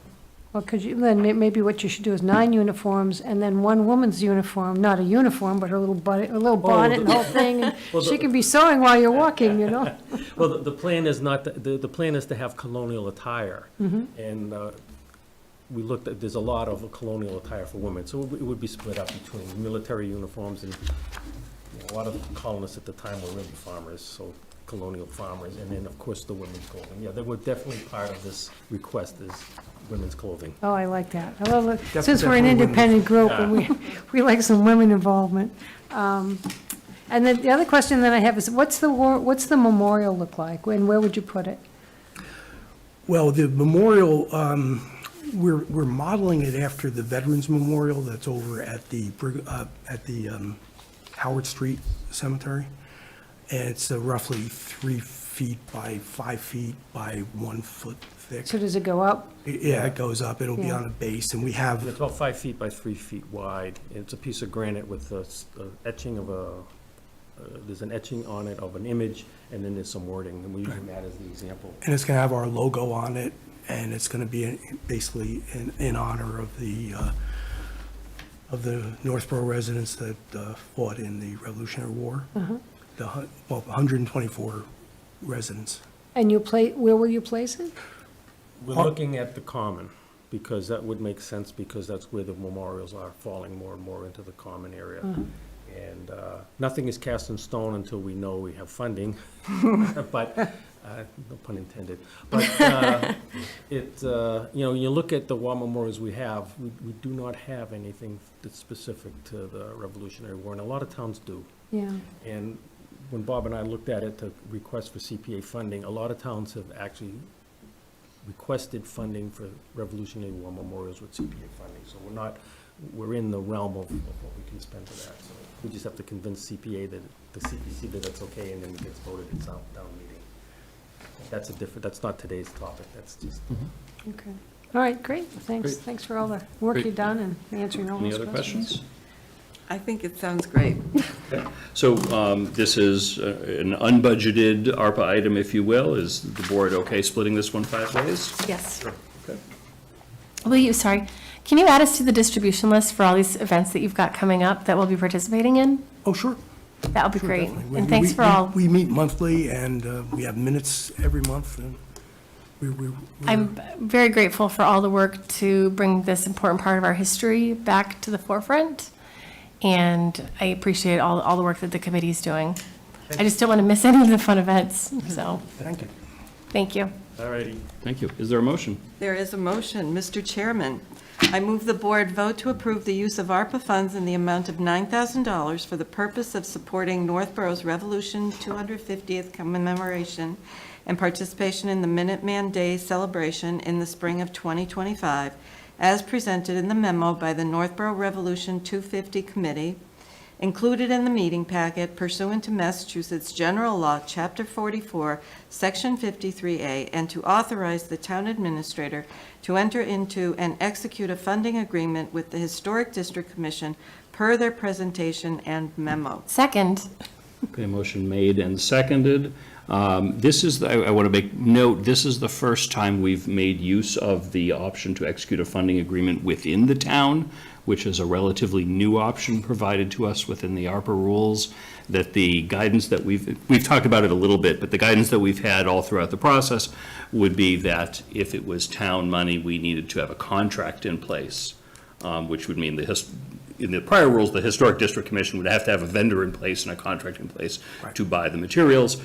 Well, could you, then maybe what you should do is 9 uniforms and then 1 woman's uniform, not a uniform, but her little bonnet and the whole thing. And Well, she can be sewing while you're walking, Well, the plan is not, the plan is to have colonial attire. And we looked at, there's a lot of colonial attire for women, so it would be split up between military uniforms and a lot of the colonists at the time were really farmers, so colonial farmers, and then, of course, the women's clothing. Yeah, they were definitely part of this request is women's clothing. Oh, I like that. I love it. Since we're an definitely independent group and Yeah. we like some women involvement. And then the other question that I have is, what's the memorial look like? And where would you put it? Well, the memorial, we're modeling it after the Veterans Memorial that's over at the Howard Street Cemetery. And it's roughly 3 feet by 5 feet by 1 foot thick. So does it go up? Yeah, it goes up. It'll be Yeah. on a base, and we have, It's about 5 feet by 3 feet wide. It's a piece of granite with a etching of there's an etching on it of an image, and then there's some wording, and we're using that as the example. and it's gonna have our logo on it, and it's gonna be basically in honor of the Northborough residents that fought in the Revolutionary War. The 124 residents. And where will you place it? We're looking at the common, because that would make sense, because that's where the memorials are falling more and more into the common area. And nothing is cast in stone until we know we have funding, but, no pun intended. But you look at the war memorials we have, we do not have anything that's specific to the Revolutionary War, and a lot of towns do. Yeah. And when Bob and I looked at it to request for CPA funding, a lot of towns have actually requested funding for Revolutionary War memorials with CPA funding. So we're in the realm of what we can spend for that. So we just have to convince CPA that, the CPC that it's okay, and then it gets voted at town meeting. That's not today's topic, that's just. Okay. All right, great. Thanks. Great. Thanks for all the work Great. you've done and answering all Any those other questions. questions? I think it sounds great. So this is an unbudgeted ARPA item, if you will. Is the board okay splitting this one 5 ways? Yes. Okay. Sorry, can you add us to the distribution list for all these events that you've got coming up that we'll be participating in? Oh, sure. That would be Sure, great. definitely. And thanks for all. We meet monthly, and we have minutes every month, and we're I'm very grateful for all the work to bring this important part of our history back to the forefront. And I appreciate all the work that the committee's doing. I just don't want to miss any of the fun events, so, Thank you. thank you. All righty. Thank you. Is there a motion? There is a motion. Mr. Chairman, I move the board vote to approve the use of ARPA funds in the amount of $9,000 for the purpose of supporting Northborough's Revolution 250th commemoration and participation in the Minuteman Day celebration in the spring of 2025, as presented in the memo by the Northborough Revolution 250 Committee, included in the meeting packet pursuant to Massachusetts General Law, Chapter 44, Section 53A, and to authorize the town administrator to enter into and execute a funding agreement with the Historic District Commission per their presentation and memo. Second. Okay, motion made and seconded. This is, I want to make note, this is the first time we've made use of the option to execute a funding agreement within the town, which is a relatively new option provided to us within the ARPA rules, that the guidance that we've talked about it a little bit, but the guidance that we've had all throughout the process would be that if it was town money, we needed to have a contract in place, which would mean in the prior rules, the Historic District Commission would have to have a vendor in place and a contract in place to buy the materials.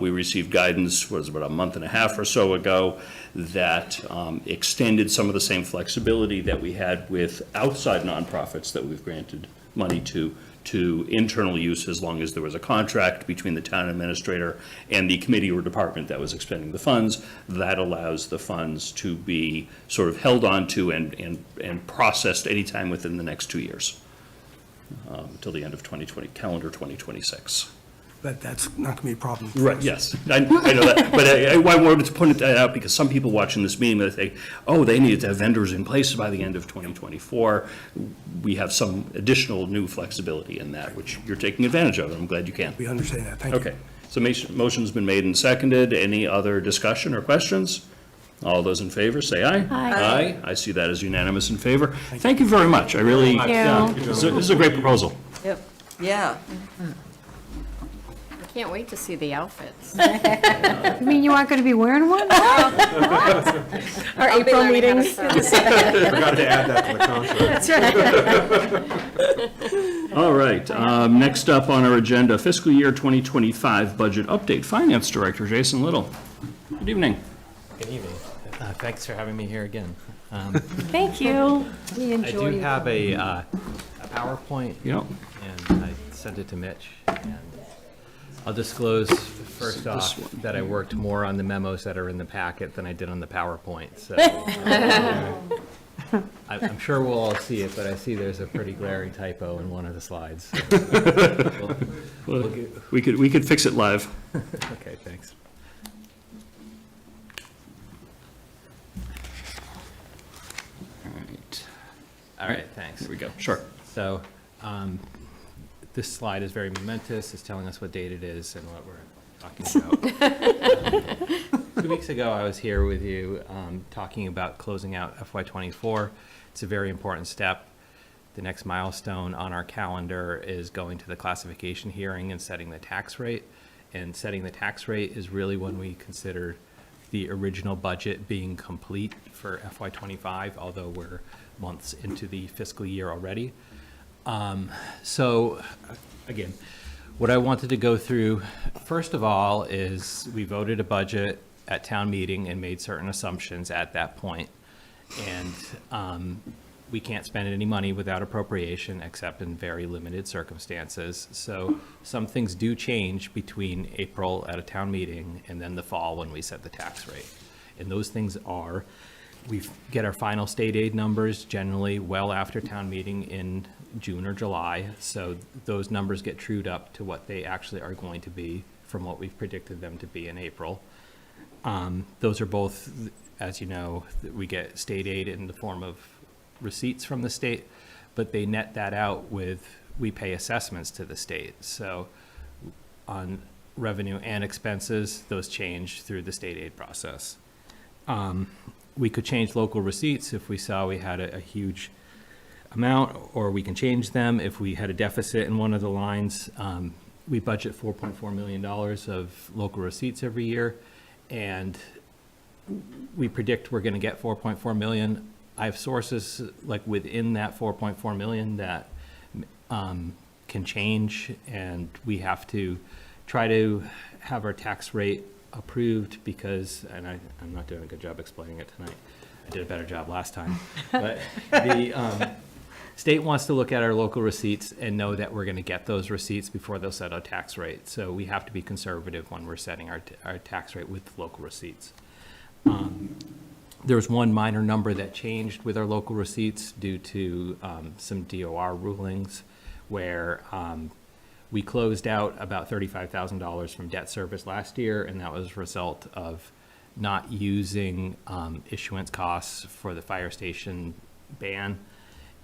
We received guidance, about a month and a half or so ago, that extended some of the same flexibility that we had with outside nonprofits that we've granted money to to internal use as long as there was a contract between the town administrator and the committee or department that was expending the funds. That allows the funds to be sort of held onto and processed anytime within the next 2 years, till the end of calendar 2026. That's not going to be a problem. Right, yes, I know that, but I wanted to point that out because some people watching this meeting, they think, oh, they needed to have vendors in place by the end of 2024. We have some additional new flexibility in that, which you're taking advantage of, and I'm glad you can. We understand that. Thank you. Okay, so motion's been made and seconded. Any other discussion or questions? All those in favor, say aye. Aye. I see that as unanimous in favor. Thank you very much. I really, Thank you. yeah, this is a great proposal. Yep. Yeah. I can't wait to see the outfits. You mean you aren't going to be wearing one? Our April meetings. Forgot to add that to the contract. That's right. All right, next up on our agenda, fiscal year 2025 budget update. Finance Director Jason Little. Good evening. Good evening. Thanks for having me here again. Thank you. We I enjoy do you. have a PowerPoint. Yep. And I sent it to Mitch. And I'll disclose first off that I worked more on the memos that are in the packet than I did on the PowerPoint. So I'm sure we'll all see it, but I see there's a pretty glaring typo in one of the slides. So We could fix it live. Okay, thanks. All right, thanks. Here we go. Sure. So, this slide is very momentous. It's telling us what date it is and what we're talking about. 2 weeks ago, I was here with you talking about closing out FY24. It's a very important step. The next milestone on our calendar is going to the classification hearing and setting the tax rate. And setting the tax rate is really when we consider the original budget being complete for FY25, although we're months into the fiscal year already. So again, what I wanted to go through, first of all, is we voted a budget at town meeting and made certain assumptions at that point. And we can't spend any money without appropriation except in very limited circumstances. So some things do change between April at a town meeting and then the fall when we set the tax rate. And those things are, we get our final state aid numbers generally well after town meeting in June or July. So those numbers get trued up to what they actually are going to be from what we've predicted them to be in April. Those are both, as you know, we get state aid in the form of receipts from the state, but they net that out with, we pay assessments to the state. So on revenue and expenses, those change through the state aid process. We could change local receipts if we saw we had a huge amount, or we can change them if we had a deficit in one of the lines. We budget $4.4 million of local receipts every year, and we predict we're going to get 4.4 million. I have sources like within that 4.4 million that can change, and we have to try to have our tax rate approved because, and I'm not doing a good job explaining it tonight. I did a better job last time. But the state wants to look at our local receipts and know that we're going to get those receipts before they'll set our tax rate. So we have to be conservative when we're setting our tax rate with local receipts. There was one minor number that changed with our local receipts due to some DOR rulings where we closed out about $35,000 from debt service last year, and that was a result of not using issuance costs for the fire station ban.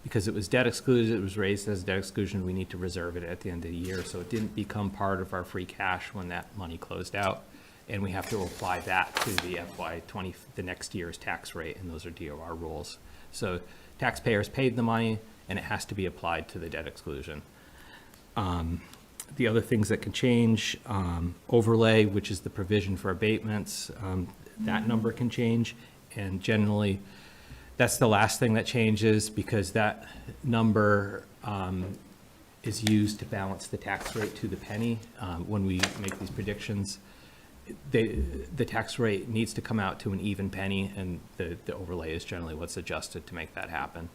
Because it was debt excluded, it was raised as debt exclusion, we need to reserve it at the end of the year, so it didn't become part of our free cash when that money closed out. And we have to apply that to the FY20, the next year's tax rate, and those are DOR rules. So taxpayers paid the money, and it has to be applied to the debt exclusion. The other things that can change, overlay, which is the provision for abatements, that number can change. And generally, that's the last thing that changes because that number is used to balance the tax rate to the penny. When we make these predictions, the tax rate needs to come out to an even penny, and the overlay is generally what's adjusted to make that happen.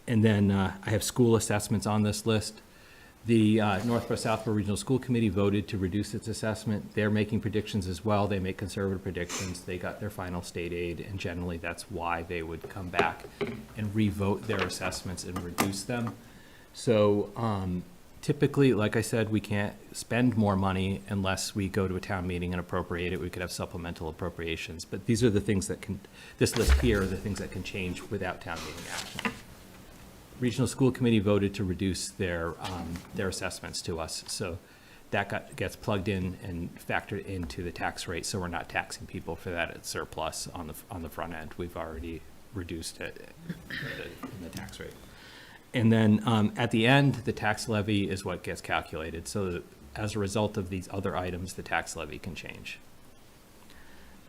And then I have school assessments on this list. The Northborough Southborough Regional School Committee voted to reduce its assessment. They're making predictions as well. They make conservative predictions. They got their final state aid, and generally that's why they would come back and revote their assessments and reduce them. So typically, like I said, we can't spend more money unless we go to a town meeting and appropriate it. We could have supplemental appropriations, but these are the things that can, this list here are the things that can change without town meeting action. Regional School Committee voted to reduce their assessments to us, so that gets plugged in and factored into the tax rate, so we're not taxing people for that at surplus on the front end. We've already reduced it in the tax rate. And then at the end, the tax levy is what gets calculated, so that as a result of these other items, the tax levy can change.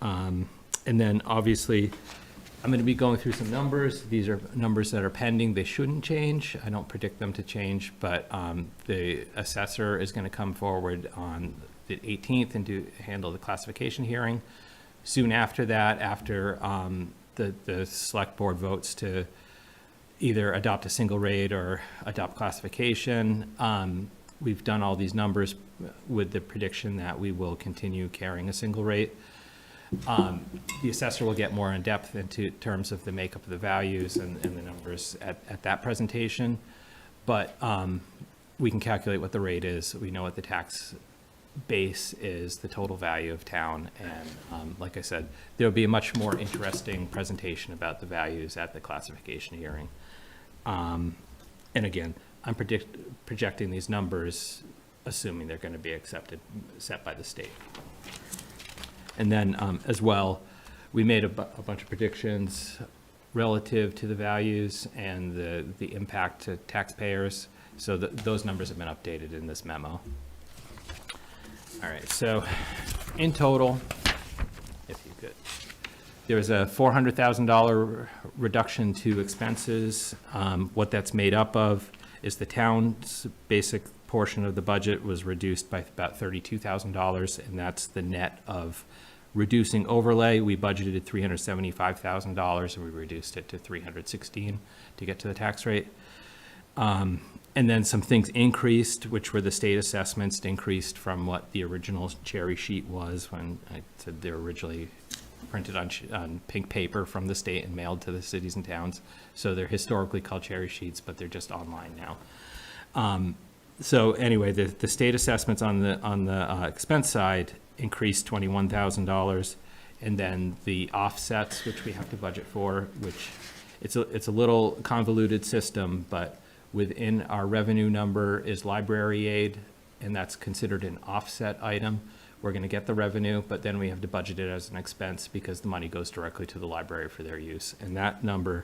And then obviously, I'm going to be going through some numbers. These are numbers that are pending. They shouldn't change. I don't predict them to change, but the assessor is going to come forward on the 18th and handle the classification hearing. Soon after that, after the select board votes to either adopt a single rate or adopt classification, we've done all these numbers with the prediction that we will continue carrying a single rate. The assessor will get more in depth into terms of the makeup of the values and the numbers at that presentation. But we can calculate what the rate is. We know what the tax base is, the total value of town. And like I said, there'll be a much more interesting presentation about the values at the classification hearing. And again, I'm projecting these numbers, assuming they're going to be set by the state. And then as well, we made a bunch of predictions relative to the values and the impact to taxpayers. So those numbers have been updated in this memo. All right, so in total, if you could, there was a $400,000 reduction to expenses. What that's made up of is the town's basic portion of the budget was reduced by about $32,000, and that's the net of reducing overlay. We budgeted $375,000 and we reduced it to $316 to get to the tax rate. And then some things increased, which were the state assessments increased from what the original cherry sheet was when I said they're originally printed on pink paper from the state and mailed to the cities and towns. So they're historically called cherry sheets, but they're just online now. So anyway, the state assessments on the expense side increased $21,000, and then the offsets, which we have to budget for, which it's a little convoluted system, but within our revenue number is library aid, and that's considered an offset item. We're going to get the revenue, but then we have to budget it as an expense because the money goes directly to the library for their use, and that number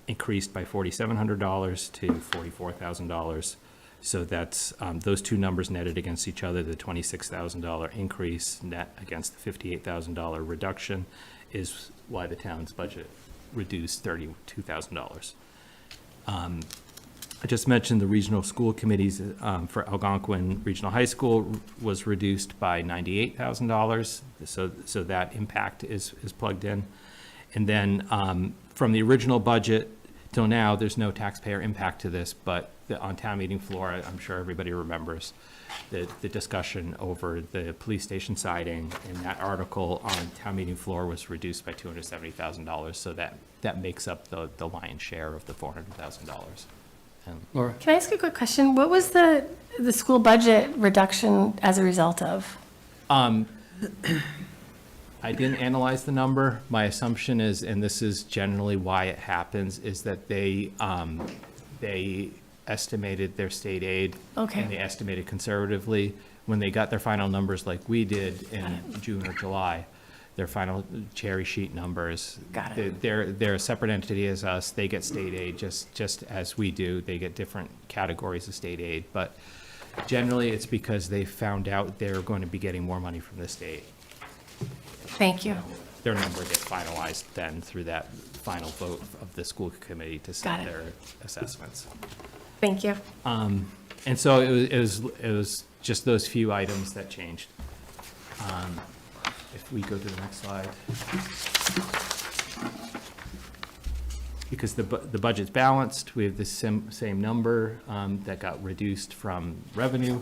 increased by $4,700 to $44,000. So that's those two numbers netted against each other. The $26,000 increase net against the $58,000 reduction is why the town's budget reduced $32,000. I just mentioned the regional school committees for Algonquin Regional High School was reduced by $98,000. So that impact is plugged in. And then from the original budget till now, there's no taxpayer impact to this, but on town meeting floor, I'm sure everybody remembers the discussion over the police station siding, and that article on town meeting floor was reduced by $270,000. So that makes up the lion's share of the $400,000. Laura? Can I ask a quick question? What was the school budget reduction as a result of? I didn't analyze the number. My assumption is, and this is generally why it happens, is that they estimated their state aid. Okay. And they estimated conservatively. When they got their final numbers like we did in June or July, their final cherry sheet numbers. Got it. They're a separate entity as us. They get state aid just as we do. They get different categories of state aid, but generally it's because they found out they're going to be getting more money from the state. Thank you. Their number gets finalized then through that final vote of the school committee to set their assessments. Thank you. And so it was just those few items that changed. If we go to the next slide. because the budget's balanced, we have the same number that got reduced from revenue.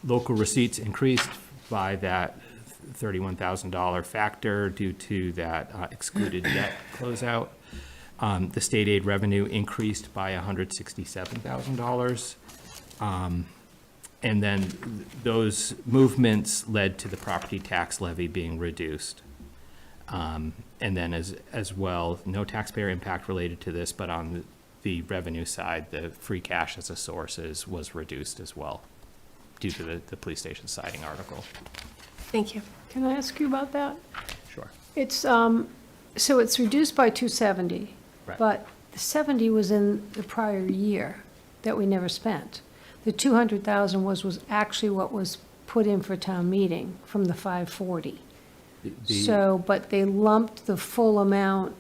Local receipts increased by that $31,000 factor due to that excluded debt closeout. The state aid revenue increased by $167,000. And then those movements led to the property tax levy being reduced. And then as well, no taxpayer impact related to this, but on the revenue side, the free cash as a source was reduced as well due to the police station siding article. Thank you. Can I ask you about that? Sure. It's, so it's reduced by 270. Right. But the 70 was in the prior year that we never spent. The 200,000 was actually what was put in for town meeting from the 540. So, but they lumped the full amount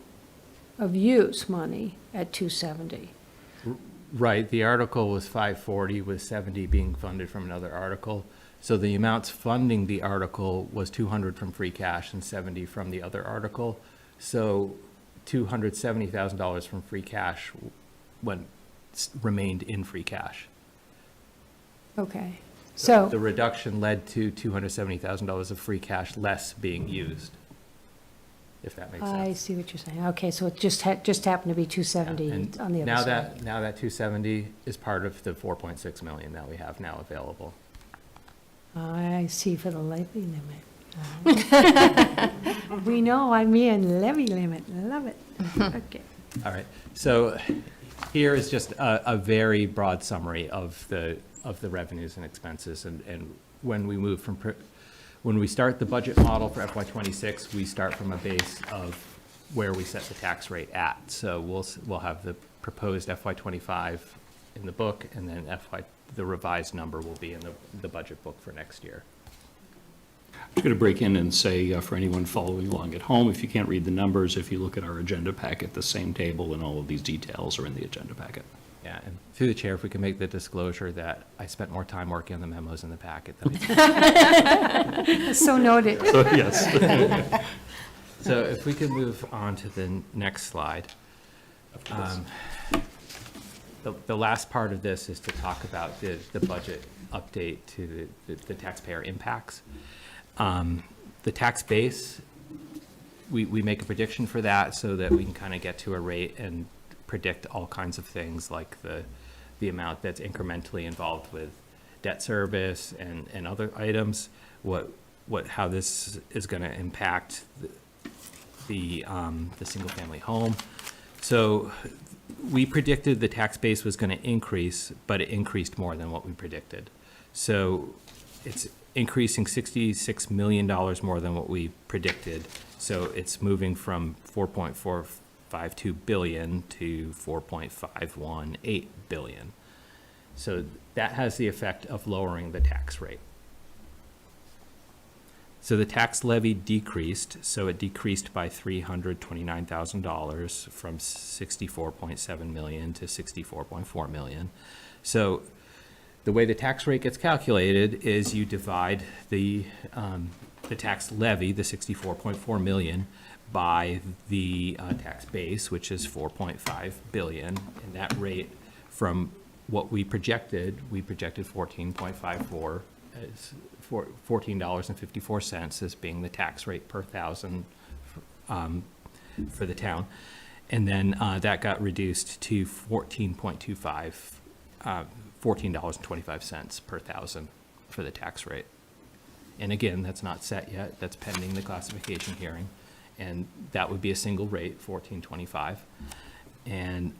of use money at 270. Right, the article was 540 with 70 being funded from another article. So the amounts funding the article was 200 from free cash and 70 from the other article. So $270,000 from free cash remained in free cash. Okay, so. The reduction led to $270,000 of free cash less being used, if that makes sense. I see what you're saying. Okay, so it just happened to be 270 And on the other now side. now that 270 is part of the 4.6 million that we have now available. I see for the levy limit. We know I'm in levy limit, love it. Okay. All right, so here is just a very broad summary of the revenues and expenses, and when we move from, when we start the budget model for FY26, we start from a base of where we set the tax rate at. So we'll have the proposed FY25 in the book, and then the revised number will be in the budget book for next year. I'm going to break in and say, for anyone following along at home, if you can't read the numbers, if you look at our agenda packet, the same table and all of these details are in the agenda packet. Yeah, and through the chair, if we can make the disclosure that I spent more time working on the memos in the packet than I did. So noted. So, yes. So if we could move on to the next slide. The last part of this is to talk about the budget update to the taxpayer impacts. The tax base, we make a prediction for that so that we can kind of get to a rate and predict all kinds of things like the amount that's incrementally involved with debt service and other items, how this is going to impact the single family home. So we predicted the tax base was going to increase, but it increased more than what we predicted. So it's increasing $66 million more than what we predicted. So it's moving from 4.452 billion to 4.518 billion. So that has the effect of lowering the tax rate. So the tax levy decreased, so it decreased by $329,000 from 64.7 million to 64.4 million. So the way the tax rate gets calculated is you divide the tax levy, the 64.4 million, by the tax base, which is 4.5 billion, and that rate from what we projected 14.54 as $14.54 as being the tax rate per thousand for the town. And then that got reduced to $14.25 per thousand for the tax rate. And again, that's not set yet. That's pending the classification hearing. And that would be a single rate, $14.25. And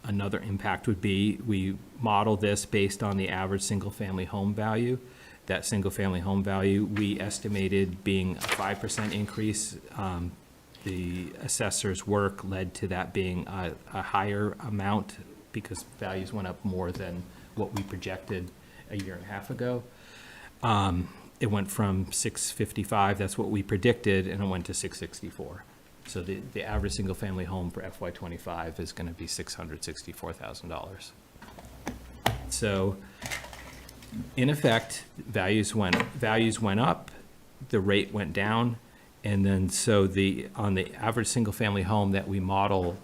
another impact would be we model this based on the average single-family home value. That single-family home value, we estimated being a 5% increase. The assessor's work led to that being a higher amount because values went up more than what we projected a year and a half ago. It went from 655, that's what we predicted, and it went to 664. So the average single-family home for FY25 is going to be $664,000. So in effect, values went up, the rate went down, And then, so on the average single-family home that we model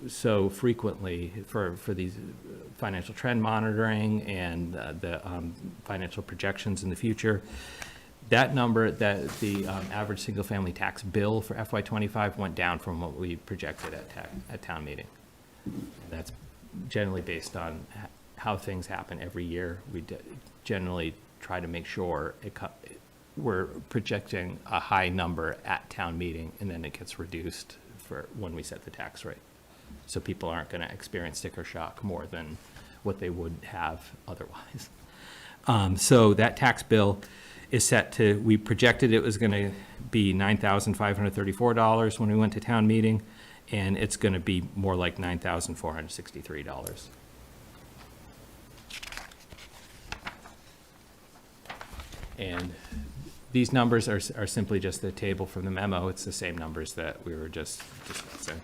so frequently for these financial trend monitoring and the financial projections in the future, that number, that the average single-family tax bill for FY '25 went down from what we projected at town meeting. That's generally based on how things happen every year. We generally try to make sure we're projecting a high number at town meeting, and then it gets reduced for when we set the tax rate. So people aren't going to experience sticker shock more than what they would have otherwise. So that tax bill is set to, we projected it was going to be $9,534 when we went to town meeting, and it's going to be more like $9,463. And these numbers are simply just the table from the memo. It's the same numbers that we were just discussing.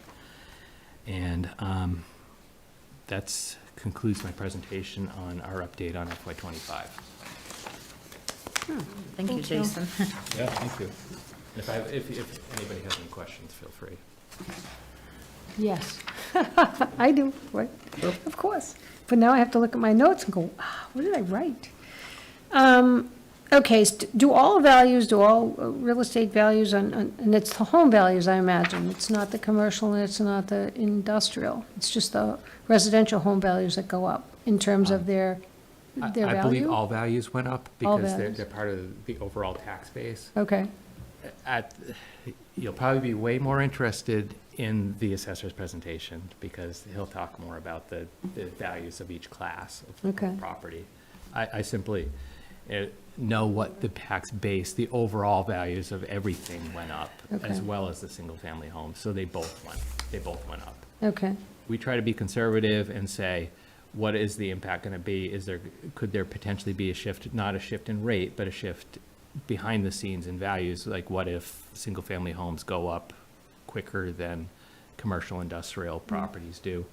And that concludes my presentation on our update on FY '25. Thank you, Jason. Yeah, thank you. If anybody has any questions, feel free. Yes, I do, right, of course. But now I have to look at my notes and go, what did I write? Okay, do all real estate values, and it's the home values, I imagine. It's not the commercial and it's not the industrial. It's just the residential home values that go up in terms of their value? I believe all values went up All because values. they're part of the overall tax base. Okay, You'll probably be way more interested in the assessor's presentation because he'll talk more about the values of each class of Okay. property. I simply know what the tax base, the overall values of everything went up, Okay. as well as the single-family homes. So they both went up. okay, We try to be conservative and say, what is the impact going to be? Could there potentially be a shift, not a shift in rate, but a shift behind the scenes in values? Like what if single-family homes go up quicker than commercial industrial properties do?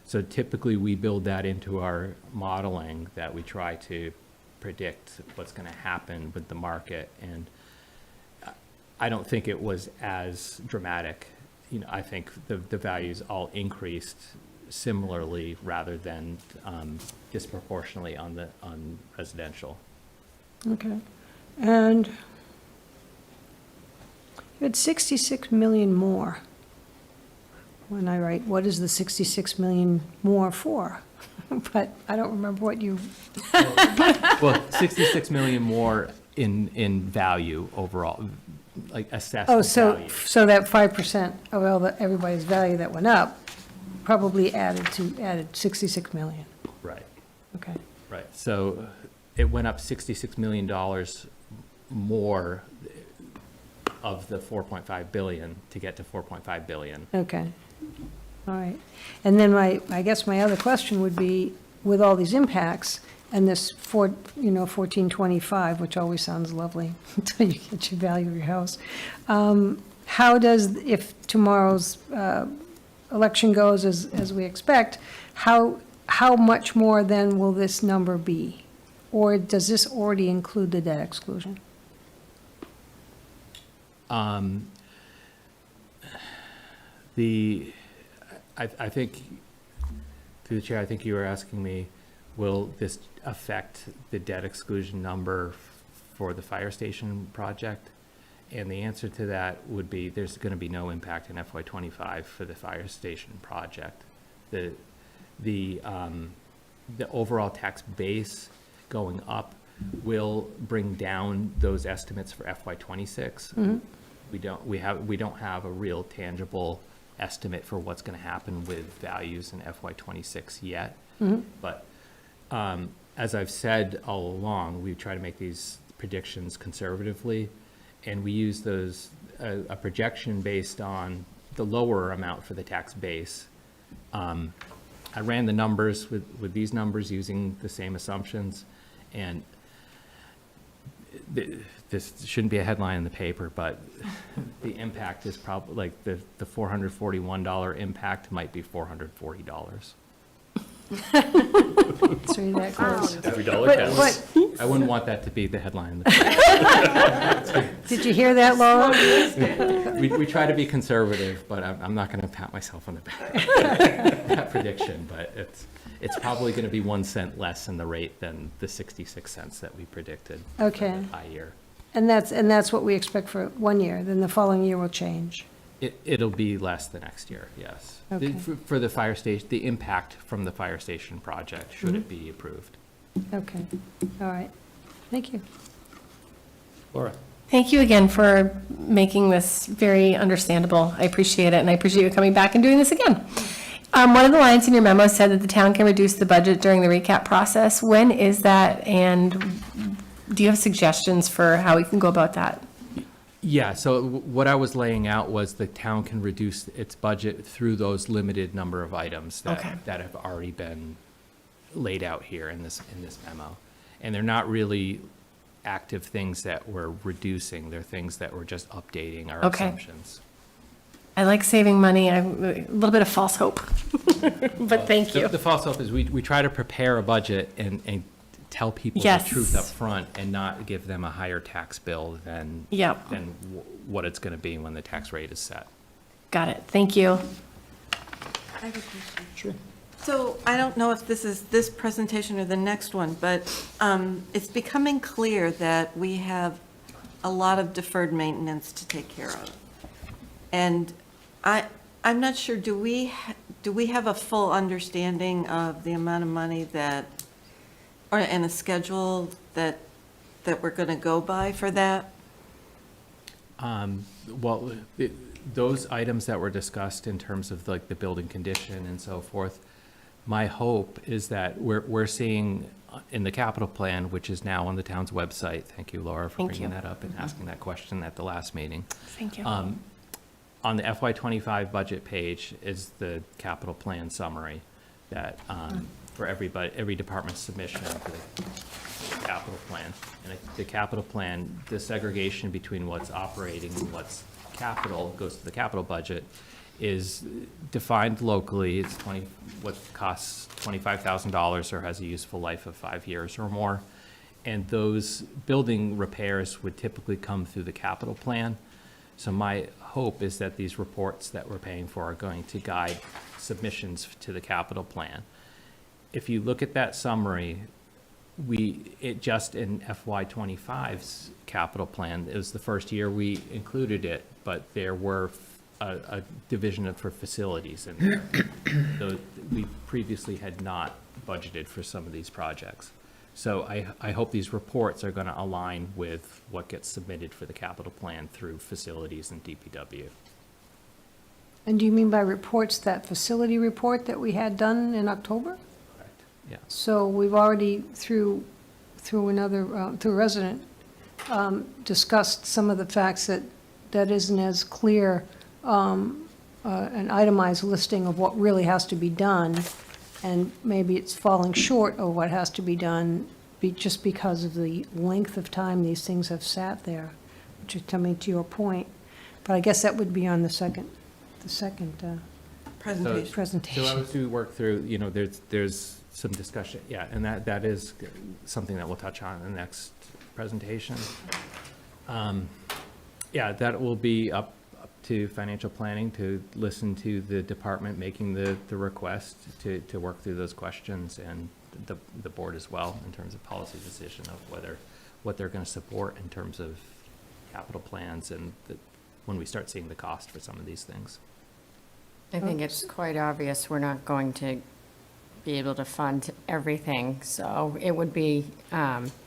So typically we build that into our modeling, that we try to predict what's going to happen with the market. And I don't think it was as dramatic. I think the values all increased similarly rather than disproportionately on residential. okay. And you had 66 million more. When I write, what is the 66 million more for? But I don't remember what you, Well, 66 million more in value overall, like assessed oh, value. so that 5% of everybody's value that went up probably added 66 million. Right, Okay, right. So it went up $66 million more of the 4.5 billion to get to 4.5 billion. okay, all right. And then I guess my other question would be, with all these impacts and this 1425, which always sounds lovely until you get your value of your house, how does, if tomorrow's election goes as we expect, how much more then will this number be? Or does this already include the debt exclusion? I think, through the chair, I think you were asking me, will this affect the debt exclusion number for the fire station project? And the answer to that would be, there's going to be no impact in FY '25 for the fire station project. The overall tax base going up will bring down those estimates for FY '26. We don't have a real tangible estimate for what's going to happen with values in FY '26 yet. But as I've said all along, we try to make these predictions conservatively, and we use a projection based on the lower amount for the tax base. I ran the numbers with these numbers using the same assumptions, and this shouldn't be a headline in the paper, but the impact is probably, like, the $441 impact might be $440. So you're that close. Every dollar But- counts. but- I wouldn't want that to be the headline. Of the Did you hear that, Laura? we try to be conservative, but I'm not going to pat myself on the back. That prediction, but it's probably going to be 1 cent less in the rate than the 66 cents that we predicted. Okay. For the high year. And that's what we expect for 1 year, then the following year will change. It'll be less the next year, yes. Okay. For the fire station, the impact from the fire station project, should it be approved. Okay, all right. Thank you. Laura? Thank you again for making this very understandable. I appreciate it, and I appreciate you coming back and doing this again. One of the lines in your memo said that the town can reduce the budget during the recap process. When is that, and do you have suggestions for how we can go about that? Yeah, so what I was laying out was the town can reduce its budget through those limited number of items Okay. that have already been laid out here in this memo. And they're not really active things that we're reducing, they're things that we're just updating our Okay. assumptions. I like saving money, a little bit of false hope, but thank you. The false hope is we try to prepare a budget and tell people the Yes. truth up front and not give them a higher tax bill than, Yep. than what it's gonna be when the tax rate is set. Got it, thank you. I have a question. Sure. So I don't know if this is this presentation or the next one, but it's becoming clear that we have a lot of deferred maintenance to take care of. And I'm not sure, do we have a full understanding of the amount of money that, and a schedule that we're going to go by for that? Well, those items that were discussed in terms of like the building condition and so forth, my hope is that we're seeing in the capital plan, which is now on the town's website, thank you, Laura, for Thank bringing you. that up and asking that question at the last meeting. Thank you. On the FY25 budget page is the capital plan summary that, for every department's submission to the capital plan. And the capital plan, the segregation between what's operating and what's capital, goes to the capital budget, is defined locally. It's what costs $25,000 or has a useful life of 5 years or more. And those building repairs would typically come through the capital plan. So my hope is that these reports that we're paying for are going to guide submissions to the capital plan. If you look at that summary, it just in FY25's capital plan, it was the first year we included it, but there were a division for facilities in there. Though we previously had not budgeted for some of these projects. So I hope these reports are going to align with what gets submitted for the capital plan through facilities and DPW. And do you mean by reports that facility report that we had done in October? Yeah. So we've already, through a resident, discussed some of the facts that isn't as clear, an itemized listing of what really has to be done, and maybe it's falling short of what has to be done just because of the length of time these things have sat there, which is coming to your point. But I guess that would be on the second presentation. So as we work through, there's some discussion, yeah, and that is something that we'll touch on in the next presentation. Yeah, that will be up to financial planning to listen to the department making the request to work through those questions, and the board as well in terms of policy decision of what they're going to support in terms of capital plans and when we start seeing the cost for some of these things. I think it's quite obvious we're not going to be able to fund everything, so it would be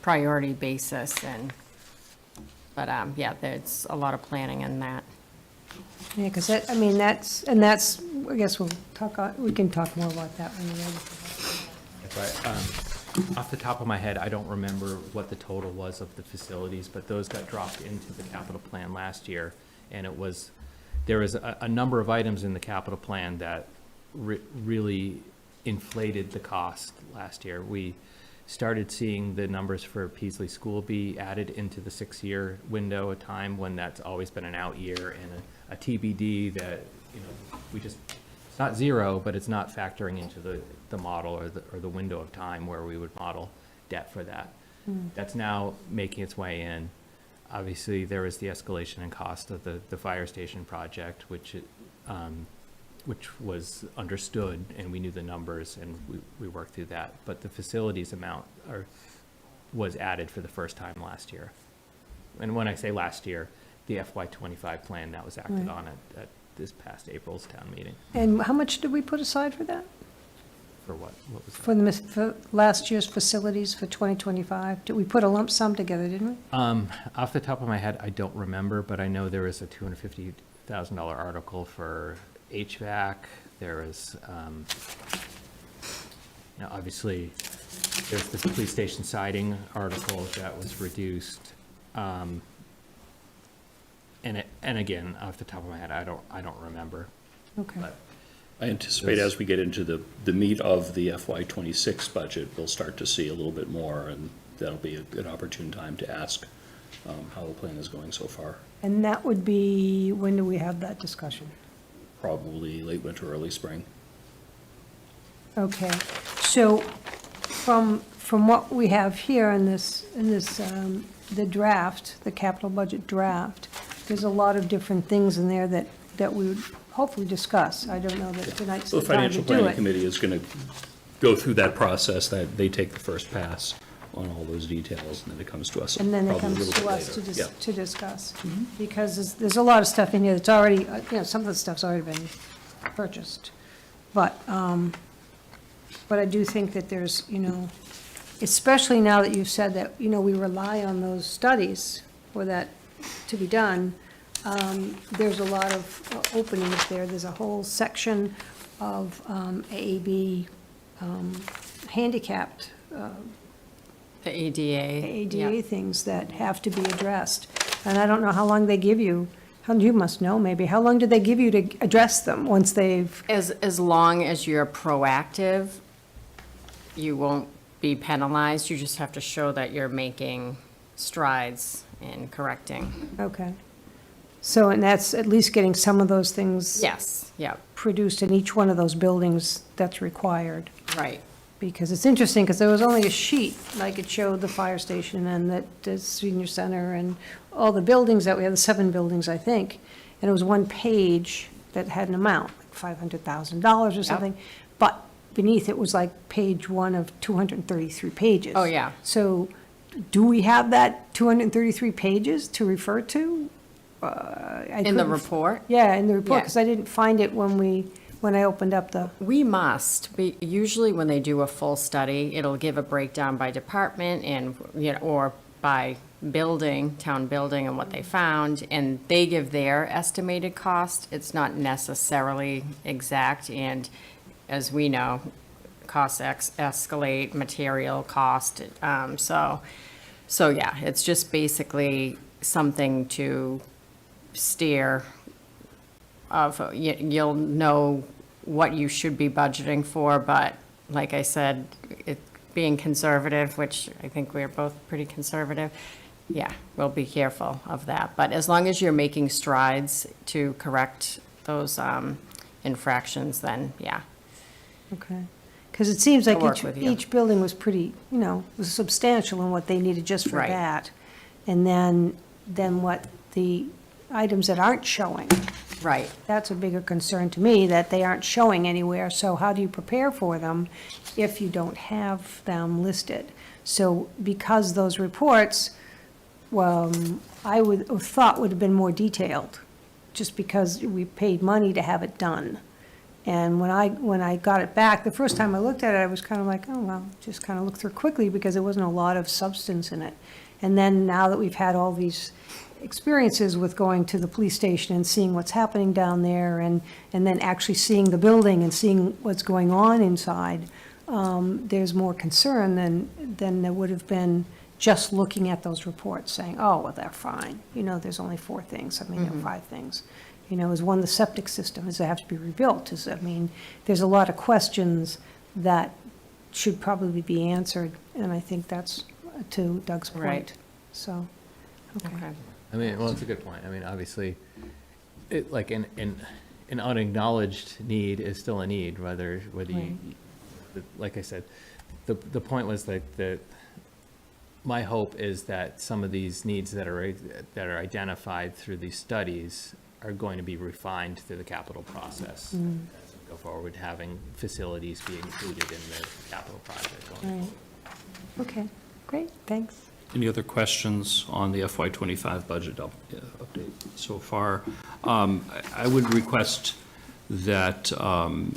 priority basis but yeah, there's a lot of planning in that. Yeah, because I guess we can talk more about that when we're ready. Off the top of my head, I don't remember what the total was of the facilities, but those got dropped into the capital plan last year, and there was a number of items in the capital plan that really inflated the cost last year. We started seeing the numbers for Peasley School be added into the 6-year window, a time when that's always been an out year, and a TBD that, we just not zero, but it's not factoring into the model or the window of time where we would model debt for that. That's now making its way in. Obviously, there is the escalation in cost of the fire station project, which was understood, and we knew the numbers, and we worked through that. But the facilities amount was added for the first time last year. And when I say last year, the FY25 plan that was acted Right. on at this past April's town meeting. And how much did we put aside for that? For what? What was that? For last year's facilities for 2025? Did we put a lump sum together, didn't we? Off the top of my head, I don't remember, but I know there was a $250,000 article for HVAC. There is, obviously, there's the police station siding article that was reduced. And again, off the top of my head, I don't remember. Okay. But I anticipate as we get into the meat of the FY26 budget, we'll start to see a little bit more, and that'll be a good opportune time to ask how the plan is going so far. And that would be, when do we have that discussion? Probably late winter, early spring. Okay, so from what we have here in this, the draft, the capital budget draft, there's a lot of different things in there that we would hopefully discuss. I don't know that tonight's So the the time to Financial do Planning it. Committee is going to go through that process, that they take the first pass on all those details, and then it comes to us And then it probably a comes little to bit us later. Yeah. to discuss. Because there's a lot of stuff in here that's already, some of the stuff's already been purchased. But I do think that there's, especially now that you've said that, we rely on those studies for that to be done, there's a lot of openings there. There's a whole section of AAB handicapped The ADA. ADA things that have to be addressed. And I don't know how long they give you, you must know maybe, how long do they give you to address them once they've, As long as you're proactive, you won't be penalized. You just have to show that you're making strides in correcting. okay. So, and that's at least getting some of those things Yes, yeah, produced in each one of those buildings that's required. right. Because it's interesting, because there was only a sheet, like it showed the fire station and the senior center and all the buildings that we have, the 7 buildings, I think. And it was one page that had an amount, like $500,000 or something. But beneath it was like page 1 of 233 pages. Oh, yeah. So do we have that 233 pages to refer to? In the report? Yeah, in the report, Yeah. because I didn't find it when I opened up the. We must, usually when they do a full study, it'll give a breakdown by department and, or by building, town building and what they found, and they give their estimated cost. It's not necessarily exact, and as we know, costs escalate, material cost, so yeah, it's just basically something to steer of, you'll know what you should be budgeting for, but like I said, being conservative, which I think we're both pretty conservative, yeah, we'll be careful of that. But as long as you're making strides to correct those infractions, then yeah. Okay. Because it seems like I'll work with you. each building was pretty, was substantial in what they needed just for Right. that. And then what the items that aren't showing. Right. That's a bigger concern to me, that they aren't showing anywhere. So how do you prepare for them if you don't have them listed? So because those reports, I would have thought would have been more detailed, just because we paid money to have it done. And when I got it back, the first time I looked at it, I was kind of like, oh, well, just kind of looked through quickly because there wasn't a lot of substance in it. And then now that we've had all these experiences with going to the police station and seeing what's happening down there and then actually seeing the building and seeing what's going on inside, there's more concern than there would have been just looking at those reports saying, oh, well, they're fine. There's only 4 things. There are 5 things. Is one the septic system? Does it have to be rebuilt? There's a lot of questions that should probably be answered, and I think that's to Doug's point. Right. So, okay. I mean, well, it's a good point. I mean, obviously, in an unacknowledged need is still a need, whether you, like I said, the point was that my hope is that some of these needs that are identified through these studies are going to be refined through the capital process. As we go forward, having facilities be included in the capital project going forward. Okay, great, thanks. Any other questions on the FY25 budget update so far? I would request that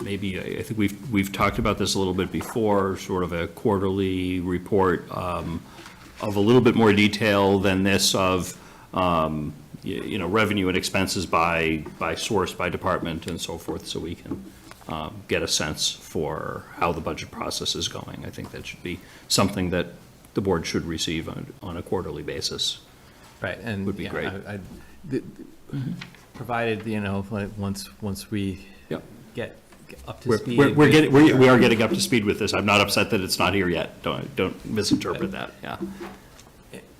maybe, I think we've talked about this a little bit before, sort of a quarterly report of a little bit more detail than this of, revenue and expenses by source, by department and so forth, so we can get a sense for how the budget process is going. I think that should be something that the board should receive on a quarterly basis. Right, and would be yeah, great. Provided, like once we get up to speed. We are getting up to speed with this. I'm not upset that it's not here yet. Don't misinterpret that, yeah.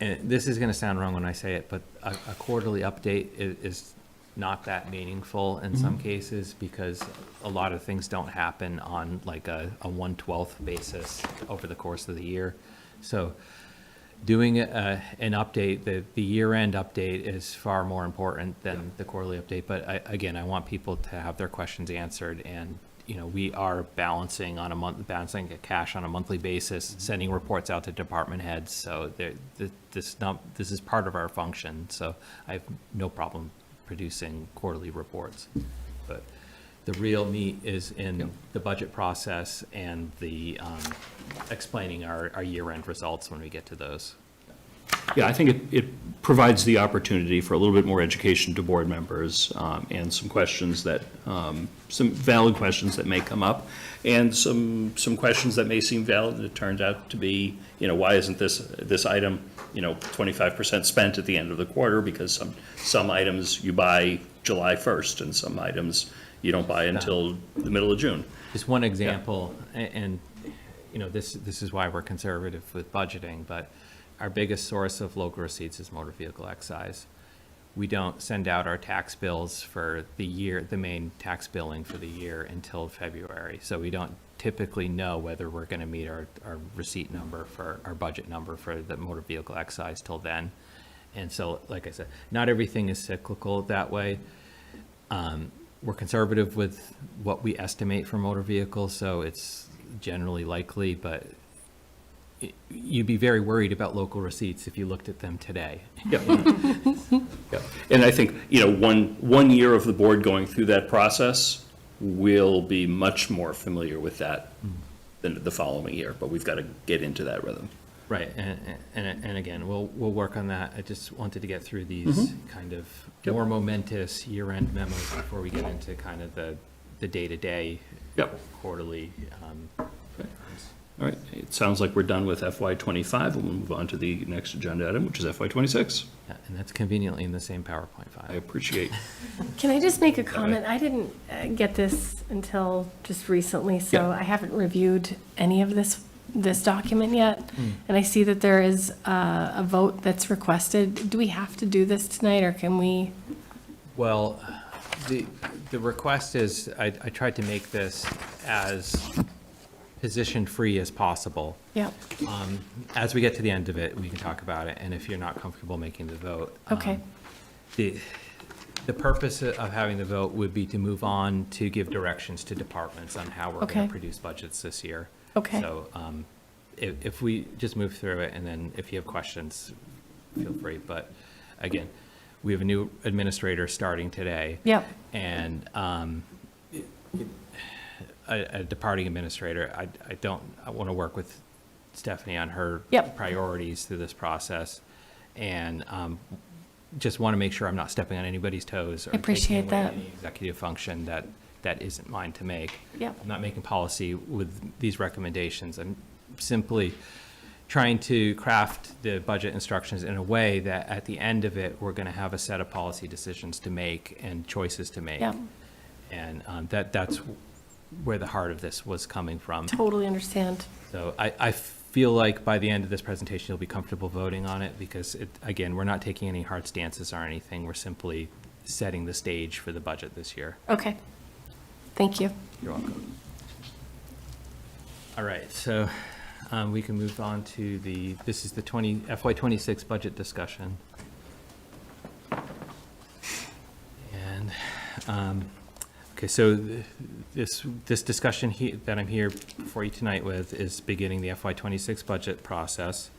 And this is gonna sound wrong when I say it, but a quarterly update is not that meaningful in some cases, because a lot of things don't happen on like a 1/12 basis over the course of the year. So doing an update, the year-end update is far more important than the quarterly update. But again, I want people to have their questions answered, and we are balancing cash on a monthly basis, sending reports out to department heads. So this is part of our function. So I have no problem producing quarterly reports, but the real meat is in the budget process and the explaining our year-end results when we get to those. Yeah, I think it provides the opportunity for a little bit more education to board members, and some questions that, some valid questions that may come up, and some questions that may seem valid that it turns out to be, why isn't this item, 25% spent at the end of the quarter, because some items you buy July 1st and some items you don't buy until the middle of June. Just one example, and this is why we're conservative with budgeting, but our biggest source of local receipts is motor vehicle excise. We don't send out our tax bills for the year, the main tax billing for the year, until February. So we don't typically know whether we're going to meet our receipt number for our budget number for the motor vehicle excise till then. And so, like I said, not everything is cyclical that way. We're conservative with what we estimate for motor vehicles, so it's generally likely, but you'd be very worried about local receipts if you looked at them today. Yeah. Yeah. And I think, one year of the board going through that process, we'll be much more familiar with that than the following year, but we've got to get into that rhythm. Right, and again, we'll work on that. I just wanted to get through these kind of more momentous year-end memos before we get into kind of the day-to-day quarterly. All right, it sounds like we're done with FY25. We'll move on to the next agenda item, which is FY26. Yeah, and that's conveniently in the same PowerPoint file. I appreciate. Can I just make a comment? I didn't get this until just recently, so I haven't reviewed any of this document yet. And I see that there is a vote that's requested. Do we have to do this tonight, or can we? Well, the request is, I tried to make this as position-free as possible. Yeah. As we get to the end of it, we can talk about it, and if you're not comfortable making the vote. Okay. The purpose of having the vote would be to move on to give directions to departments on how we're going to produce budgets this year. Okay. So if we just move through it, and then if you have questions, feel free. But again, we have a new administrator starting today. Yep. And a departing administrator. I want to work with Stephanie on her priorities through this process, and just want to make sure I'm not stepping on anybody's toes or appreciate taking away that. any executive function that isn't mine to make. Yep. I'm not making policy with these recommendations. I'm simply trying to craft the budget instructions in a way that at the end of it, we're going to have a set of policy decisions to make and choices to make. Yep. And that's where the heart of this was coming from. Totally understand. So I feel like by the end of this presentation, you'll be comfortable voting on it, because again, we're not taking any hard stances or anything. We're simply setting the stage for the budget this year. Okay. Thank you. You're welcome. All right, so we can move on to this is the FY26 budget discussion. And, okay, so this discussion that I'm here for you tonight with is beginning the FY26 budget process.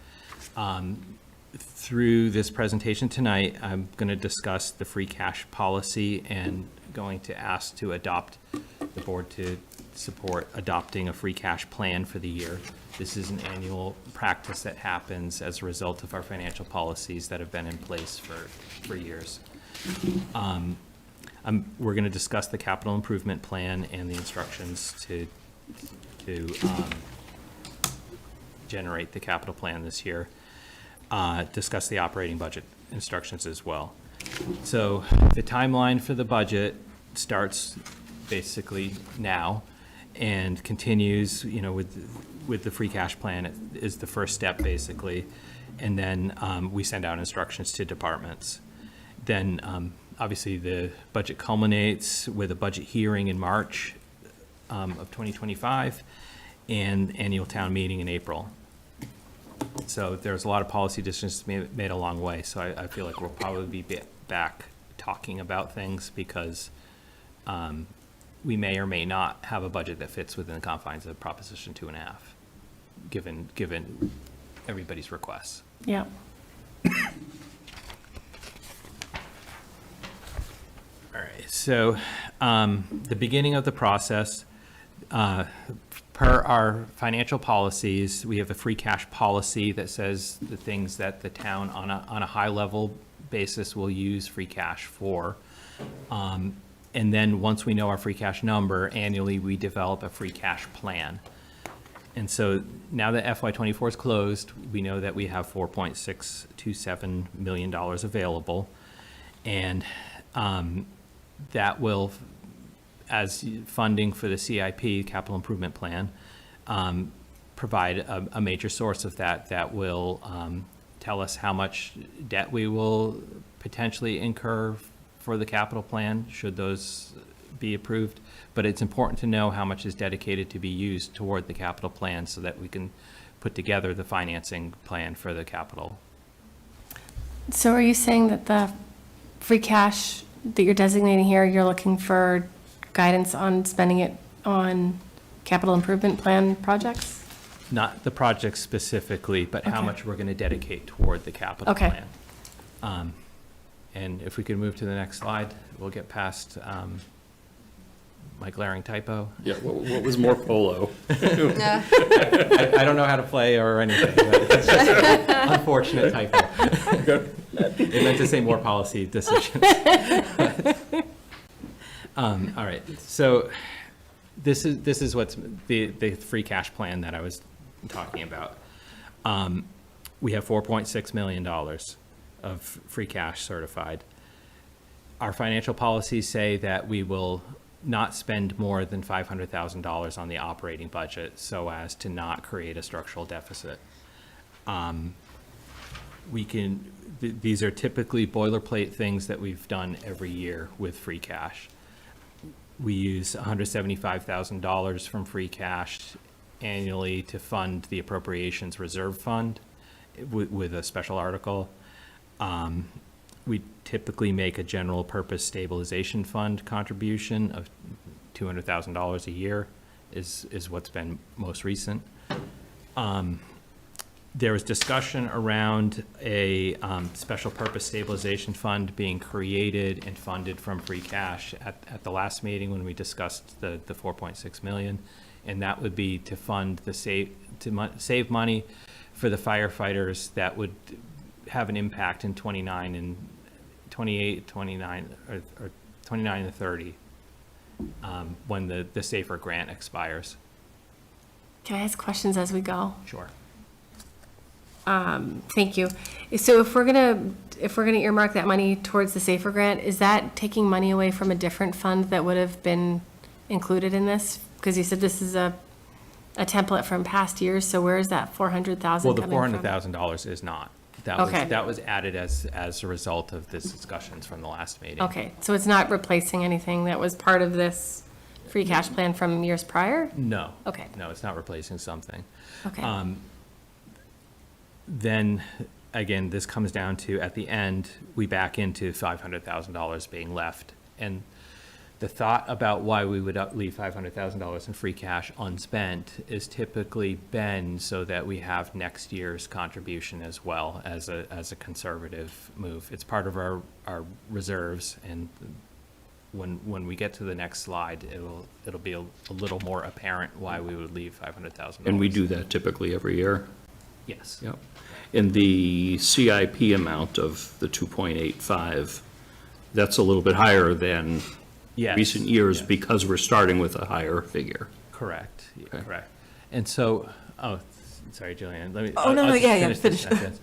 Through this presentation tonight, I'm going to discuss the free cash policy and going to ask to adopt, the board to support adopting a free cash plan for the year. This is an annual practice that happens as a result of our financial policies that have been in place for years. We're going to discuss the capital improvement plan and the instructions to generate the capital plan this year. Discuss the operating budget instructions as well. So the timeline for the budget starts basically now and continues, with the free cash plan. It is the first step basically. And then we send out instructions to departments. Then obviously the budget culminates with a budget hearing in March of 2025 and annual town meeting in April. So there's a lot of policy decisions made along the way. So I feel like we'll probably be back talking about things because we may or may not have a budget that fits within the confines of Proposition 2.5, given everybody's requests. Yeah. All right, so the beginning of the process, per our financial policies, we have a free cash policy that says the things that the town on a high level basis will use free cash for. And then once we know our free cash number, annually we develop a free cash plan. And so now that FY24 is closed, we know that we have $4.627 million available. And that will, as funding for the CIP, Capital Improvement Plan, provide a major source of that will tell us how much debt we will potentially incur for the capital plan, should those be approved. But it's important to know how much is dedicated to be used toward the capital plan so that we can put together the financing plan for the capital. So are you saying that the free cash that you're designating here, you're looking for guidance on spending it on capital improvement plan projects? Not the project specifically, but how Okay. much we're going to dedicate toward the capital Okay. plan. And if we could move to the next slide, we'll get past my glaring typo. Yeah, what was more polo? I don't know how to play or anything, but it's just an unfortunate typo. It meant to say more policy decisions. All right, so this is what's the free cash plan that I was talking about. We have $4.6 million of free cash certified. Our financial policies say that we will not spend more than $500,000 on the operating budget so as to not create a structural deficit. These are typically boilerplate things that we've done every year with free cash. We use $175,000 from free cash annually to fund the appropriations reserve fund with a special article. We typically make a general purpose stabilization fund contribution of $200,000 a year is what's been most recent. There was discussion around a special purpose stabilization fund being created and funded from free cash at the last meeting when we discussed the 4.6 million. And that would be to fund the save money for the firefighters that would have an impact in 29 and 28, 29, or 29 and 30 when the SAFER grant expires. Can I ask questions as we go? Sure. Thank you. So if we're gonna earmark that money towards the SAFER grant, is that taking money away from a different fund that would have been included in this? Because you said this is a template from past years, so where is that $400,000 Well, the coming from? $400,000 is not. Okay. That was added as a result of this discussions from the last meeting. Okay, so it's not replacing anything that was part of this free cash plan from years prior? No. Okay. No, it's not replacing something. Okay. Then, again, this comes down to, at the end, we back into $500,000 being left. And the thought about why we would leave $500,000 in free cash unspent is typically been so that we have next year's contribution as well as a conservative move. It's part of our reserves, and when we get to the next slide, it'll be a little more apparent why we would leave $500,000. And we do that typically every year. Yes. Yep. And the CIP amount of the 2.85, that's a little bit higher than Yes, recent years yes. because we're starting with a higher figure. Correct, Okay. correct. And so, sorry, Jillian, let me. Oh, no, I'll no, just yeah, finish this finish. sentence.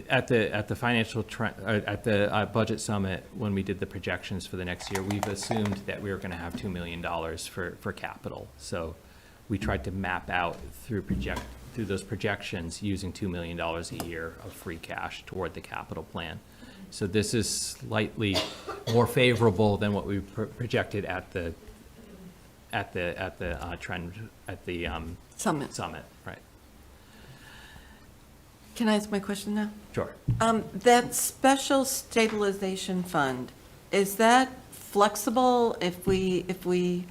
At the financial, at the budget summit, when we did the projections for the next year, we've assumed that we were gonna have $2 million for capital. So we tried to map out through those projections, using $2 million a year of free cash toward the capital plan. So this is slightly more favorable than what we projected at the Summit. Summit, right? Can I ask my question now? Sure. That special stabilization fund, is that flexible if we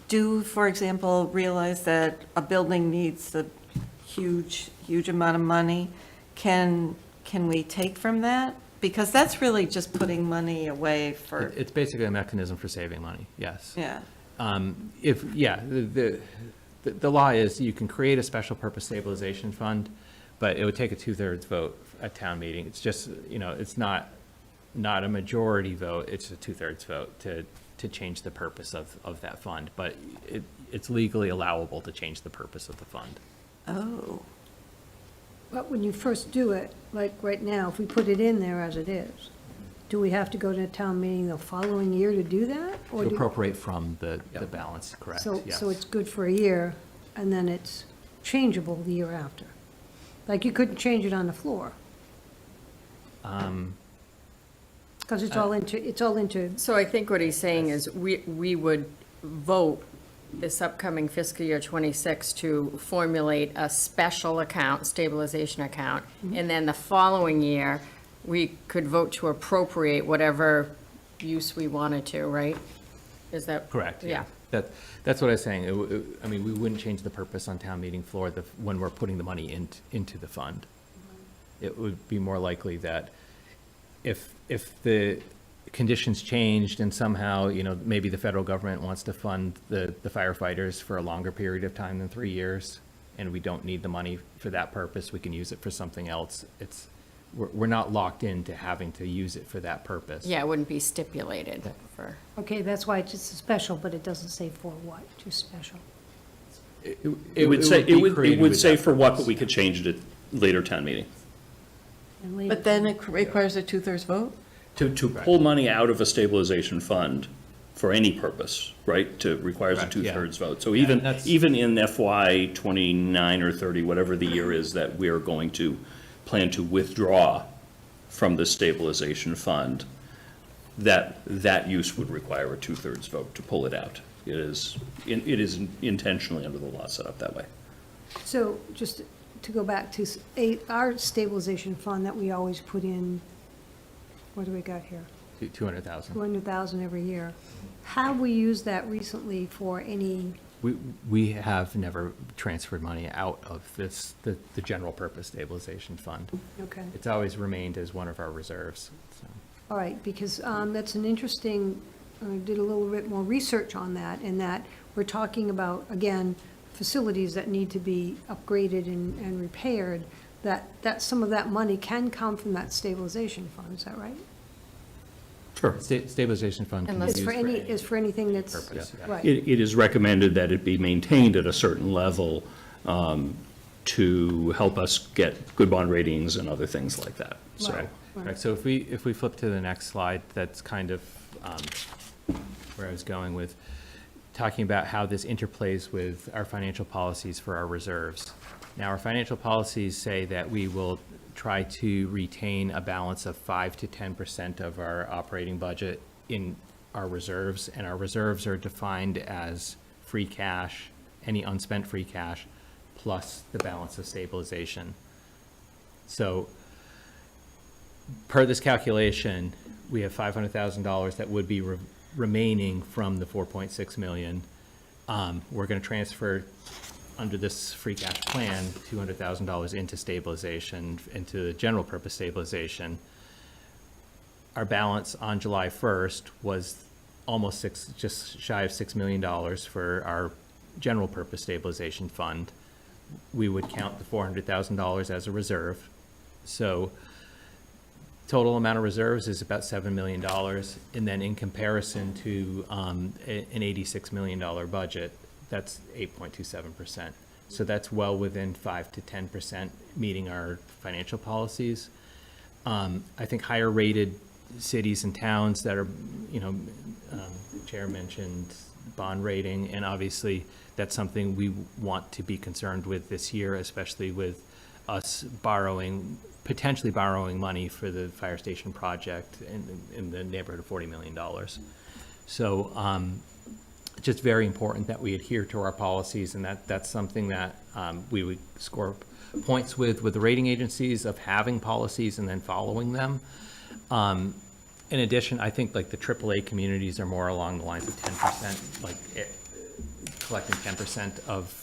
do, for example, realize that a building needs a huge amount of money? Can we take from that? Because that's really just putting money away for, It's basically a mechanism for saving money, yes. yeah. The law is you can create a special purpose stabilization fund, but it would take a 2/3 vote at town meeting. It's just, it's not a majority vote, it's a 2/3 vote to change the purpose of that fund. But it's legally allowable to change the purpose of the fund. Oh. But when you first do it, like right now, if we put it in there as it is, do we have to go to a town meeting the following year to do that? Or To do- appropriate from the balance, correct, yes. So it's good for a year, and then it's changeable the year after? Like, you couldn't change it on the floor? Because it's all into, So I think what he's saying is we would vote this upcoming fiscal year '26 to formulate a special account, stabilization account, and then the following year, we could vote to appropriate whatever use we wanted to, right? Is that? Correct, Yeah. That's what I was saying. I mean, we wouldn't change the purpose on town meeting floor when we're putting the money into the fund. It would be more likely that if the conditions changed and somehow, maybe the federal government wants to fund the firefighters for a longer period of time than 3 years, and we don't need the money for that purpose, we can use it for something else. We're not locked into having to use it for that purpose. Yeah, it wouldn't be stipulated for. okay, that's why it's just a special, but it doesn't say for what, just special. It would say, be created it would with say that for what, but purpose. we could change it at later town meeting. And leave But it. then it requires a 2/3 vote? To pull money out of a stabilization fund for any purpose, right, requires a Correct, yeah. 2/3 vote. So Yeah, even, and that's- even in FY 29 or 30, whatever the year is that we are going to plan to withdraw from the stabilization fund, that use would require a 2/3 vote to pull it out. It is intentionally under the law set up that way. So just to go back to our stabilization fund that we always put in, what do we got here? 200,000. 200,000 every year. Have we used that recently for any, We have never transferred money out of the general purpose stabilization fund. okay. It's always remained as one of our reserves, so. All right, because that's an interesting, I did a little bit more research on that, in that we're talking about, again, facilities that need to be upgraded and repaired, that some of that money can come from that stabilization fund, is that right? Sure. Stabilization fund can be Unless used Is for anything that's, purpose, yeah. right. It is recommended that it be maintained at a certain level to help us get good bond ratings and other things like that. So, Right. Right, so if we flip to the next slide, that's kind of where I was going with, talking about how this interplays with our financial policies for our reserves. Now, our financial policies say that we will try to retain a balance of 5 to 10% of our operating budget in our reserves, and our reserves are defined as free cash, any unspent free cash, plus the balance of stabilization. So per this calculation, we have $500,000 that would be remaining from the 4.6 million. We're going to transfer under this free cash plan, $200,000 into stabilization, into the general purpose stabilization. Our balance on July 1st was almost just shy of $6 million for our general purpose stabilization fund. We would count the $400,000 as a reserve. So total amount of reserves is about $7 million. And then in comparison to an $86 million budget, that's 8.27%. So that's well within 5 to 10% meeting our financial policies. I think higher rated cities and towns that are, Chair mentioned bond rating, and obviously that's something we want to be concerned with this year, especially with us potentially borrowing money for the fire station project in the neighborhood of $40 million. So just very important that we adhere to our policies, and that's something that we would score points with the rating agencies of having policies and then following them. In addition, I think like the AAA communities are more along the lines of 10%, like collecting 10% of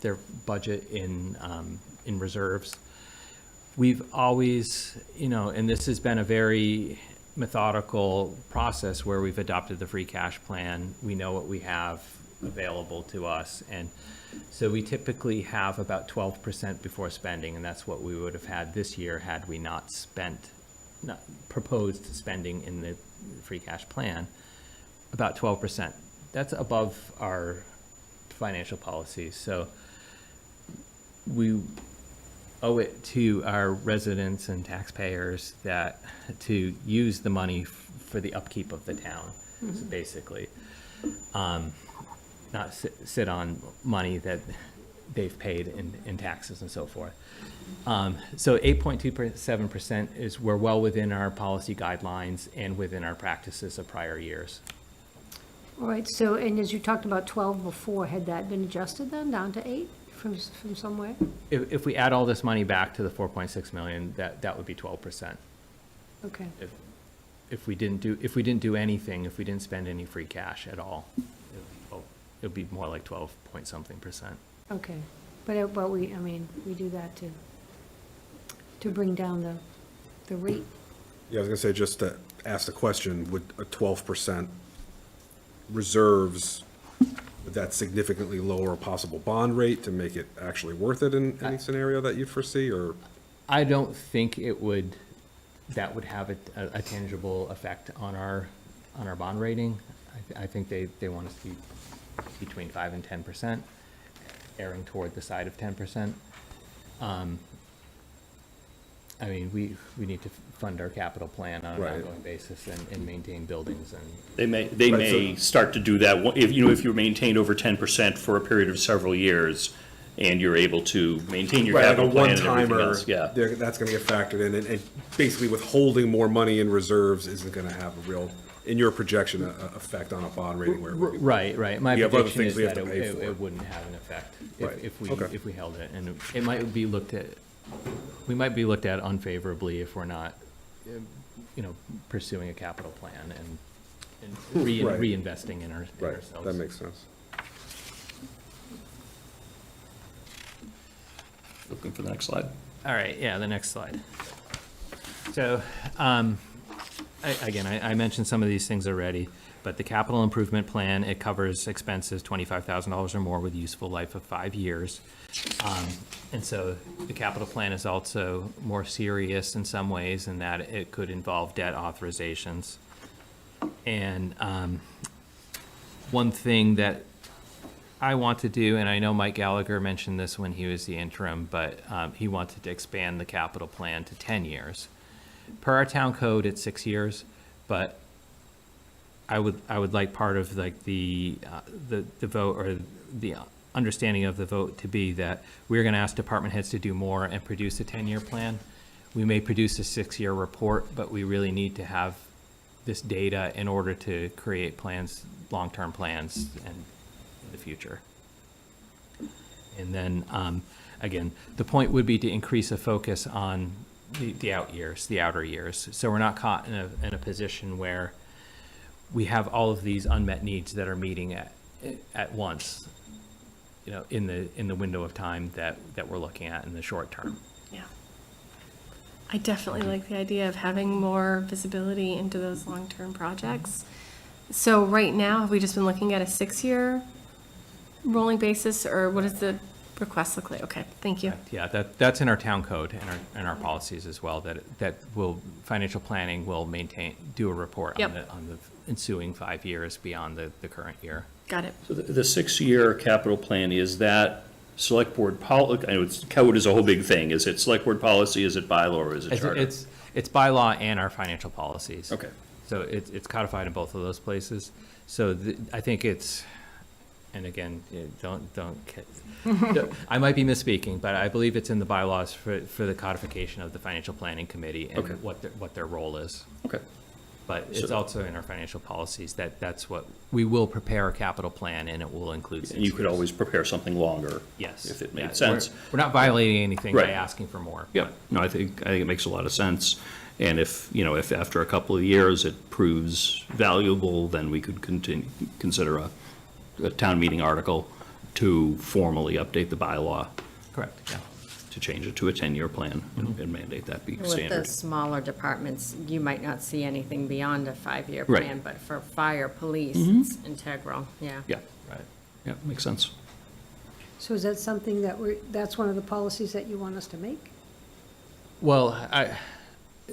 their budget in reserves. We've always, and this has been a very methodical process where we've adopted the free cash plan. We know what we have available to us, and so we typically have about 12% before spending, and that's what we would have had this year had we not proposed spending in the free cash plan. About 12%. That's above our financial policies. So we owe it to our residents and taxpayers to use the money for the upkeep of the town. So basically, not sit on money that they've paid in taxes and so forth. So 8.27% is, we're well within our policy guidelines and within our practices of prior years. All right, so, and as you talked about 12 before, had that been adjusted then, down to 8 from somewhere? If we add all this money back to the 4.6 million, that would be 12%. Okay. If we didn't do anything, if we didn't spend any free cash at all, it would be more like 12 point something percent. Okay, but we do that to bring down the rate. Yeah, I was gonna say, just to ask the question, would a 12% reserves, would that significantly lower a possible bond rate to make it actually worth it in any scenario that you foresee, or? I don't think that would have a tangible effect on our bond rating. I think they want us to be between 5 and 10%, erring toward the side of 10%. I mean, we need to fund our capital plan on an ongoing basis and maintain buildings and. They may start to do that if you maintain over 10% for a period of several years, and you're able to maintain your capital plan and everything else. Yeah, that's gonna get factored in, and basically withholding more money in reserves isn't gonna have a real, in your projection, effect on a bond rating where. Right. My you have other prediction things is we have that to pay for. it wouldn't have an effect Okay. if we held it, and it might be looked at. We might be looked at unfavorably if we're not, pursuing a capital plan and reinvesting in ourselves. That makes sense. looking for the next slide. All right, yeah, the next slide. So, I mentioned some of these things already, but the capital improvement plan, it covers expenses $25,000 or more with useful life of 5 years. And so the capital plan is also more serious in some ways in that it could involve debt authorizations. And one thing that I want to do, and I know Mike Gallagher mentioned this when he was the interim, but he wanted to expand the capital plan to 10 years. Per our town code, it's 6 years, but I would like part of like the vote or the understanding of the vote to be that we're going to ask department heads to do more and produce a 10-year plan. We may produce a 6-year report, but we really need to have this data in order to create plans, long-term plans, and in the future. And then, again, the point would be to increase a focus on the out years, the outer years. So we're not caught in a position where we have all of these unmet needs that are meeting at once, you know, in the window of time that we're looking at in the short term. Yeah. I definitely like the idea of having more visibility into those long-term projects. So right now, have we just been looking at a 6-year rolling basis, or what does the request look like? Okay, thank you. Yeah, that's in our town code and our policies as well, that financial planning will do a report on Yep. the ensuing 5 years beyond the current year. Got it. So the 6-year capital plan, is that select board policy? I know code is a whole big thing. Is it select board policy, is it bylaw, or is it charter? It's bylaw and our financial policies. Okay. So it's codified in both of those places. So I think it's, and again, I might be misspeaking, but I believe it's in the bylaws for the codification of the financial planning committee and Okay. what their role is. Okay. But it's So- also in our financial policies that's what, we will prepare a capital plan and it will include 6 And you could years. always prepare something longer. Yes. If it Yeah, made sense. We're not violating anything by Right. asking for more. Yeah, no, I think it makes a lot of sense. And if after a couple of years it proves valuable, then we could consider a town meeting article to formally update the bylaw. Correct, yeah. To change it to a 10-year plan and mandate that be With the standard. smaller departments, you might not see anything beyond a 5-year Right. plan, but for fire, police, Mhm. it's integral, yeah. Yeah, right. Yeah, makes sense. So is that something that's one of the policies that you want us to make Well,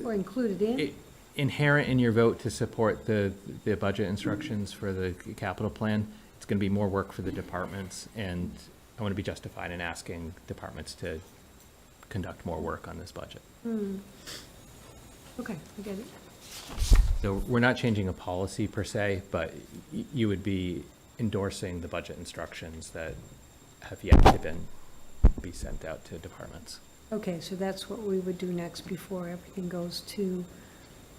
or include it in? inherent in your vote to support the budget instructions for the capital plan, it's going to be more work for the departments, and I want to be justified in asking departments to conduct more work on this budget. Okay, I get it. So we're not changing a policy per se, but you would be endorsing the budget instructions that have yet to be sent out to departments. Okay, so that's what we would do next before everything goes to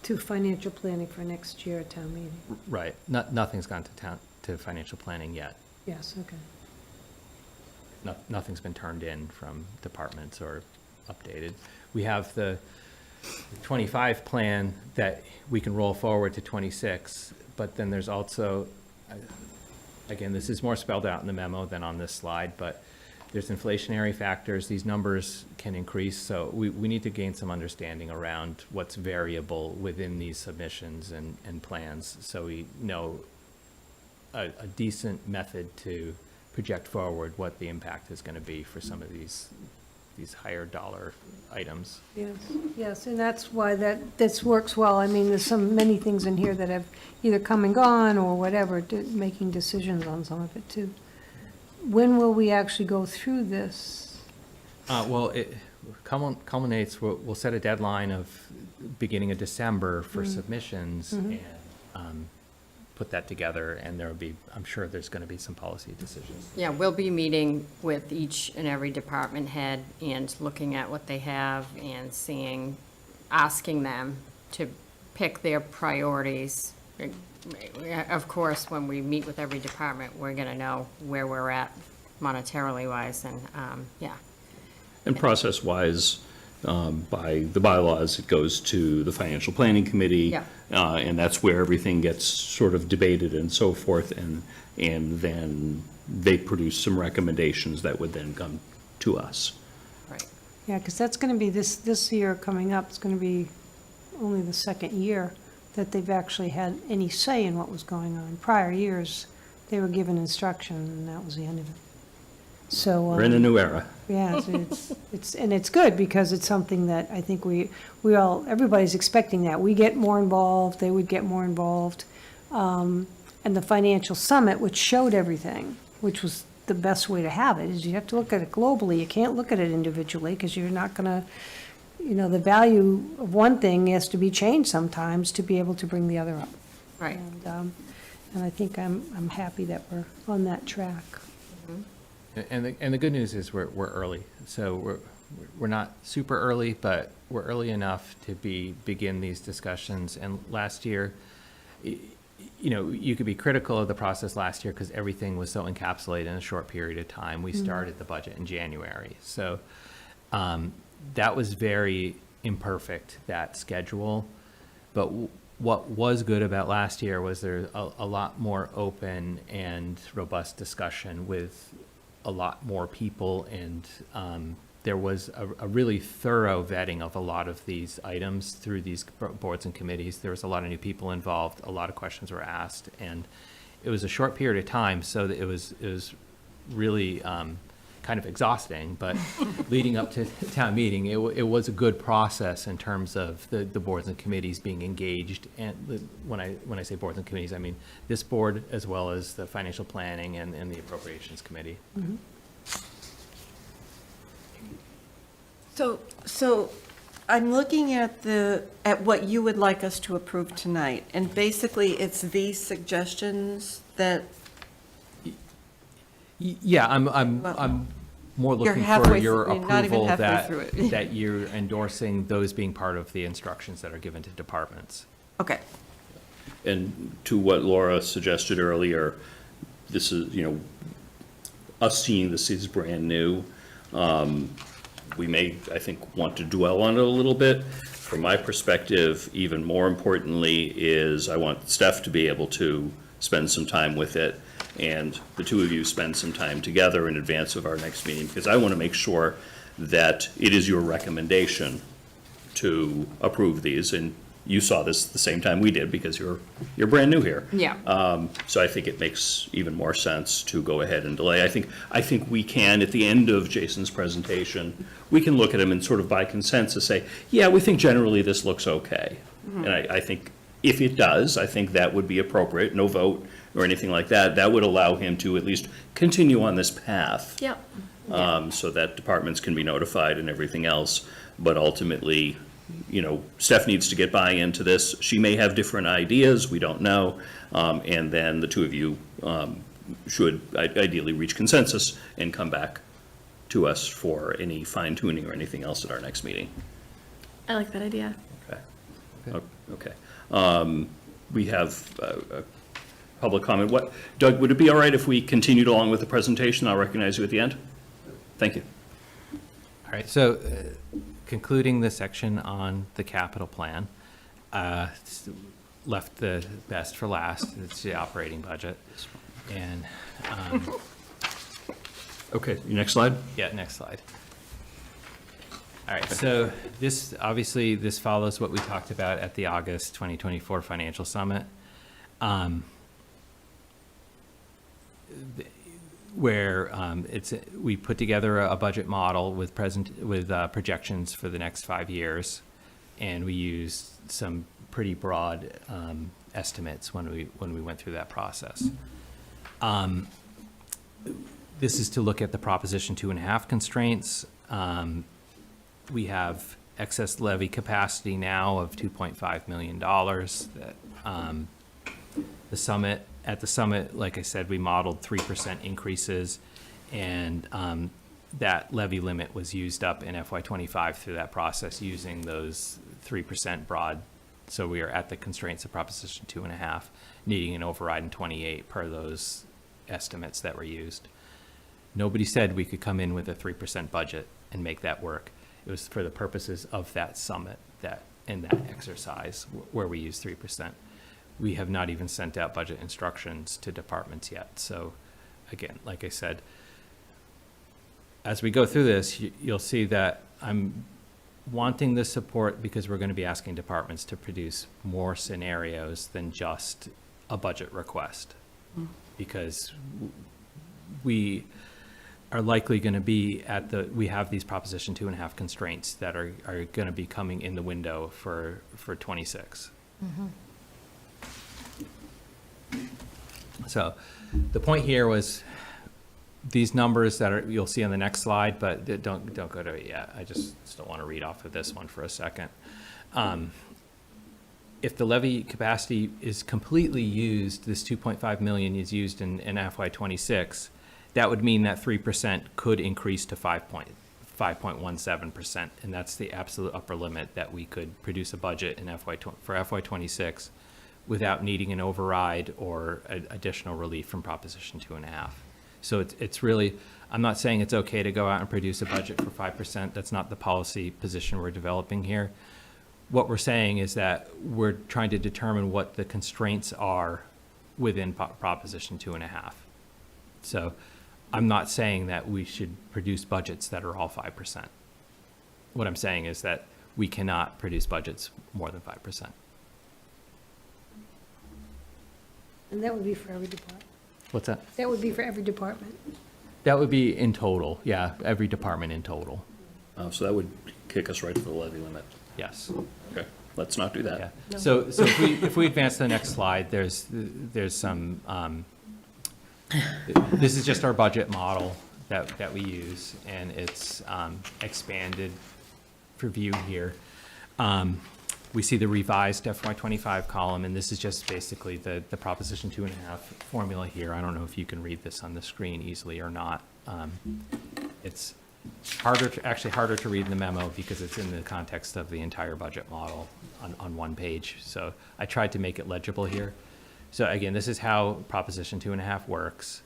financial planning for next year at town meeting. Right. Nothing's gone to financial planning yet. Yes, okay. Nothing's been turned in from departments or updated. We have the 25 plan that we can roll forward to 26, but then there's also, again, this is more spelled out in the memo than on this slide, but there's inflationary factors. These numbers can increase, so we need to gain some understanding around what's variable within these submissions and plans, so we know a decent method to project forward what the impact is going to be for some of these higher dollar items. Yes, and that's why this works well. I mean, there's many things in here that have either come and gone or whatever, making decisions on some of it too. When will we actually go through this? Well, it culminates, we'll set a deadline of beginning of December for submissions and put that together, and there will be, I'm sure there's going to be some policy decisions. Yeah, we'll be meeting with each and every department head and looking at what they have and asking them to pick their priorities. Of course, when we meet with every department, we're going to know where we're at monetarily wise, and, yeah. And process-wise, by the bylaws, it goes to the Financial Planning Committee. Yeah. And that's where everything gets sort of debated and so forth, and then they produce some recommendations that would then come to us. Right. Yeah, because that's going to be this year coming up, it's going to be only the second year that they've actually had any say in what was going on. Prior years, they were given instruction, and that was the end of it. So. We're in a new era. Yeah, it's good because it's something that I think everybody's expecting that. We get more involved, they would get more involved. And the financial summit, which showed everything, which was the best way to have it, is you have to look at it globally. You can't look at it individually because you're not gonna, the value of one thing has to be changed sometimes to be able to bring the other up. Right. And I think I'm happy that we're on that track. And the good news is we're early. So we're not super early, but we're early enough to begin these discussions. And last year, you know, you could be critical of the process last year because everything was so encapsulated in a short period of time. We started the budget in January. So that was very imperfect, that schedule. But what was good about last year was there a lot more open and robust discussion with a lot more people, and there was a really thorough vetting of a lot of these items through these boards and committees. There was a lot of new people involved, a lot of questions were asked, and it was a short period of time, so that it was really kind of exhausting, but leading up to town meeting, it was a good process in terms of the boards and committees being engaged. And when I say boards and committees, I mean this board as well as the financial planning and the appropriations committee. So I'm looking at what you would like us to approve tonight, and basically it's these suggestions that. Yeah, I'm more You're looking for halfway your through- you're not even approval halfway that, through it. that you're endorsing those being part of the instructions that are given to departments. Okay. And to what Laura suggested earlier, this is, you know, us seeing this is brand new. We may, I think, want to dwell on it a little bit. From my perspective, even more importantly, is I want Steph to be able to spend some time with it, and the two of you spend some time together in advance of our next meeting, because I want to make sure that it is your recommendation to approve these, and you saw this the same time we did, because you're brand new here. Yeah. So I think it makes even more sense to go ahead and delay. I think we can, at the end of Jason's presentation, we can look at them and sort of by consensus say, yeah, we think generally this looks okay. And I think if it does, I think that would be appropriate, no vote or anything like that. That would allow him to at least continue on this path. Yep. So that departments can be notified and everything else. But ultimately, you know, Steph needs to get buy-in to this. She may have different ideas, we don't know. And then the two of you should ideally reach consensus and come back to us for any fine-tuning or anything else at our next meeting. I like that idea. Okay. Okay. We have a public comment. Doug, would it be all right if we continued along with the presentation? I'll recognize you at the end. Thank you. All right, so concluding the section on the capital plan, left the best for last. It's the operating budget. And okay, next slide. Yeah, next slide. All right, so this, obviously, this follows what we talked about at the August 2024 Financial Summit, where we put together a budget model with projections for the next 5 years, and we used some pretty broad estimates when we went through that process. This is to look at the Proposition 2.5 constraints. We have excess levy capacity now of $2.5 million. At the summit, like I said, we modeled 3% increases, and that levy limit was used up in FY25 through that process using those 3% broad. So we are at the constraints of Proposition 2.5, needing an override in 28 per those estimates that were used. Nobody said we could come in with a 3% budget and make that work. It was for the purposes of that summit, in that exercise where we used 3%. We have not even sent out budget instructions to departments yet. So again, like I said, as we go through this, you'll see that I'm wanting the support because we're going to be asking departments to produce more scenarios than just a budget request. Because we are likely going to be we have these Proposition 2.5 constraints that are going to be coming in the window for 26. So the point here was these numbers that you'll see on the next slide, but don't go to it yet. I just still want to read off of this one for a second. If the levy capacity is completely used, this 2.5 million is used in FY26, that would mean that 3% could increase to 5.17%, and that's the absolute upper limit that we could produce a budget in for FY '26 without needing an override or additional relief from Proposition 2.5. So it's really, I'm not saying it's okay to go out and produce a budget for 5%. That's not the policy position we're developing here. What we're saying is that we're trying to determine what the constraints are within Proposition 2.5. So I'm not saying that we should produce budgets that are all 5%. What I'm saying is that we cannot produce budgets more than 5%. And that would be for every department. What's that? That would be for every department. That would be in total, yeah, every department in total. So that would kick us right to the levy limit. Yes. Okay, let's not do that. Yeah. So if we advance to the next slide, there's some, this is just our budget model that we use, and it's expanded for view here. We see the revised FY25 column, and this is just basically the Proposition 2.5 formula here. I don't know if you can read this on the screen easily or not. It's actually harder to read in the memo because it's in the context of the entire budget model on one page. So I tried to make it legible here. So again, this is how Proposition 2.5 works.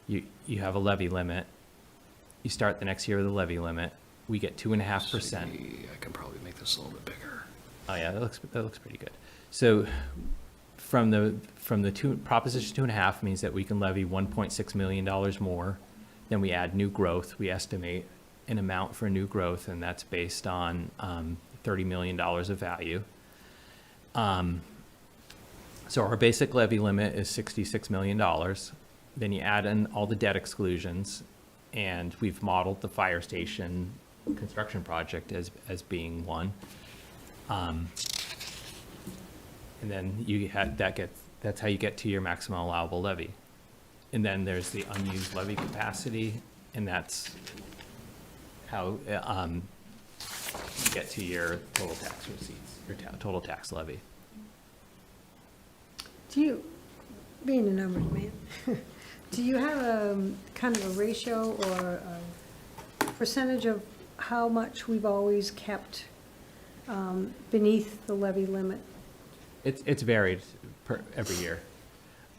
You have a levy limit. You start the next year with a levy limit. We get 2.5%. I can probably make this a little bit bigger. Oh yeah, that looks pretty good. So from the Proposition 2.5 means that we can levy $1.6 million more. Then we add new growth. We estimate an amount for new growth, and that's based on $30 million of value. So our basic levy limit is $66 million. Then you add in all the debt exclusions, and we've modeled the fire station construction project as being one. And then you had that's how you get to your maximum allowable levy. And then there's the unused levy capacity, and that's how you get to your total tax receipts, your total tax levy. Do you, being a numbers man, do you have a kind of a ratio or a percentage of how much we've always kept beneath the levy limit? It's varied every year.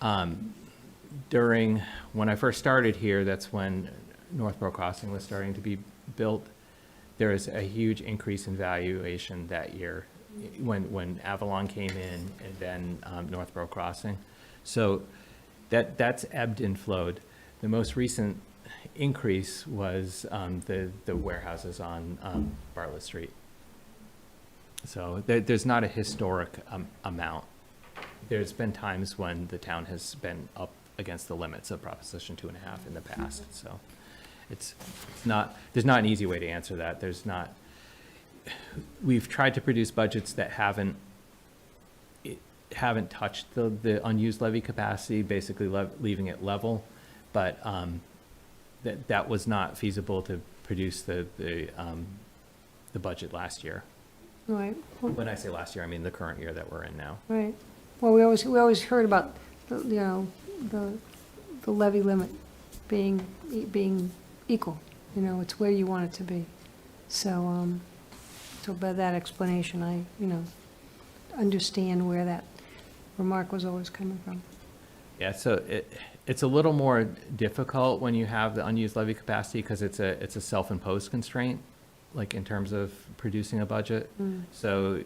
When I first started here, that's when Northborough Crossing was starting to be built. There was a huge increase in valuation that year when Avalon came in and then Northborough Crossing. So that's ebbed and flowed. The most recent increase was the warehouses on Bartlett Street. So there's not a historic amount. There's been times when the town has been up against the limits of Proposition 2.5 in the past. So it's not, there's not an easy way to answer that. We've tried to produce budgets that haven't touched the unused levy capacity, basically leaving it level, but that was not feasible to produce the budget last year. Right. When I say last year, I mean the current year that we're in now. Right. Well, we always heard about, the levy limit being equal. It's where you want it to be. So, so by that explanation, I, understand where that remark was always coming from. Yeah, so it's a little more difficult when you have the unused levy capacity because it's a self-imposed constraint, like in terms of producing a budget. So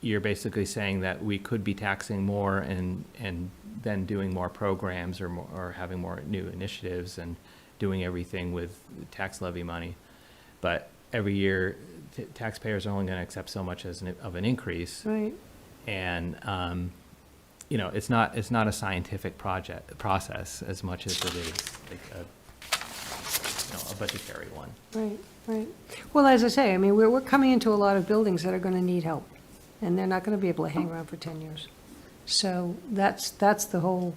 you're basically saying that we could be taxing more and then doing more programs or having more new initiatives and doing everything with tax levy money. But every year, taxpayers are only going to accept so much of an increase. Right. And, it's not a scientific process as much as it is like a budgetary one. Right, right. Well, as I say, we're coming into a lot of buildings that are going to need help, and they're not going to be able to hang around for 10 years. So that's the whole,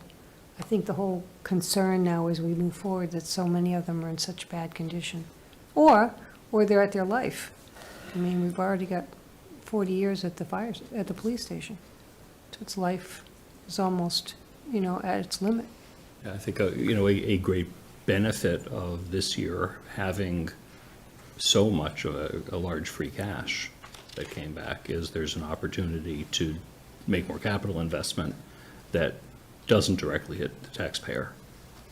I think the whole concern now as we move forward, that so many of them are in such bad condition. Or they're at their life. We've already got 40 years at the police station. So its life is almost, at its limit. Yeah, I think, a great benefit of this year having so much of a large free cash that came back is there's an opportunity to make more capital investment that doesn't directly hit the taxpayer,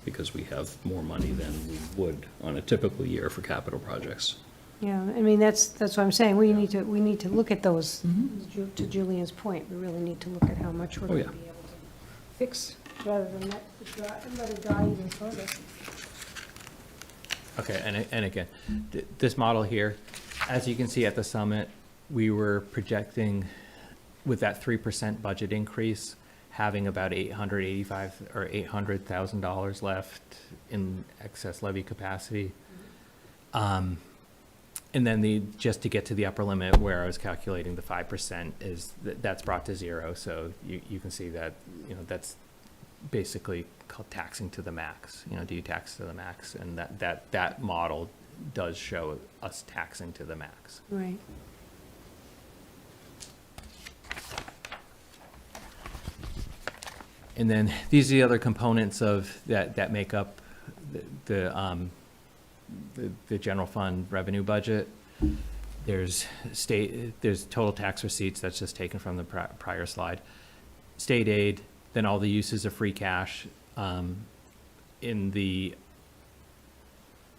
because we have more money than we would on a typical year for capital projects. Yeah, I mean, that's what I'm saying, we need to look at those, to Julian's point, we really need to look at how much we're Oh, gonna yeah. be able to fix, rather than let it die even further. Okay, and again, this model here, as you can see at the summit, we were projecting with that 3% budget increase, having about $800,000 left in excess levy capacity. And then just to get to the upper limit where I was calculating the 5% that's brought to zero. So you can see that, that's basically called taxing to the max. Do you tax to the max? And that model does show us taxing to the max. Right. And then these are the other components of that make up the general fund revenue budget. There's total tax receipts, that's just taken from the prior slide. State aid, then all the uses of free cash. In the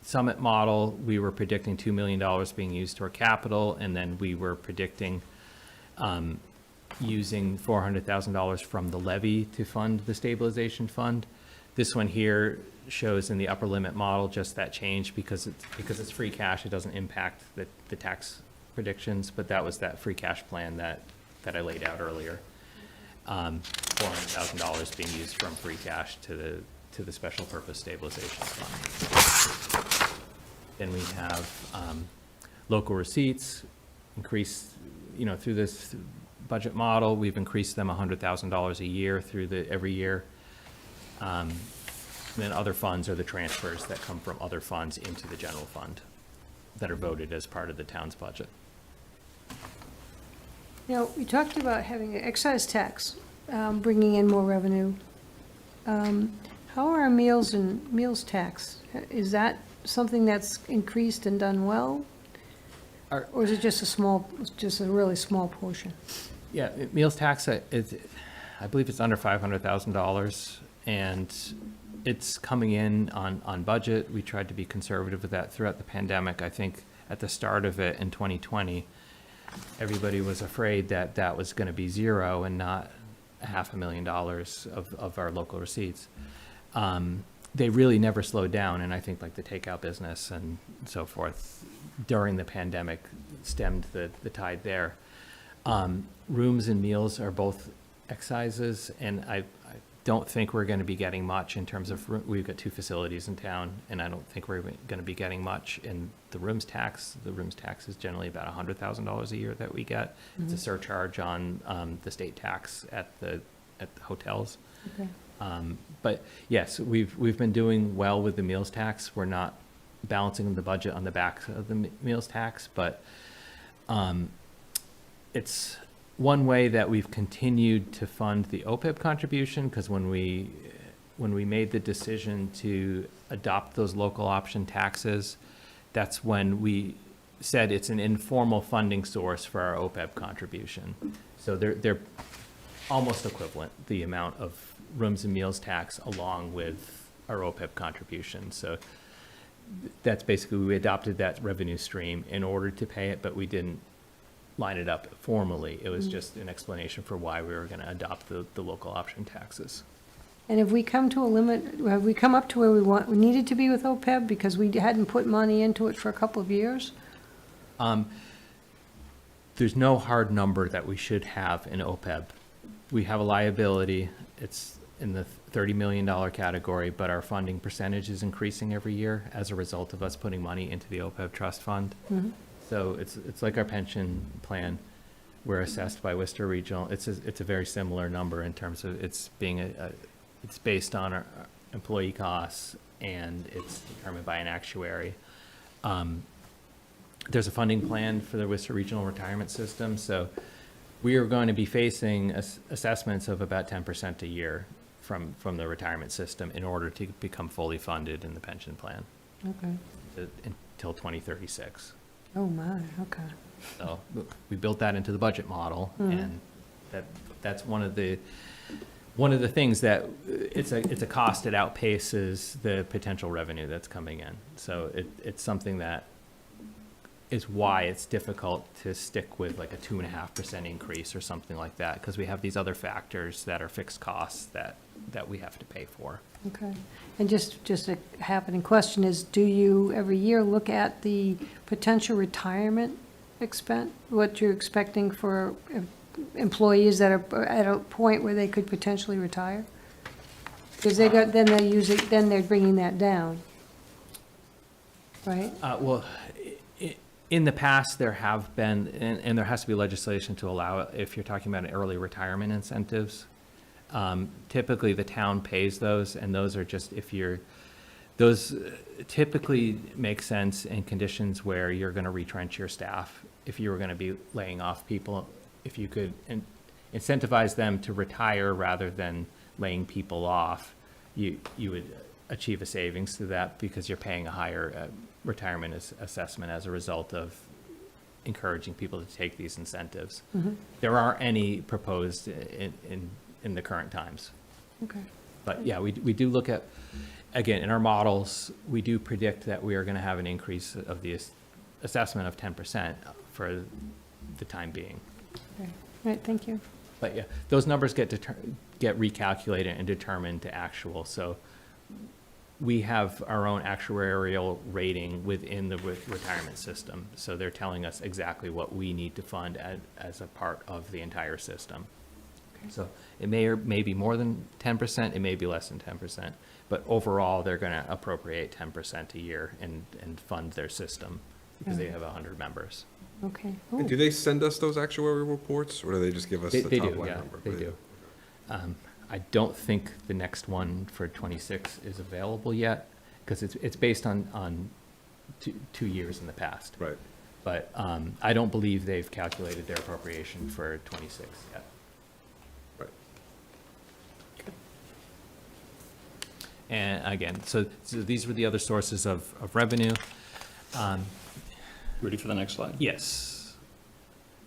summit model, we were predicting $2 million being used toward capital, and then we were predicting using $400,000 from the levy to fund the stabilization fund. This one here shows in the upper limit model just that change because it's free cash. It doesn't impact the tax predictions, but that was that free cash plan that I laid out earlier. $400,000 being used from free cash to the special purpose stabilization fund. Then we have local receipts increase, through this budget model, we've increased them $100,000 a year every year. And then other funds are the transfers that come from other funds into the general fund that are voted as part of the town's budget. Now, we talked about having an excise tax, bringing in more revenue. How are our meals tax? Is that something that's increased and done well? Or is it just a really small portion? Yeah, meals tax, I believe it's under $500,000, and it's coming in on budget. We tried to be conservative with that throughout the pandemic. I think at the start of it in 2020, everybody was afraid that was going to be zero and not $500,000 of our local receipts. They really never slowed down, and I think like the takeout business and so forth during the pandemic stemmed the tide there. Rooms and meals are both excises, and I don't think we're going to be getting much in terms of, we've got 2 facilities in town, and I don't think we're going to be getting much in the rooms tax. The rooms tax is generally about $100,000 a year that we get. It's a surcharge on the state tax at the hotels. Okay. But yes, we've been doing well with the meals tax. We're not balancing the budget on the back of the meals tax, but it's one way that we've continued to fund the OPEB contribution, because when we made the decision to adopt those local option taxes, that's when we said it's an informal funding source for our OPEB contribution. So they're almost equivalent, the amount of rooms and meals tax along with our OPEB contribution. So that's basically, we adopted that revenue stream in order to pay it, but we didn't line it up formally. It was just an explanation for why we were going to adopt the local option taxes. And have we come to a limit, have we come up to where we needed to be with OPEB because we hadn't put money into it for a couple of years? There's no hard number that we should have in OPEB. We have a liability. It's in the $30 million category, but our funding percentage is increasing every year as a result of us putting money into the OPEB trust fund. So it's like our pension plan. We're assessed by Worcester Regional. It's a very similar number in terms of it's being it's based on our employee costs, and it's determined by an actuary. There's a funding plan for the Worcester Regional Retirement System, so we are going to be facing assessments of about 10% a year from the retirement system in order to become fully funded in the pension plan Okay. until 2036. Oh, my, okay. So we built that into the budget model, and that's one of the things that it's a cost that outpaces the potential revenue that's coming in. So it's something that is why it's difficult to stick with like a 2.5% increase or something like that, because we have these other factors that are fixed costs that we have to pay for. Okay. And just a happening question is, do you every year look at the potential retirement expense, what you're expecting for employees that are at a point where they could potentially retire? Because then they're bringing that down, right? Well, in the past, there have been, and there has to be legislation to allow it, if you're talking about early retirement incentives. Typically, the town pays those, and those are just those typically make sense in conditions where you're going to retrench your staff. If you were going to be laying off people, if you could incentivize them to retire rather than laying people off, you would achieve a savings to that because you're paying a higher retirement assessment as a result of encouraging people to take these incentives. There aren't any proposed in the current times. Okay. But yeah, we do look at, again, in our models, we do predict that we are going to have an increase of the assessment of 10% for the time being. Okay. All right, thank you. But yeah, those numbers get recalculated and determined to actual. So we have our own actuarial rating within the retirement system. So they're telling us exactly what we need to fund as a part of the entire system. So it may or may be more than 10%, it may be less than 10%, but overall, they're going to appropriate 10% a year and fund their system because they have 100 members. Okay. And do they send us those actuarial reports, or do they just give us the They top do, line yeah, number? they do. I don't think the next one for 26 is available yet because it's based on 2 years in the past. Right. But I don't believe they've calculated their appropriation for 26 yet. Right. And again, so these were the other sources of revenue. Ready for the next slide? Yes.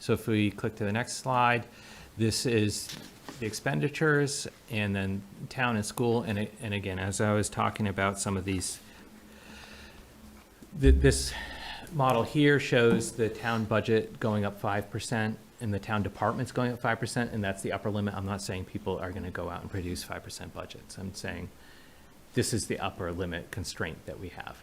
So if we click to the next slide, this is the expenditures and then town and school. And again, as I was talking about some of these, this model here shows the town budget going up 5% and the town departments going up 5%, and that's the upper limit. I'm not saying people are going to go out and produce 5% budgets. I'm saying this is the upper limit constraint that we have.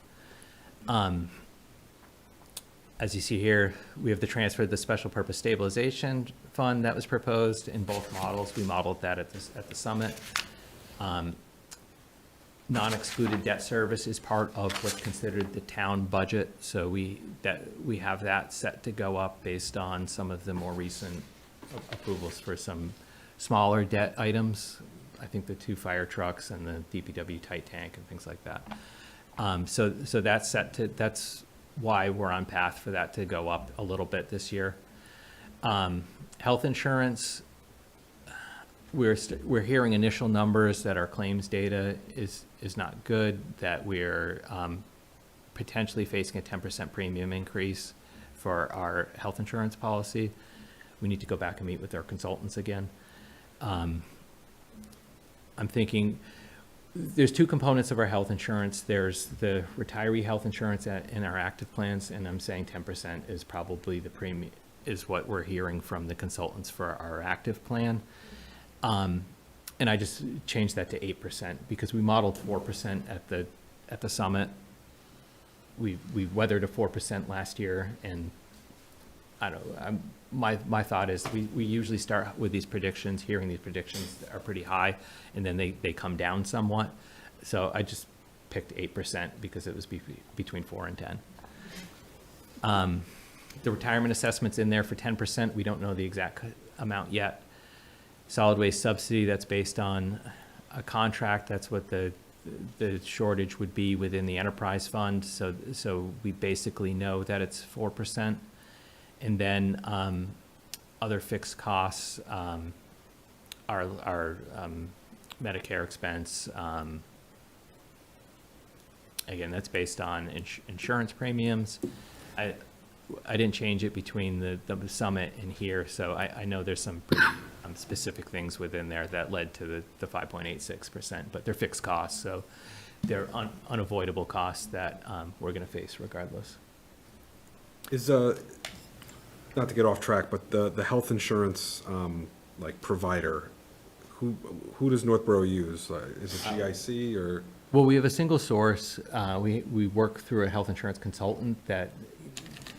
As you see here, we have the transfer of the special purpose stabilization fund that was proposed in both models. We modeled that at the summit. Non-excluded debt service is part of what's considered the town budget. So we have that set to go up based on some of the more recent approvals for some smaller debt items. I think the 2 fire trucks and the DPW tight tank and things like that. So that's set to, that's why we're on path for that to go up a little bit this year. Health insurance, we're hearing initial numbers that our claims data is not good, that we're potentially facing a 10% premium increase for our health insurance policy. We need to go back and meet with our consultants again. I'm thinking there's 2 components of our health insurance. There's the retiree health insurance in our active plans, and I'm saying 10% is probably the premium, is what we're hearing from the consultants for our active plan. And I just changed that to 8% because we modeled 4% at the summit. We weathered a 4% last year, and I don't know, my thought is we usually start with these predictions, hearing these predictions that are pretty high, and then they come down somewhat. So I just picked 8% because it was between 4 and 10. The retirement assessment's in there for 10%. We don't know the exact amount yet. Solid waste subsidy, that's based on a contract. That's what the shortage would be within the enterprise fund. So we basically know that it's 4%. And then other fixed costs are Medicare expense. Again, that's based on insurance premiums. I didn't change it between the summit and here, so I know there's some pretty specific things within there that led to the 5.86%, but they're fixed costs, so they're unavoidable costs that we're going to face regardless. Is, not to get off track, but the health insurance, like provider, who does Northborough use? Is it GIC or? Well, we have a single source. We work through a health insurance consultant that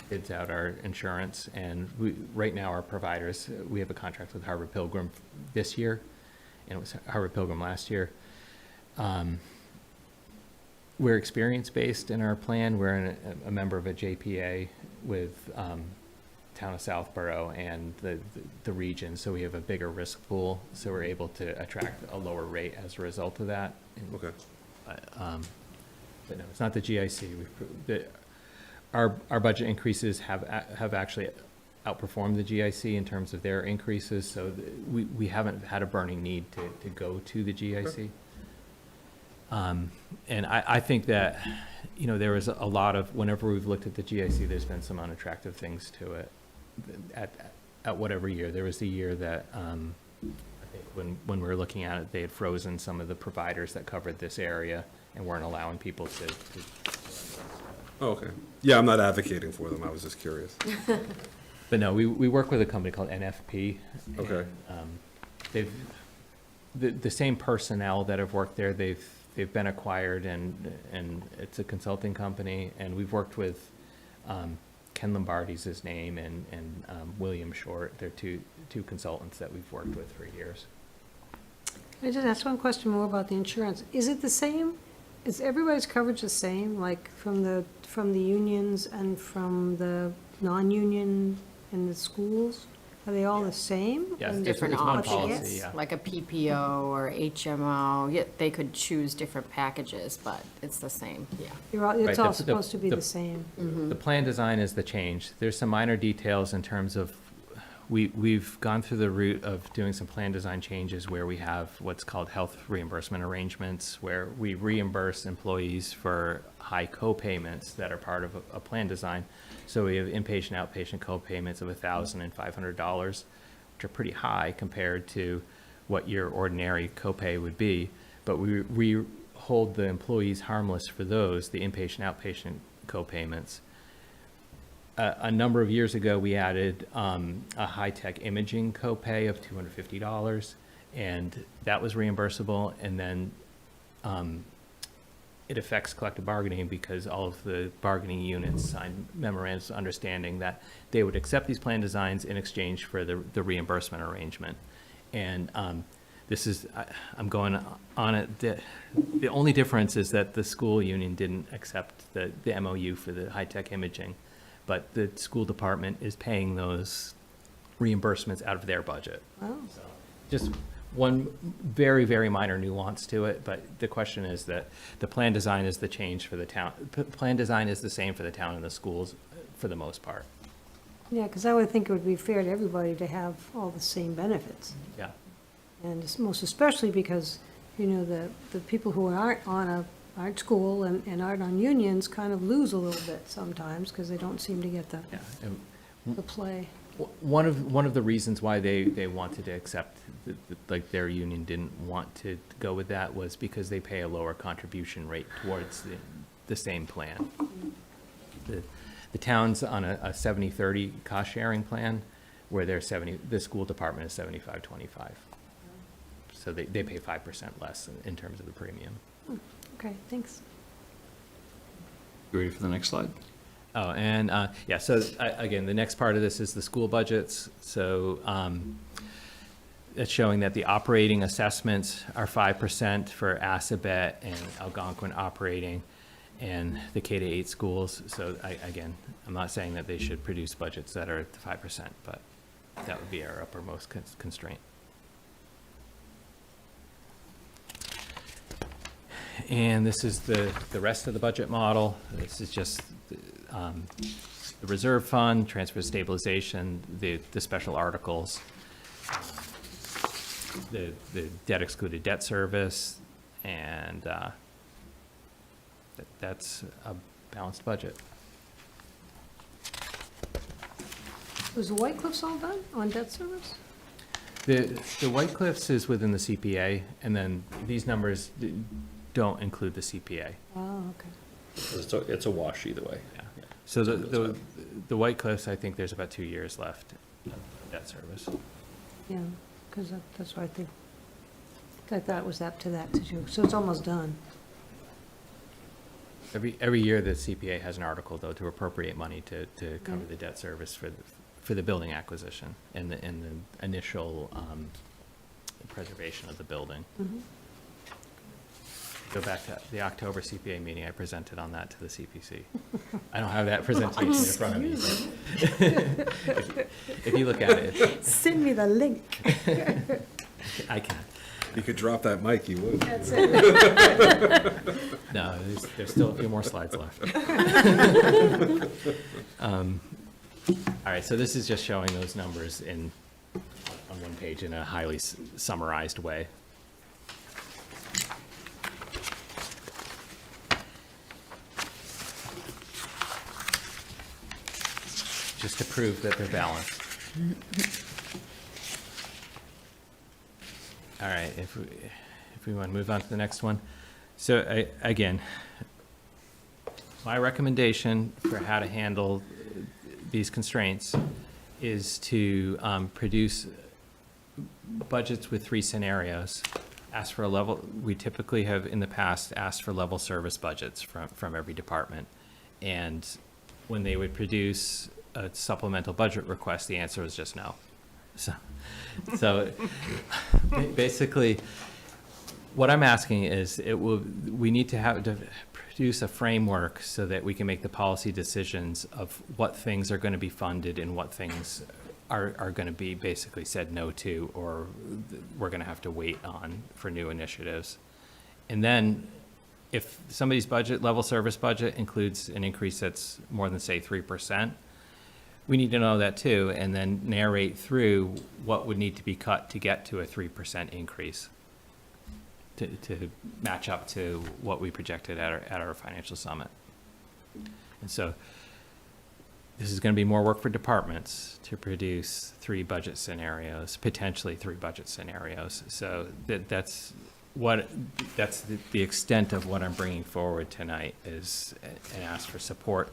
bids out our insurance, and right now our providers, we have a contract with Harvard Pilgrim this year, and it was Harvard Pilgrim last year. We're experience-based in our plan. We're a member of a JPA with Town of Southborough and the region, so we have a bigger risk pool, so we're able to attract a lower rate as a result of that. Okay. But no, it's not the GIC. Our budget increases have actually outperformed the GIC in terms of their increases, so we haven't had a burning need to go to the GIC. And I think that, you know, there was a lot of, whenever we've looked at the GIC, there's been some unattractive things to it at whatever year. There was the year that, I think when we were looking at it, they had frozen some of the providers that covered this area and weren't allowing people to. Oh, okay. Yeah, I'm not advocating for them. I was just curious. But no, we work with a company called NFP. Okay. And, they've, the same personnel that have worked there, they've been acquired, and it's a consulting company, and we've worked with, Ken Lombardi's his name, and William Short. They're two consultants that we've worked with for years. Can I just ask one question more about the insurance? Is it the same? Is everybody's coverage the same, like from the unions and from the non-union in the schools? Are they all the same? Yes, And Different it's one what they get? policy, yeah. Like a PPO or HMO, yeah, they could choose different packages, but it's the same, yeah. It's Right, all the- supposed to be the same. The plan design is the change. There's some minor details in terms of, we've gone through the route of doing some plan design changes where we have what's called health reimbursement arrangements, where we reimburse employees for high co-payments that are part of a plan design. So we have inpatient, outpatient co-payments of $1,000 and $500, which are pretty high compared to what your ordinary copay would be. But we hold the employees harmless for those, the inpatient, outpatient co-payments. A number of years ago, we added a high-tech imaging copay of $250, and that was reimbursable. And then it affects collective bargaining because all of the bargaining units signed memorandums of understanding that they would accept these plan designs in exchange for the reimbursement arrangement. And this is, I'm going on it, the only difference is that the school union didn't accept the MOU for the high-tech imaging, but the school department is paying those reimbursements out of their budget. Oh. So, just one very, very minor nuance to it, but the question is that the plan design is the change for the town. Plan design is the same for the town and the schools for the most part. Yeah, because I would think it would be fair to everybody to have all the same benefits. Yeah. And most especially because, you know, the people who aren't on aren't school and aren't on unions kind of lose a little bit sometimes because they don't seem to get the play. One of the reasons why they wanted to accept, like their union didn't want to go with that was because they pay a lower contribution rate towards the same plan. The town's on a 70-30 cost sharing plan where the school department is 75-25. So they pay 5% less in terms of the premium. Okay, thanks. You ready for the next slide? Oh, and, yeah, so, again, the next part of this is the school budgets. So, it's showing that the operating assessments are 5% for Assabet and Algonquin operating and the K-8 schools. So, again, I'm not saying that they should produce budgets that are at the 5%, but that would be our uppermost constraint. And this is the rest of the budget model. This is just the reserve fund, transfer stabilization, the special articles. the debt excluded debt service, and that's a balanced budget. Was the White Cliffs all done on debt service? The White Cliffs is within the CPA, and then these numbers don't include the CPA. Oh, okay. It's a wash either way. Yeah. So the White Cliffs, I think there's about 2 years left of debt service. Yeah, because that's what I thought it was up to that to do, so it's almost done. Every year, the CPA has an article, though, to appropriate money to cover the debt service for the building acquisition and the initial preservation of the building. Mhm. Go back to the October CPA meeting, I presented on that to the CPC. I don't have that presentation in front of me. But if you look at it. Send me the link. I can. You could drop that mic, you would. That's it. No, there's still a few more slides left. All right, so this is just showing those numbers on one page in a highly summarized way. Just to prove that they're balanced. All right, if we want to move on to the next one. So again, my recommendation for how to handle these constraints is to produce budgets with 3 scenarios. Ask for a level, we typically have in the past asked for level service budgets from every department. And when they would produce a supplemental budget request, the answer was just no. So basically, what I'm asking is we need to produce a framework so that we can make the policy decisions of what things are going to be funded and what things are going to be basically said no to, or we're going to have to wait on for new initiatives. And then if somebody's level service budget includes an increase that's more than, say, 3%, we need to know that too, and then narrate through what would need to be cut to get to a 3% increase to match up to what we projected at our financial summit. And so this is going to be more work for departments to produce 3 budget scenarios, potentially 3 budget scenarios. So that's the extent of what I'm bringing forward tonight is and ask for support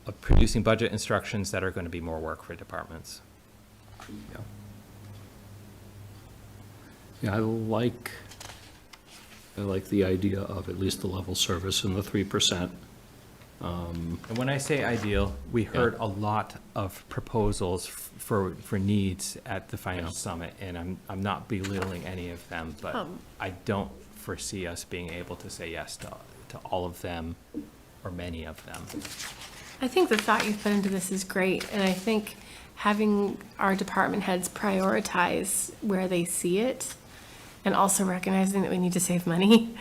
of producing budget instructions that are going to be more work for departments. Yeah, I like the idea of at least the level service and the 3%. And when I say ideal, we heard a lot of proposals for needs at the Finance Summit, and I'm not belittling any of them, but I don't foresee us being able to say yes to all of them or many of them. I think the thought you put into this is great, and I think having our department heads prioritize where they see it, and also recognizing that we need to save money,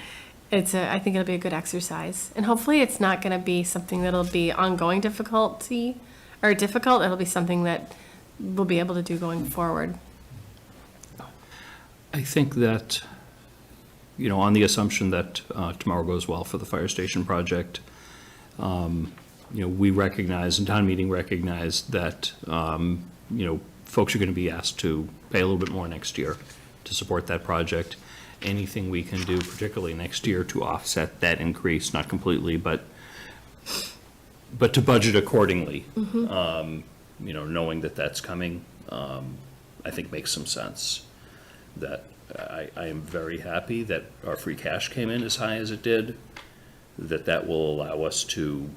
I think it'll be a good exercise. And hopefully it's not going to be something that'll be ongoing difficult. It'll be something that we'll be able to do going forward. I think that, on the assumption that tomorrow goes well for the fire station project, we recognize, and town meeting recognized that, folks are going to be asked to pay a little bit more next year to support that project. Anything we can do, particularly next year, to offset that increase, not completely, but to budget accordingly, knowing that that's coming, I think makes some sense. That I am very happy that our free cash came in as high as it did, that will allow us to,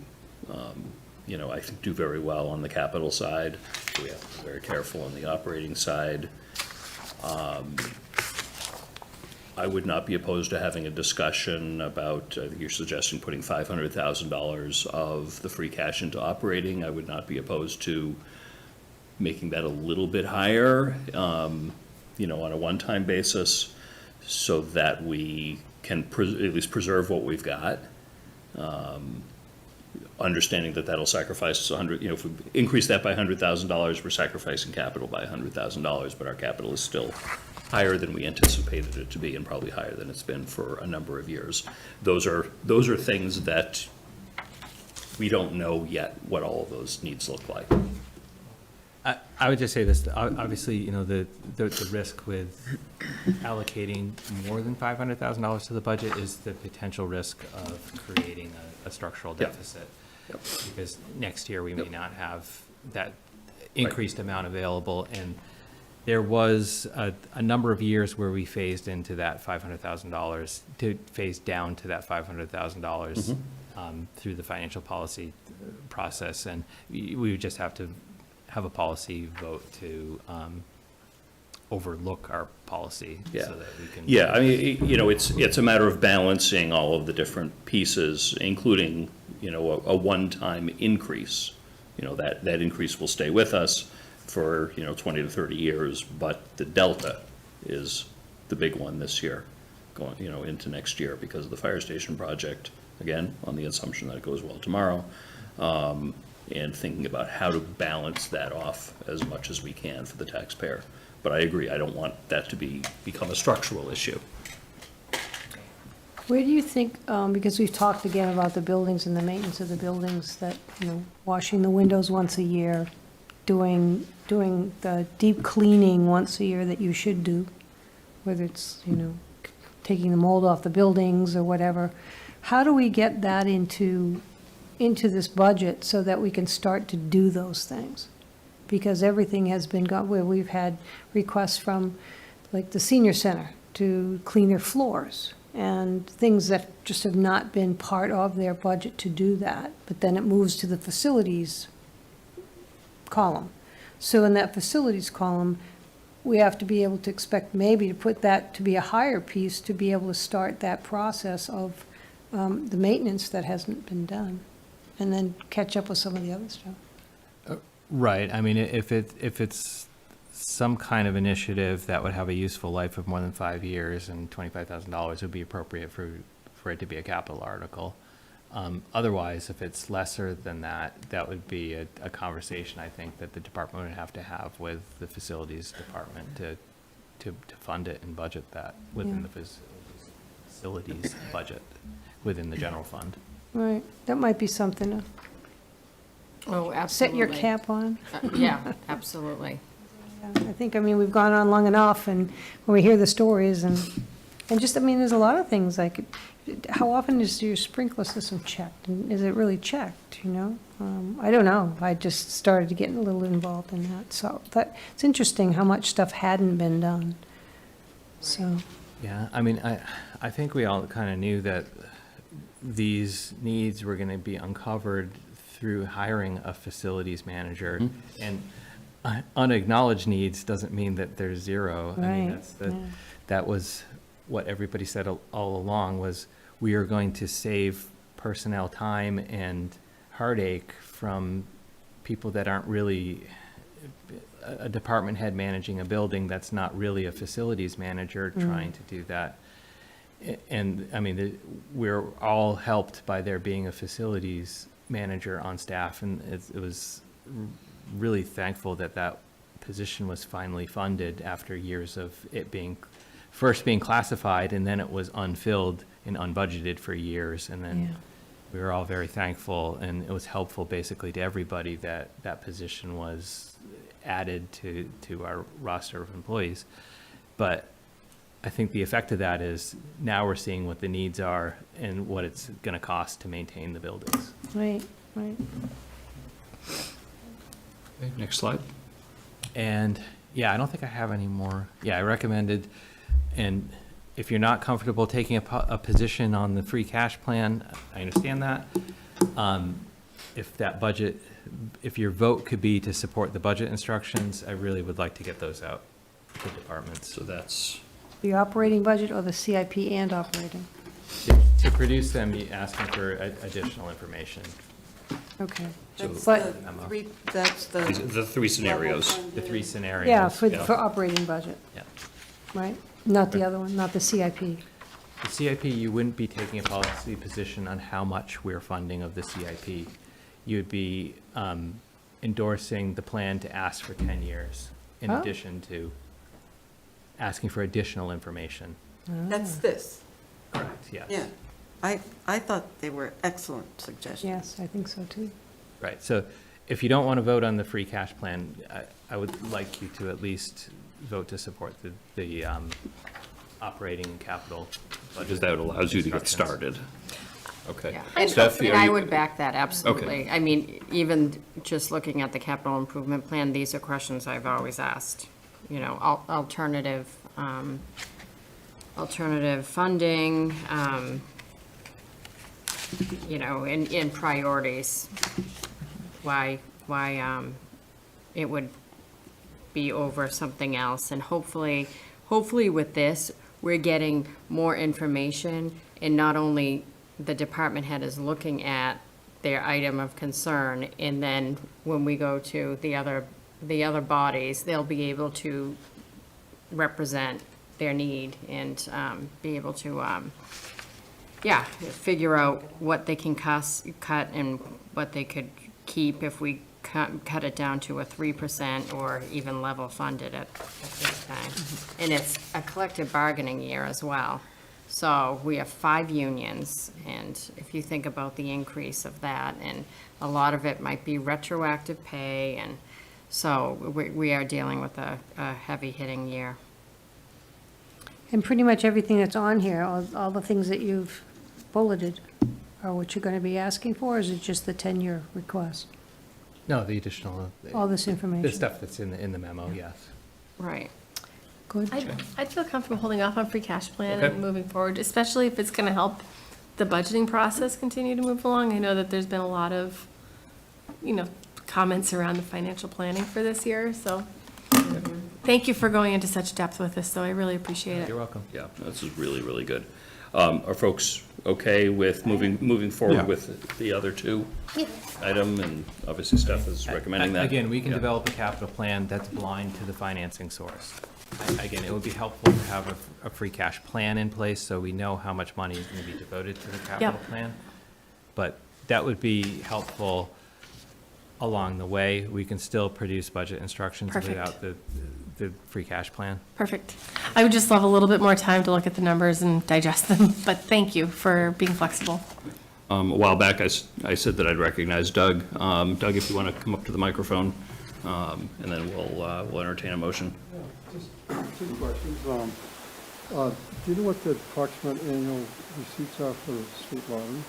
I think, do very well on the capital side. We have to be very careful on the operating side. I would not be opposed to having a discussion about, I think you're suggesting putting $500,000 of the free cash into operating. I would not be opposed to making that a little bit higher, on a one-time basis, so that we can at least preserve what we've got. understanding that that'll sacrifice us 100, you know, if we increase that by $100,000, we're sacrificing capital by $100,000, but our capital is still higher than we anticipated it to be, and probably higher than it's been for a number of years. Those are things that we don't know yet what all of those needs look like. I would just say this, obviously, you know, the risk with allocating more than $500,000 to the budget is the potential risk of creating a structural deficit. Yep. Because next year, we may not have that increased amount available, and there was a number of years where we phased into that $500,000, to phase down to that $500,000 through the financial policy process, and we would just have to have a policy vote to overlook our policy so that we can. Yeah, I mean, you know, it's a matter of balancing all of the different pieces, including, you know, a one-time increase. You know, that increase will stay with us for, you know, 20 to 30 years, but the delta is the big one this year, going, you know, into next year because of the fire station project, again, on the assumption that it goes well tomorrow. And thinking about how to balance that off as much as we can for the taxpayer. But I agree, I don't want that to become a structural issue. Where do you think, because we've talked again about the buildings and the maintenance of the buildings, that, you know, washing the windows once a year, doing the deep cleaning once a year that you should do, whether it's, you know, taking the mold off the buildings or whatever. How do we get that into this budget so that we can start to do those things? Because everything has been where we've had requests from, like, the senior center to clean their floors and things that just have not been part of their budget to do that, but then it moves to the facilities column. So in that facilities column, we have to be able to expect maybe to put that to be a higher piece to be able to start that process of the maintenance that hasn't been done, and then catch up with some of the other stuff. Right, I mean, if it's some kind of initiative that would have a useful life of more than 5 years, and $25,000 would be appropriate for it to be a capital article. Otherwise, if it's lesser than that, that would be a conversation, I think, that the department would have to have with the facilities department to fund it and budget that within the facilities budget, within the general fund. Right, that might be something to Oh, absolutely. set your cap on. Yeah, absolutely. I think, I mean, we've gone on long enough, and when we hear the stories, and just, I mean, there's a lot of things, like, how often is your sprinkler system checked? And is it really checked, you know? I don't know. I just started getting a little involved in that. So it's interesting how much stuff hadn't been done. So. Yeah, I mean, I think we all kind of knew that these needs were going to be uncovered through hiring a facilities manager. And unacknowledged needs doesn't mean that there's zero. Right. I mean, that was what everybody said all along, was we are going to save personnel time and heartache from people that aren't really a department head managing a building that's not really a facilities manager trying to do that. And I mean, we're all helped by there being a facilities manager on staff, and it was really thankful that that position was finally funded after years of it being first being classified, and then it was unfilled and unbudgeted for years, and then we were all very thankful, and it was helpful basically to everybody that that position was added to our roster of employees. But I think the effect of that is now we're seeing what the needs are and what it's going to cost to maintain the buildings. Right, right. Okay, next slide. And yeah, I don't think I have any more. Yeah, I recommended, and if you're not comfortable taking a position on the free cash plan, I understand that. If that budget, if your vote could be to support the budget instructions, I really would like to get those out to departments. So that's The operating budget or the CIP and operating? To produce them, you're asking for additional information. Okay. That's But- the three scenarios. The three scenarios. Yeah, for operating budget, Yeah. right? Not the other one, not the CIP. The CIP, you wouldn't be taking a policy position on how much we're funding of the CIP. You'd be endorsing the plan to ask for 10 years in Oh. addition to asking for additional information. That's this. Correct, yes. Yeah. I thought they were excellent suggestions. Yes, I think so too. Right, so if you don't want to vote on the free cash plan, I would like you to at least vote to support the operating and capital budget. Because that allows you to get instructions. started. Okay. Yeah. And Steph, and are I you- would back that, absolutely. I mean, even just looking at the capital improvement plan, these are questions I've always asked. You know, alternative funding, you know, in priorities. Why it would be over something else. And hopefully with this, we're getting more information, and not only the department head is looking at their item of concern, and then when we go to the other bodies, they'll be able to represent their need and be able to, figure out what they can cut and what they could keep if we cut it down to a 3% or even level funded at this time. And it's a collective bargaining year as well. So we have 5 unions, and if you think about the increase of that, and a lot of it might be retroactive pay, and so we are dealing with a heavy hitting year. And pretty much everything that's on here, all the things that you've bulleted are what you're going to be asking for, or is it just the 10-year request? No, the additional. All this information. The stuff that's in the memo, yes. Right. Good. I'd feel comfortable holding off on free cash plan Okay. and moving forward, especially if it's going to help the budgeting process continue to move along. I know that there's been a lot of, comments around the financial planning for this year, so thank you for going into such depth with this, though. I really appreciate it. You're welcome. Yeah, this is really, really good. Are folks okay with moving forward Yeah. with the other two item? And obviously Steph is recommending that. Again, we can Yeah. develop a capital plan that's blind to the financing source. Again, it would be helpful to have a free cash plan in place so we know how much money is going to be devoted to the capital plan. But that would be helpful along the way. We can still produce budget instructions Perfect. without the free cash plan. Perfect. I would just love a little bit more time to look at the numbers and digest them, but thank you for being flexible. A while back, I said that I'd recognize Doug. Doug, if you want to come up to the microphone, and then we'll entertain a motion. Just 2 questions. Do you know what the approximate annual receipts are for the state lottery?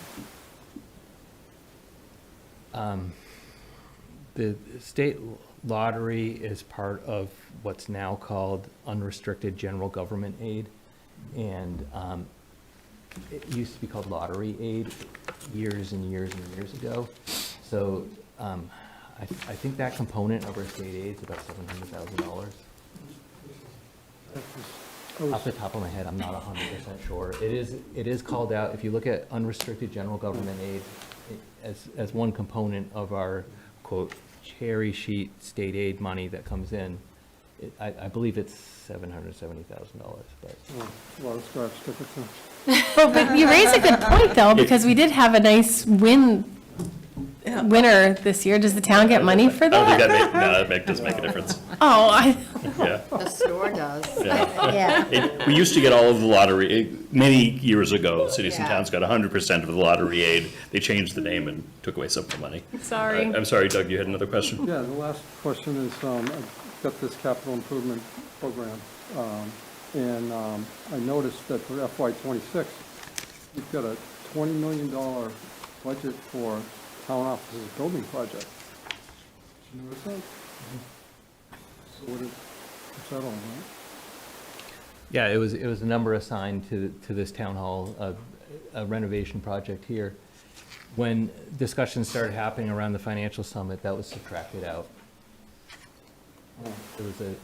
The state lottery is part of what's now called unrestricted general government aid. And it used to be called lottery aid years and years and years ago. So I think that component of our state aid is about $700,000. Off the top of my head, I'm not 100% sure. It is called out, if you look at unrestricted general government aid as one component of our, quote, cherry sheet state aid money that comes in, I believe it's $770,000, but. Well, it's got sticker But you raise a good point, though, because we did have a nice winner this year. Does the town get money for I don't think that? that does make a difference. Oh, Yeah. The store does. Yeah. We used to get all of the lottery, many years ago, cities and Yeah. towns got 100% of the lottery aid. They changed the name and took away some of the money. Sorry. I'm sorry, Doug, you had another question? Yeah, the last question is, I've got this capital improvement program, and I noticed that for FY '26, you've got a $20 million budget for town offices building project. Did you notice that? So what's that all about? Yeah, it was a number assigned to this town hall, a renovation project here. When discussions started happening around the financial summit, that was subtracted out.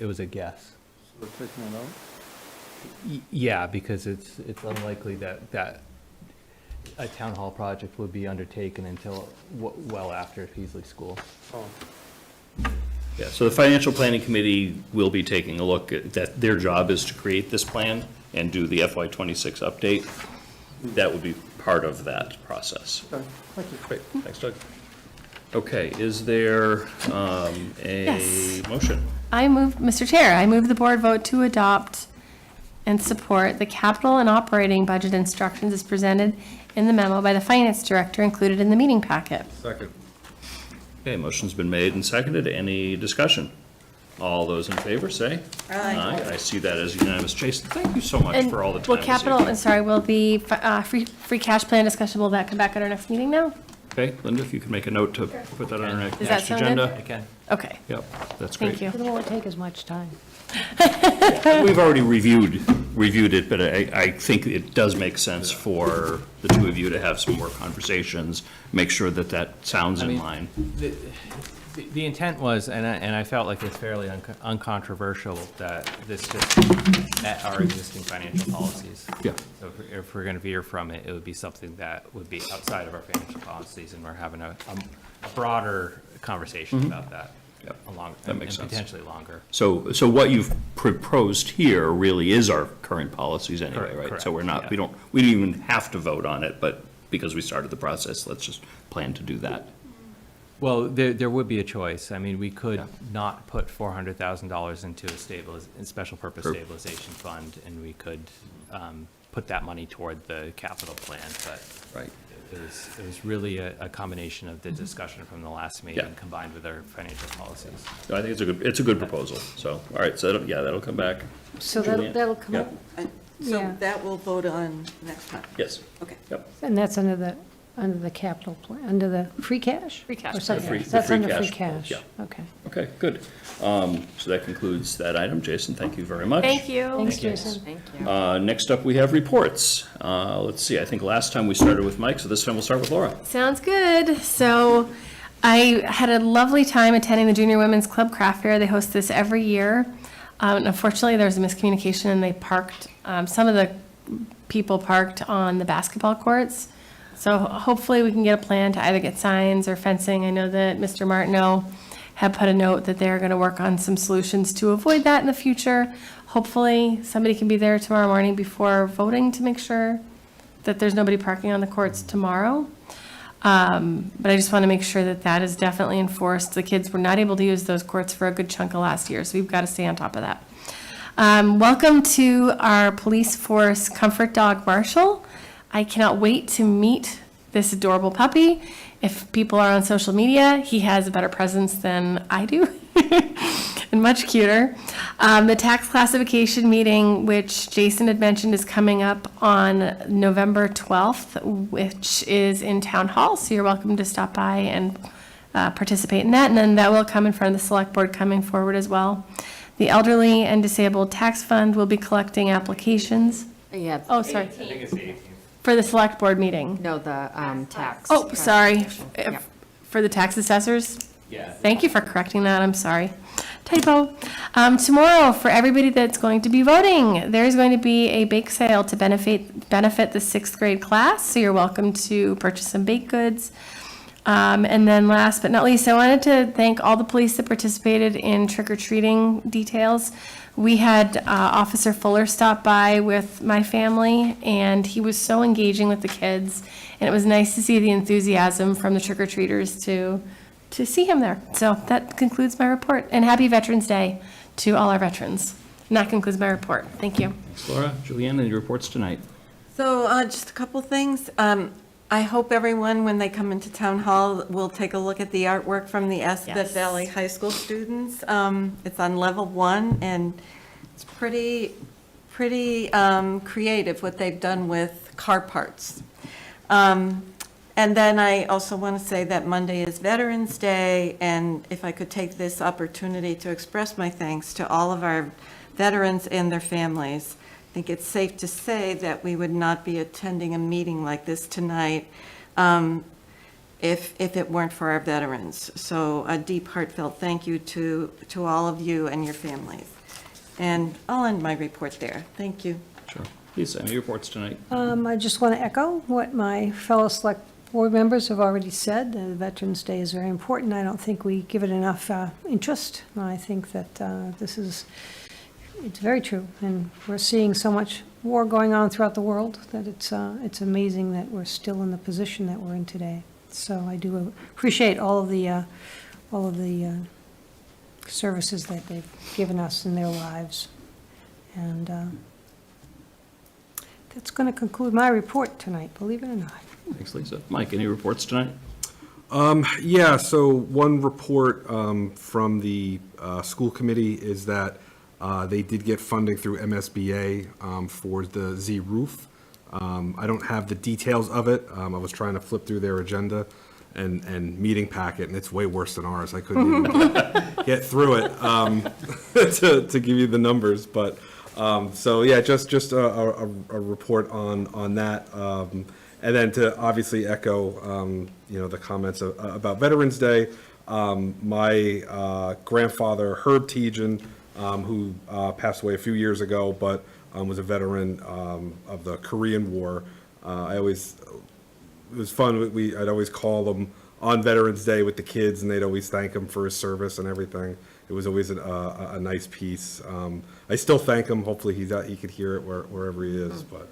It was a guess. So they're taking it out? Yeah, because it's unlikely that a town hall project would be undertaken until well after Peasley School. Oh. Yeah, so the Financial Planning Committee will be taking a look at that. Their job is to create this plan and do the FY '26 update. That would be part of that process. Great, thanks, Doug. Okay, is there a Yes. motion? Mr. Chair, I move the board vote to adopt and support the capital and operating budget instructions as presented in the memo by the finance director included in the meeting packet. Second. Okay, motion's been made and seconded. Any discussion? All those in favor, say. Aye. I see that as unanimous. Jason, thank you so much And for all the time. will this capital, evening. and sorry, will the free cash plan discussion, will that come back at our next meeting now? Okay, Linda, if you could make a note to put that on our Does that next sound good? agenda. Again. Okay, Yep, that's great. thank you. It won't take as much time. We've already reviewed it, but I think it does make sense for the two of you to have some more conversations, make sure that that sounds in line. The intent was, and I felt like it's fairly uncontroversial, that this just met our existing financial policies. Yeah. So if we're going to veer from it, it would be something that would be outside of our financial policies, and we're having a broader conversation about that. Yep, Along, that makes and sense. potentially longer. So what you've proposed here really is our current policies anyway, Correct, right? correct, So we're not, yeah. we don't even have to vote on it, but because we started the process, let's just plan to do that. Well, there would be a choice. I mean, we could not put $400,000 into a special purpose Sure. stabilization fund, and we could put that money toward the capital plan, but Right. it was really a combination of the discussion from the last meeting Yeah. combined with our financial policies. So I think it's a good proposal. So, all right, so that'll come back. So Julianne? that'll come Yeah. up, So Yeah. that we'll vote on next time. Yes. Okay. Yep. and that's under the capital plan, under the free cash? Free cash. Or something The free- else? the That's free under free cash, cash, yeah. okay. Okay, good. So that concludes that item. Jason, thank you very much. Thank you. Thanks, Jason. Thank you. Next up, we have reports. Let's see, I think last time we started with Mike, so this time we'll start with Laura. Sounds good. So I had a lovely time attending the Junior Women's Club Craft Fair. They host this every year. And unfortunately, there was a miscommunication and they parked, some of the people parked on the basketball courts. So hopefully we can get a plan to either get signs or fencing. I know that Mr. Martineau had put a note that they're going to work on some solutions to avoid that in the future. Hopefully, somebody can be there tomorrow morning before voting to make sure that there's nobody parking on the courts tomorrow. But I just want to make sure that that is definitely enforced. The kids were not able to use those courts for a good chunk of last year, so we've got to stay on top of that. Welcome to our police force comfort dog, Marshall. I cannot wait to meet this adorable puppy. If people are on social media, he has a better presence than I do and much cuter. The tax classification meeting, which Jason had mentioned, is coming up on November 12th, which is in Town Hall. So you're welcome to stop by and participate in that. And then that will come in front of the select board coming forward as well. The Elderly and Disabled Tax Fund will be collecting applications. Yeah. Oh, sorry. I think it's the 18th. For the select board meeting. No, the tax. Oh, sorry. Yep. For the tax assessors? Yeah. Thank you for correcting that, I'm sorry. Typo. Tomorrow, for everybody that's going to be voting, there's going to be a bake sale to benefit the sixth grade class, so you're welcome to purchase some baked goods. And then last but not least, I wanted to thank all the police that participated in trick-or-treating details. We had Officer Fuller stop by with my family, and he was so engaging with the kids, and it was nice to see the enthusiasm from the trick-or-treaters to see him there. So that concludes my report, and happy Veterans Day to all our veterans. And that concludes my report. Thank you. Thanks, Laura. Julianne, any reports tonight? So just a couple things. I hope everyone, when they come into Town Hall, will take a look at the artwork from the Aspen Yes. Valley High School students. It's on level 1, and it's pretty creative what they've done with car parts. And then I also want to say that Monday is Veterans Day, and if I could take this opportunity to express my thanks to all of our veterans and their families. I think it's safe to say that we would not be attending a meeting like this tonight if it weren't for our veterans. So a deep heartfelt thank you to all of you and your families. And I'll end my report there. Thank you. Sure. Lisa, any reports tonight? I just want to echo what my fellow select board members have already said, Veterans Day is very important. I don't think we give it enough interest. I think that it's very true. And we're seeing so much war going on throughout the world that it's amazing that we're still in the position that we're in today. So I do appreciate all of the services that they've given us in their lives. And that's going to conclude my report tonight, believe it or not. Thanks, Lisa. Mike, any reports tonight? Yeah, so one report from the school committee is that they did get funding through MSBA for the Z roof. I don't have the details of it. I was trying to flip through their agenda and meeting packet, and it's way worse than ours. I couldn't even get through it to give you the numbers. But so yeah, just a report on that. And then to obviously echo, the comments about Veterans Day. My grandfather, Herb Tejan, who passed away a few years ago, but was a veteran of the Korean War. It was fun. I'd always call them on Veterans Day with the kids, and they'd always thank him for his service and everything. It was always a nice piece. I still thank him. Hopefully he could hear it wherever he is. But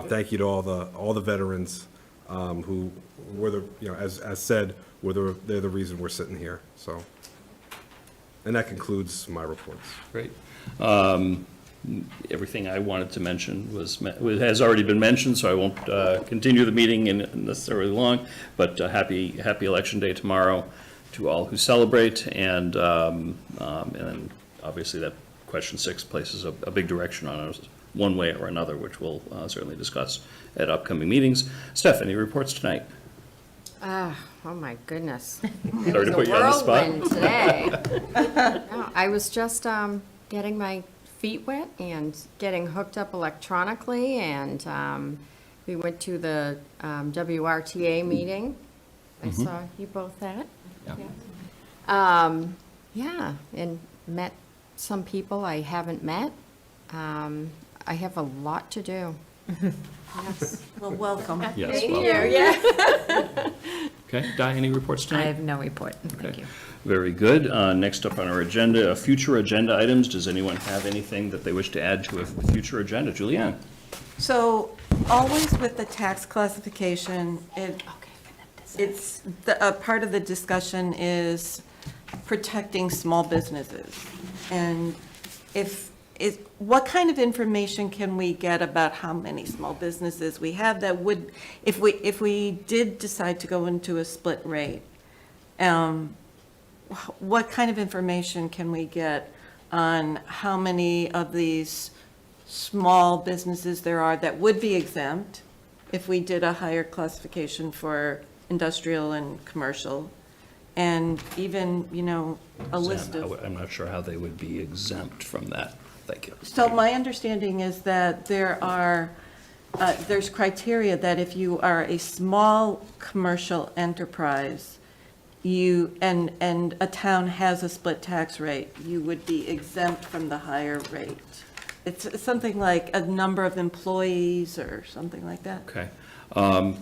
thank you to all the veterans who were as said, they're the reason we're sitting here. So, and that concludes my reports. Great. Everything I wanted to mention has already been mentioned, so I won't continue the meeting necessarily long, but happy Election Day tomorrow to all who celebrate, and then obviously that question 6 places a big direction on us one way or another, which we'll certainly discuss at upcoming meetings. Steph, any reports tonight? Oh my goodness. Sorry to put you on the spot. It was a whirlwind today. No, I was just getting my feet wet and getting hooked up electronically, and we went to the WRTA meeting. I saw you both at. Yeah, and met some people I haven't met. I have a lot to do. Yes. Well, welcome. Yes, Thank welcome. you, yeah. Okay, Di, any reports tonight? I have no report. Thank you. Very good. Next up on our agenda, future agenda items. Does anyone have anything that they wish to add to a future agenda? Julianne? So always with the tax classification, it's, a part of the discussion is protecting small businesses. And what kind of information can we get about how many small businesses we have that would, if we did decide to go into a split rate, what kind of information can we get on how many of these small businesses there are that would be exempt if we did a higher classification for industrial and commercial? And even, a list of. I'm not sure how they would be exempt from that. Thank you. So my understanding is that there's criteria that if you are a small commercial enterprise, and a town has a split tax rate, you would be exempt from the higher rate. It's something like a number of employees or something like that. Okay.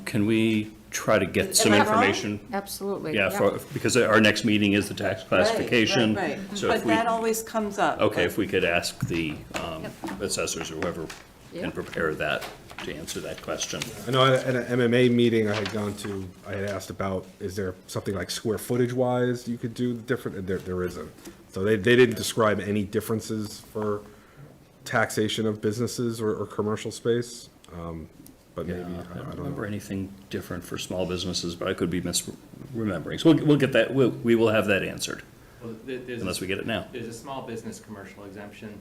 Can we try to get some Am I wrong? information? Absolutely. Yeah, because our next meeting is the tax classification. Right. So But if we, that always comes up. okay, if we could ask the assessors or whoever can prepare that to answer that question. I know at an MMA meeting I had gone to, I had asked about, is there something like square footage wise you could do different? And there isn't. So they didn't describe any differences for taxation of businesses or commercial space. But maybe, I don't I don't remember know. anything different for small businesses, but I could be misremembering. So we'll get that, we will have that answered, Well, unless we get it now. There's a small business commercial exemption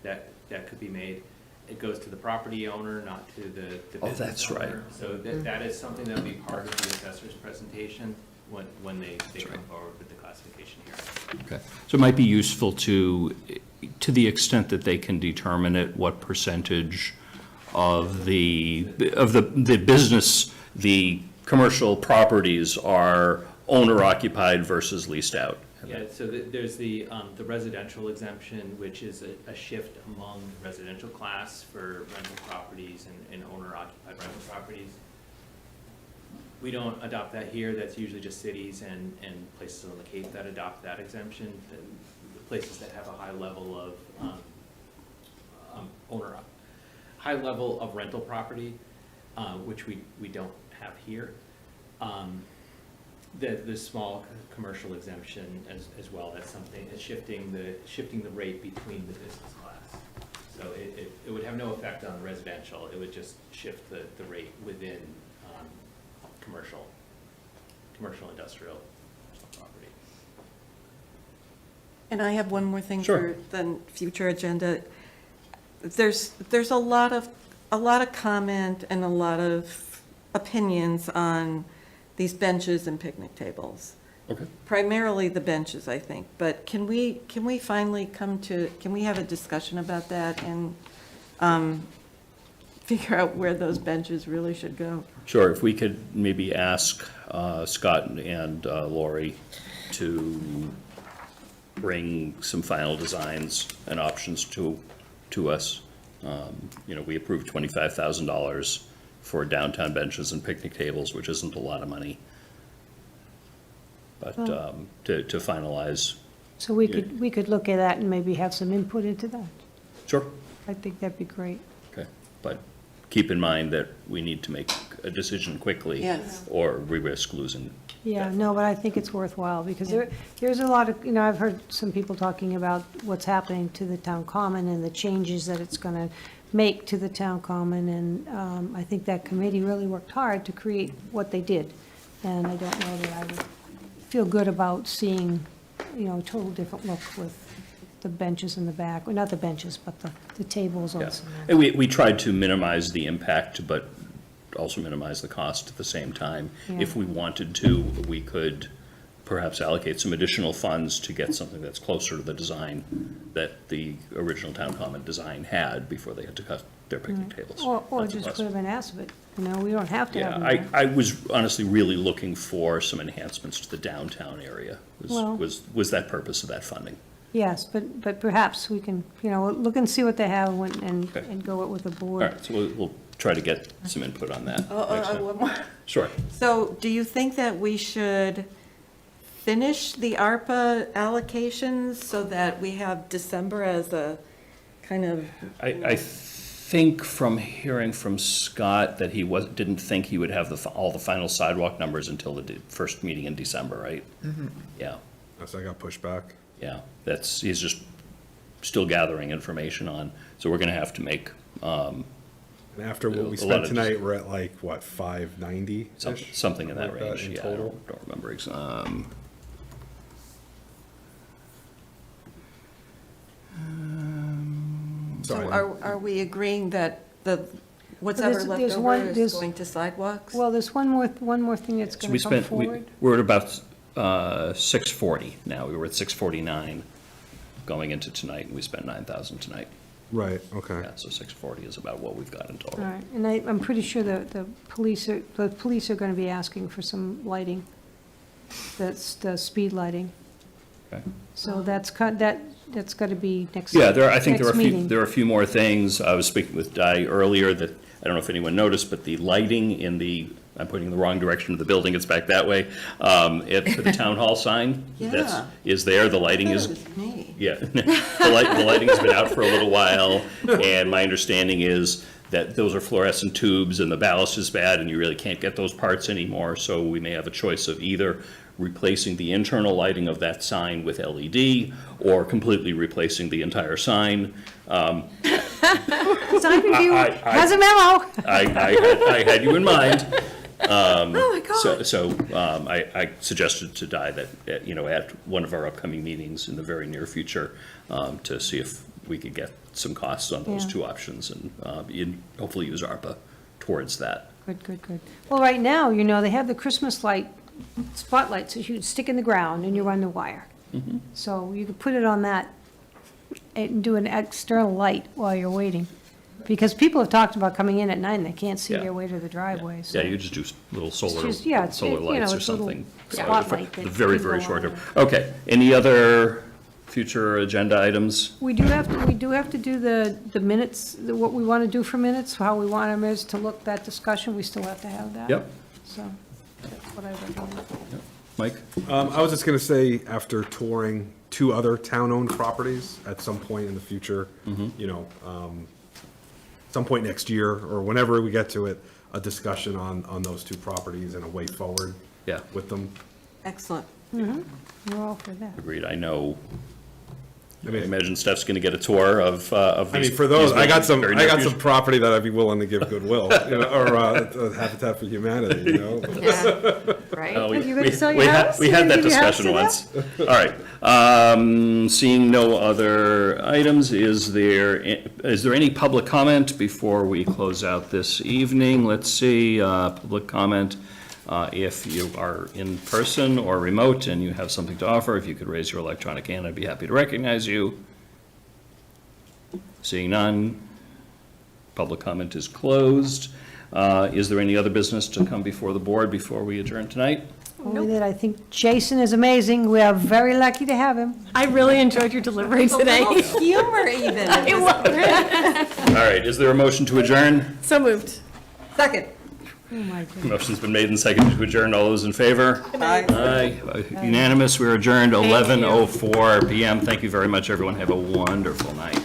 that could be made. It goes to the property owner, not to the business owner. Oh, that's right. So that is something that'll be part of the assessor's presentation when they come forward with the classification here. Okay. So it might be useful to the extent that they can determine it, what percentage of the business, the commercial properties are owner occupied versus leased out. Yeah, so there's the residential exemption, which is a shift among residential class for rental properties and owner occupied rental properties. We don't adopt that here. That's usually just cities and places on the Cape that adopt that exemption. The places that have a high level of high level of rental property, which we don't have here. The small commercial exemption as well, that's something, it's shifting the rate between the business class. So it would have no effect on residential, it would just shift the rate within commercial industrial property. And I have one more thing Sure. for the future agenda. There's a lot of comment and a lot of opinions on these benches and picnic tables. Okay. Primarily the benches, I think, but can we finally can we have a discussion about that and figure out where those benches really should go? Sure, if we could maybe ask Scott and Lori to bring some final designs and options to us. We approved $25,000 for downtown benches and picnic tables, which isn't a lot of money. But to finalize. So we could look at that and maybe have some input into that. Sure. I think that'd be great. Okay, but keep in mind that we need to make a decision quickly. Yes. Or we risk losing. Yeah, no, but I think it's worthwhile, because there's a lot of, I've heard some people talking about what's happening to the town common and the changes that it's gonna make to the town common, and I think that committee really worked hard to create what they did. And I don't know that I would feel good about seeing, a total different look with the benches in the back, well, not the benches, but the tables on Yeah. cement. And we tried to minimize the impact, but also minimize the cost at the same time. Yeah. If we wanted to, we could perhaps allocate some additional funds to get something that's closer to the design that the original town common design had before they had to cut their picnic tables. Or That's a just plus. put them in Assabet, we don't have to have Yeah, them there. I was honestly really looking for some enhancements to the downtown area, Well- was that purpose of that funding. Yes, but perhaps we can, look and see what they have and go it with the All board. right, so we'll try to get some input on that. next time. One more. Sure. So do you think that we should finish the ARPA allocations so that we have December as a kind of? I think from hearing from Scott that he didn't think he would have all the final sidewalk numbers until the first meeting in December, right? Yeah, So I got pushed back. yeah, he's just still gathering information on, so we're gonna have to make, And after what A we lot spent of tonight, we're at like, what, 590? something in that Like range, in yeah, I total? don't remember. So Sorry. are we agreeing that what's Well, ever left there's over one- is there's- going to sidewalks? Well, there's one more thing that's So gonna we come spent, forward. we're at about 640 now, we were at 649 going into tonight, and we spent 9,000 tonight. Right, okay. Yeah, so 640 is about what we've got in All total. right, and I'm pretty sure the police are gonna be asking for some lighting. That's the speed lighting. Okay. So that's gotta be next. Yeah, I think next meeting. there are a few more things. I was speaking with Di earlier that, I don't know if anyone noticed, but the lighting in I'm pointing in the wrong direction of the building, it's back that way, for the town hall sign. Yeah. Is there, the lighting That is. was me. Yeah, the lighting's been out for a little while, and my understanding is that those are fluorescent tubes and the ballast is bad and you really can't get those parts anymore, so we may have a choice of either replacing the internal lighting of that sign with LED or completely replacing the entire sign. Sign review has a memo. I had you in mind. Oh, my God. So I suggested to Di that, at one of our upcoming meetings in the very near future, to see if we could get some costs on those Yeah. two options and hopefully use ARPA towards that. Good. Well, right now, they have the Christmas light spotlights that you stick in the ground and you run the wire. So you could put it on that and do an external light while you're waiting. Because people have talked about coming in at night and they can't see Yeah. their way to the driveway, so. Yeah, you just do little solar just- yeah, it's- solar it- lights or it's a little something. spotlight For that the very, people very go short on. term. Okay, any other future agenda items? We do have to do the minutes, what we want to do for minutes, how we want our minutes to look, that discussion, we still have to have that. Yep. So, That's what I recommend. Mike? I was just gonna say, after touring 2 other town-owned properties, at some point in the future, you know, some point next year, or whenever we get to it, a discussion on those 2 properties and a way forward Yeah. with them. Excellent. We're all for that. Agreed. I know, I imagine Steph's going to get a tour of I these. mean, for those, these I got some, very I near got future. some property that I'd be willing to give goodwill, you know, or Habitat for Humanity, you know? Right? Oh, You ready to sell your we had- house? We You had gonna that give your house discussion to them? once. All right. Seeing no other items, is there any public comment before we close out this evening? Let's see, public comment. If you are in person or remote and you have something to offer, if you could raise your electronic hand, I'd be happy to recognize you. Seeing none, public comment is closed. Is there any other business to come before the board before we adjourn tonight? Only that I think Jason is amazing. We are very lucky to have him. I really enjoyed your delivery today. A little humor even. It was. All right, is there a motion to adjourn? So moved. Second. Oh, my goodness. Motion's been made and seconded to adjourn. All those in favor? Aye. Aye. Unanimous. We're adjourned 11:04 PM. Thank you very much, everyone. Have a wonderful night.